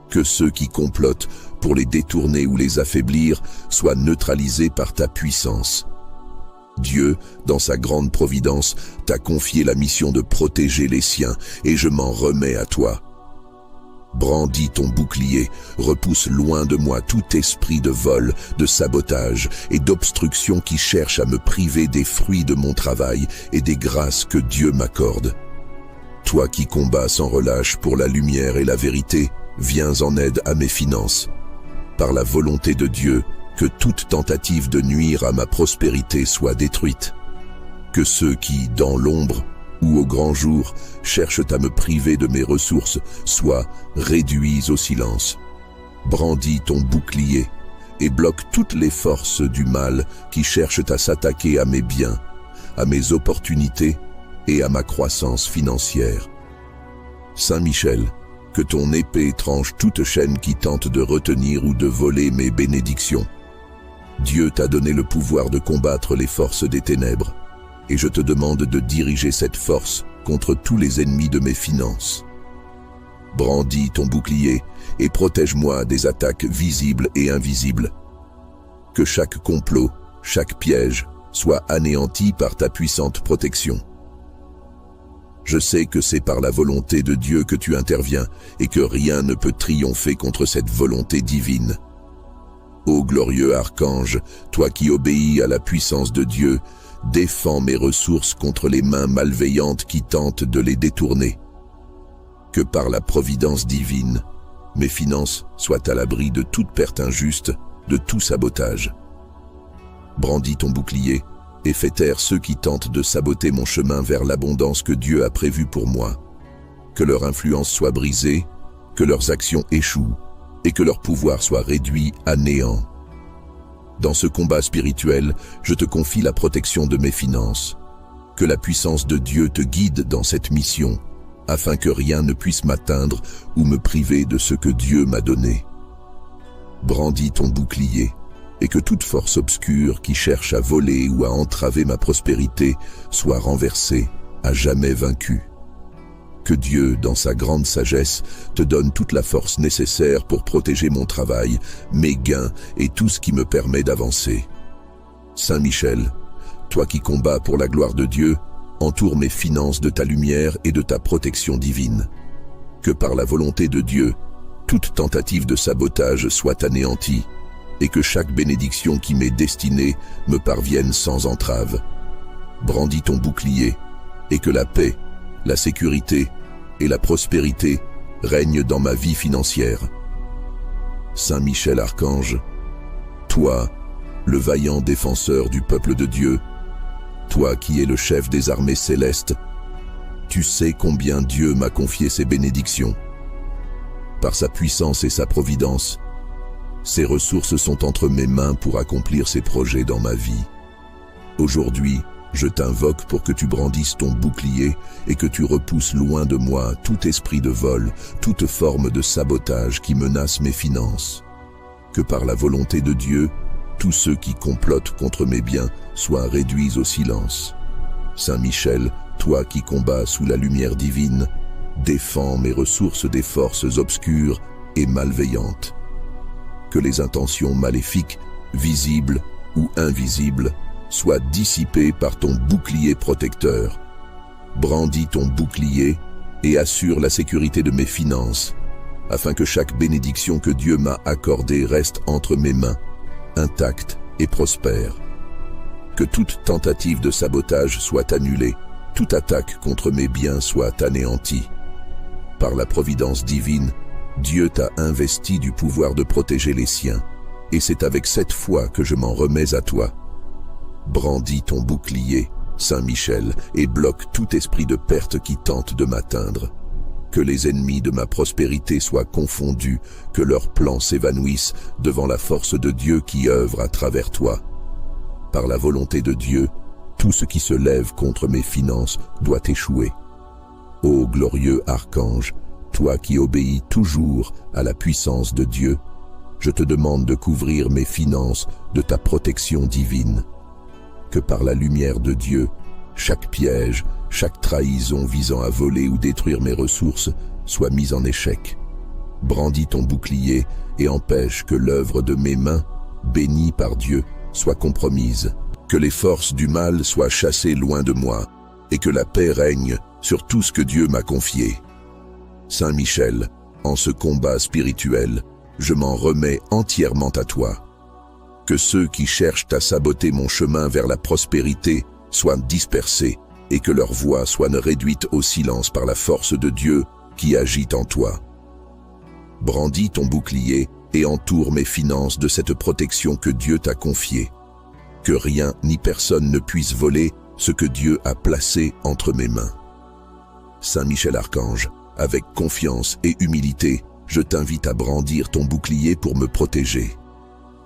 Que ceux qui complotent pour les détourner ou les affaiblir soient neutralisés par ta puissance. Dieu, dans sa grande providence, t'a confié la mission de protéger les siens et je m'en remets à toi. Brandis ton bouclier, repousse loin de moi tout esprit de vol, de sabotage et d'obstruction qui cherche à me priver des fruits de mon travail et des grâces que Dieu m'accorde. Toi qui combats sans relâche pour la lumière et la vérité, viens en aide à mes finances. Par la volonté de Dieu, que toute tentative de nuire à ma prospérité soit détruite. Que ceux qui, dans l'ombre, ou au grand jour, cherchent à me priver de mes ressources, soient réduits au silence. Brandis ton bouclier et bloque toutes les forces du mal qui cherchent à s'attaquer à mes biens, à mes opportunités et à ma croissance financière. Saint Michel, que ton épée tranche toute chaîne qui tente de retenir ou de voler mes bénédictions. Dieu t'a donné le pouvoir de combattre les forces des ténèbres. Et je te demande de diriger cette force contre tous les ennemis de mes finances. Brandis ton bouclier et protège-moi des attaques visibles et invisibles. Que chaque complot, chaque piège soit anéanti par ta puissante protection. Je sais que c'est par la volonté de Dieu que tu interviens et que rien ne peut triompher contre cette volonté divine. Ô glorieux archange, toi qui obéis à la puissance de Dieu, défends mes ressources contre les mains malveillantes qui tentent de les détourner. Que par la providence divine, mes finances soient à l'abri de toute perte injuste, de tout sabotage. Brandis ton bouclier et fais taire ceux qui tentent de saboter mon chemin vers l'abondance que Dieu a prévue pour moi. Que leur influence soit brisée, que leurs actions échouent et que leur pouvoir soit réduit à néant. Dans ce combat spirituel, je te confie la protection de mes finances. Que la puissance de Dieu te guide dans cette mission, afin que rien ne puisse m'atteindre ou me priver de ce que Dieu m'a donné. Brandis ton bouclier, et que toute force obscure qui cherche à voler ou à entraver ma prospérité soit renversée, à jamais vaincue. Que Dieu, dans sa grande sagesse, te donne toute la force nécessaire pour protéger mon travail, mes gains et tout ce qui me permet d'avancer. Saint Michel, toi qui combats pour la gloire de Dieu, entoure mes finances de ta lumière et de ta protection divine. Que par la volonté de Dieu, toute tentative de sabotage soit anéantie, et que chaque bénédiction qui m'est destinée me parvienne sans entrave. Brandis ton bouclier, et que la paix, la sécurité et la prospérité règnent dans ma vie financière. Saint Michel Archange, toi, le vaillant défenseur du peuple de Dieu, toi qui es le chef des armées célestes, tu sais combien Dieu m'a confié ses bénédictions. Par sa puissance et sa providence, ses ressources sont entre mes mains pour accomplir ses projets dans ma vie. Aujourd'hui, je t'invoque pour que tu brandisses ton bouclier et que tu repousses loin de moi tout esprit de vol, toute forme de sabotage qui menace mes finances. Que par la volonté de Dieu, tous ceux qui complotent contre mes biens soient réduits au silence. Saint Michel, toi qui combats sous la lumière divine, défends mes ressources des forces obscures et malveillantes. Que les intentions maléfiques, visibles ou invisibles, soient dissipées par ton bouclier protecteur. Brandis ton bouclier et assure la sécurité de mes finances, afin que chaque bénédiction que Dieu m'a accordée reste entre mes mains, intacte et prospère. Que toute tentative de sabotage soit annulée, toute attaque contre mes biens soit anéantie. Par la providence divine, Dieu t'a investi du pouvoir de protéger les siens, et c'est avec cette foi que je m'en remets à toi. Brandis ton bouclier, Saint Michel, et bloque tout esprit de perte qui tente de m'atteindre. Que les ennemis de ma prospérité soient confondus, que leurs plans s'évanouissent devant la force de Dieu qui œuvre à travers toi. Par la volonté de Dieu, tout ce qui se lève contre mes finances doit échouer. Ô glorieux archange, toi qui obéis toujours à la puissance de Dieu, je te demande de couvrir mes finances de ta protection divine. Que par la lumière de Dieu, chaque piège, chaque trahison visant à voler ou détruire mes ressources soit mise en échec. Brandis ton bouclier et empêche que l'œuvre de mes mains, bénie par Dieu, soit compromise. Que les forces du mal soient chassées loin de moi et que la paix règne sur tout ce que Dieu m'a confié. Saint Michel, en ce combat spirituel, je m'en remets entièrement à toi. Que ceux qui cherchent à saboter mon chemin vers la prospérité soient dispersés et que leur voix soit réduite au silence par la force de Dieu qui agit en toi. Brandis ton bouclier et entoure mes finances de cette protection que Dieu t'a confiée. Que rien ni personne ne puisse voler ce que Dieu a placé entre mes mains. Saint Michel Archange, avec confiance et humilité, je t'invite à brandir ton bouclier pour me protéger.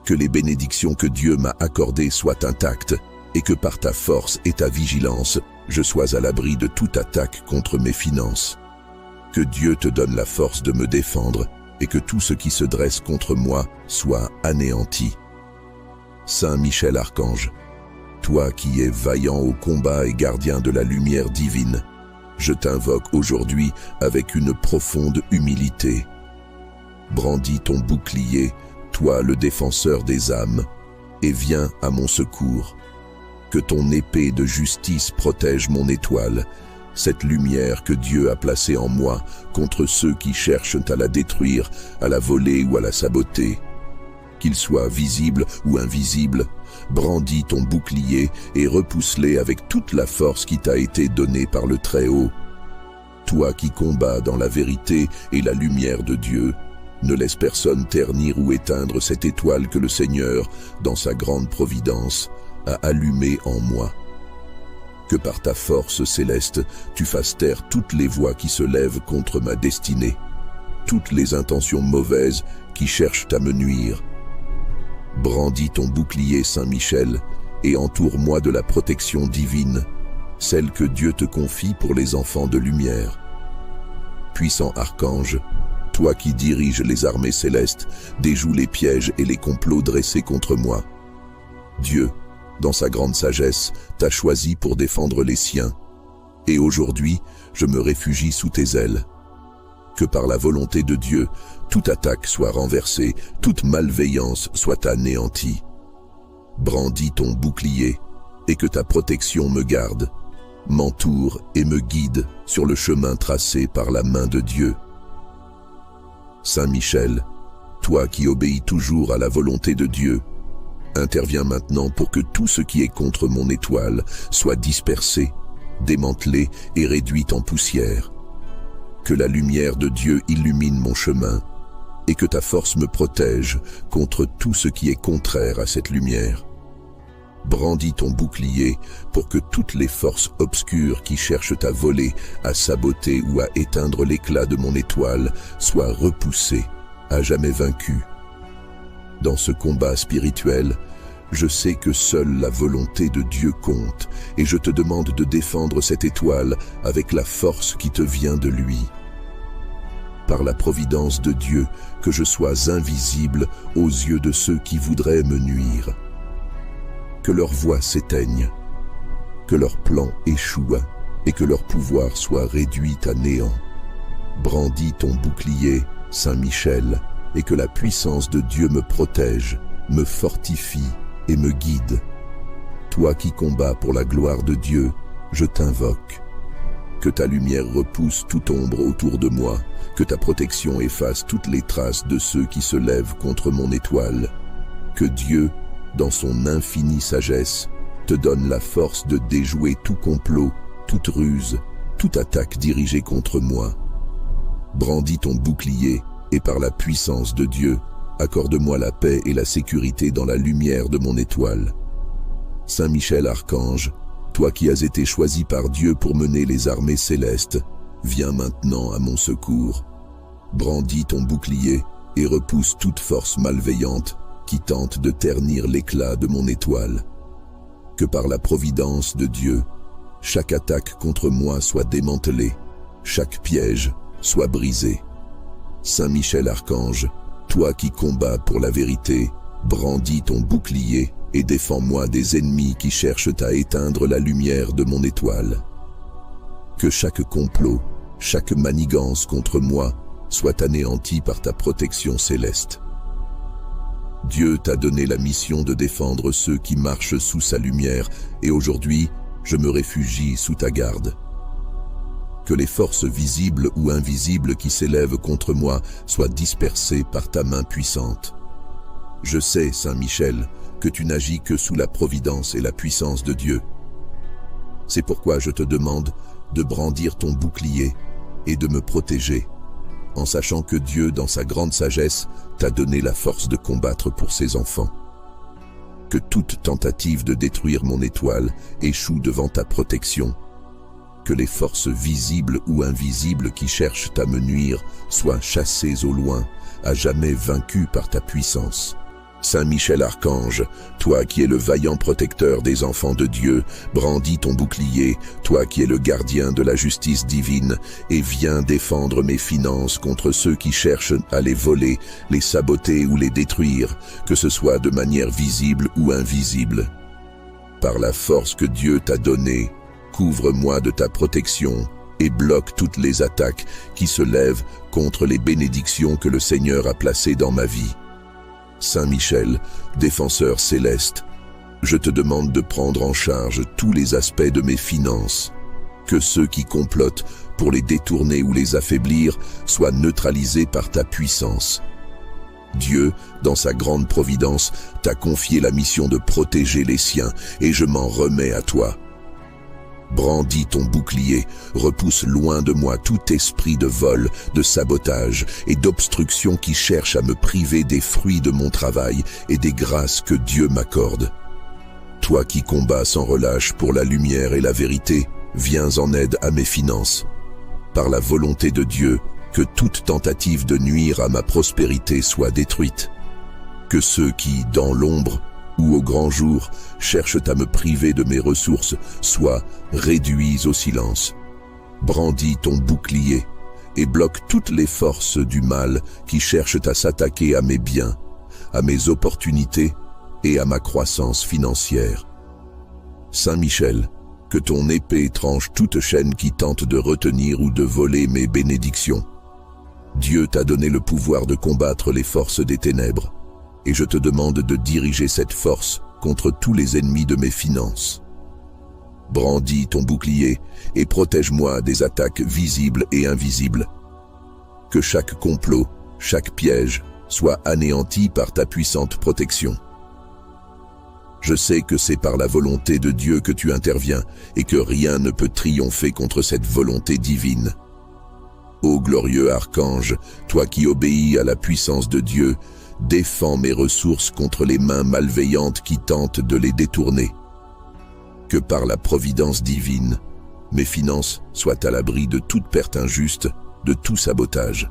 Que les bénédictions que Dieu m'a accordées soient intactes et que par ta force et ta vigilance, je sois à l'abri de toute attaque contre mes finances. Que Dieu te donne la force de me défendre et que tout ce qui se dresse contre moi soit anéanti. Saint Michel Archange, toi qui es vaillant au combat et gardien de la lumière divine, je t'invoque aujourd'hui avec une profonde humilité. Brandis ton bouclier, toi le défenseur des âmes, et viens à mon secours. Que ton épée de justice protège mon étoile, cette lumière que Dieu a placée en moi contre ceux qui cherchent à la détruire, à la voler ou à la saboter. qu'ils soient visibles ou invisibles, brandis ton bouclier et repousse-les avec toute la force qui t'a été donnée par le Très-Haut. Toi qui combats dans la vérité et la lumière de Dieu, ne laisse personne ternir ou éteindre cette étoile que le Seigneur, dans sa grande providence, a allumée en moi. Que par ta force céleste, tu fasses taire toutes les voix qui se lèvent contre ma destinée, toutes les intentions mauvaises qui cherchent à me nuire. Brandis ton bouclier, Saint Michel, et entoure-moi de la protection divine, celle que Dieu te confie pour les enfants de lumière. Puissant archange, toi qui diriges les armées célestes, déjoue les pièges et les complots dressés contre moi. Dieu, dans sa grande sagesse, t'a choisi pour défendre les siens, et aujourd'hui, je me réfugie sous tes ailes. Que par la volonté de Dieu, toute attaque soit renversée, toute malveillance soit anéantie. Brandis ton bouclier, et que ta protection me garde, m'entoure et me guide sur le chemin tracé par la main de Dieu. Saint Michel, toi qui obéis toujours à la volonté de Dieu, interviens maintenant pour que tout ce qui est contre mon étoile soit dispersé, démantelé et réduit en poussière. Que la lumière de Dieu illumine mon chemin et que ta force me protège contre tout ce qui est contraire à cette lumière. Brandis ton bouclier pour que toutes les forces obscures qui cherchent à voler, à saboter ou à éteindre l'éclat de mon étoile soient repoussées, à jamais vaincues. Dans ce combat spirituel, je sais que seule la volonté de Dieu compte et je te demande de défendre cette étoile avec la force qui te vient de lui. Par la providence de Dieu, que je sois invisible aux yeux de ceux qui voudraient me nuire. Que leur voix s'éteigne, que leur plan échoue et que leur pouvoir soit réduit à néant. Brandis ton bouclier, Saint Michel, et que la puissance de Dieu me protège, me fortifie et me guide. Toi qui combats pour la gloire de Dieu, je t'invoque. Que ta lumière repousse toute ombre autour de moi, que ta protection efface toutes les traces de ceux qui se lèvent contre mon étoile. Que Dieu, dans son infinie sagesse, te donne la force de déjouer tout complot, toute ruse, toute attaque dirigée contre moi. Brandis ton bouclier et par la puissance de Dieu, accorde-moi la paix et la sécurité dans la lumière de mon étoile. Saint Michel Archange, toi qui as été choisi par Dieu pour mener les armées célestes, viens maintenant à mon secours. Brandis ton bouclier et repousse toute force malveillante qui tente de ternir l'éclat de mon étoile. Que par la providence de Dieu, chaque attaque contre moi soit démantelée, chaque piège soit brisé. Saint Michel Archange, toi qui combats pour la vérité, brandis ton bouclier et défends-moi des ennemis qui cherchent à éteindre la lumière de mon étoile. Que chaque complot, chaque manigance contre moi soit anéanti par ta protection céleste. Dieu t'a donné la mission de défendre ceux qui marchent sous sa lumière et aujourd'hui, je me réfugie sous ta garde. Que les forces visibles ou invisibles qui s'élèvent contre moi soient dispersées par ta main puissante. Je sais, Saint Michel, que tu n'agis que sous la providence et la puissance de Dieu. C'est pourquoi je te demande de brandir ton bouclier et de me protéger, en sachant que Dieu, dans sa grande sagesse, t'a donné la force de combattre pour ses enfants. Que toute tentative de détruire mon étoile échoue devant ta protection. Que les forces visibles ou invisibles qui cherchent à me nuire soient chassées au loin, à jamais vaincues par ta puissance. Saint Michel Archange, toi qui es le vaillant protecteur des enfants de Dieu, brandis ton bouclier, toi qui es le gardien de la justice divine, et viens défendre mes finances contre ceux qui cherchent à les voler, les saboter ou les détruire, que ce soit de manière visible ou invisible. Par la force que Dieu t'a donnée, couvre-moi de ta protection et bloque toutes les attaques qui se lèvent contre les bénédictions que le Seigneur a placées dans ma vie. Saint Michel, défenseur céleste, je te demande de prendre en charge tous les aspects de mes finances, que ceux qui complotent pour les détourner ou les affaiblir soient neutralisés par ta puissance. Dieu, dans sa grande providence, t'a confié la mission de protéger les siens, et je m'en remets à toi. Brandis ton bouclier, repousse loin de moi tout esprit de vol, de sabotage et d'obstruction qui cherche à me priver des fruits de mon travail et des grâces que Dieu m'accorde. Toi qui combats sans relâche pour la lumière et la vérité, viens en aide à mes finances. Par la volonté de Dieu, que toute tentative de nuire à ma prospérité soit détruite. Que ceux qui, dans l'ombre ou au grand jour, cherchent à me priver de mes ressources soient réduits au silence. Brandis ton bouclier et bloque toutes les forces du mal qui cherchent à s'attaquer à mes biens, à mes opportunités et à ma croissance financière. Saint Michel, que ton épée tranche toute chaîne qui tente de retenir ou de voler mes bénédictions. Dieu t'a donné le pouvoir de combattre les forces des ténèbres, et je te demande de diriger cette force contre tous les ennemis de mes finances. Brandis ton bouclier et protège-moi des attaques visibles et invisibles. Que chaque complot, chaque piège soit anéanti par ta puissante protection. Je sais que c'est par la volonté de Dieu que tu interviens et que rien ne peut triompher contre cette volonté divine. Ô glorieux archange, toi qui obéis à la puissance de Dieu, défends mes ressources contre les mains malveillantes qui tentent de les détourner. Que par la providence divine, mes finances soient à l'abri de toute perte injuste, de tout sabotage.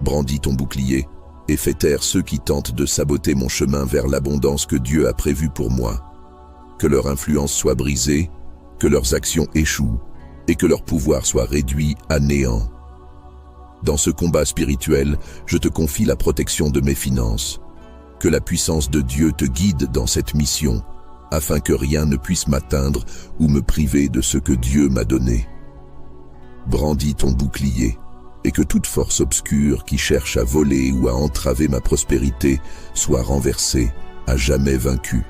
Brandis ton bouclier et fais taire ceux qui tentent de saboter mon chemin vers l'abondance que Dieu a prévue pour moi. Que leur influence soit brisée, que leurs actions échouent et que leur pouvoir soit réduit à néant. Dans ce combat spirituel, je te confie la protection de mes finances. Que la puissance de Dieu te guide dans cette mission, afin que rien ne puisse m'atteindre ou me priver de ce que Dieu m'a donné. Brandis ton bouclier, et que toute force obscure qui cherche à voler ou à entraver ma prospérité soit renversée, à jamais vaincue.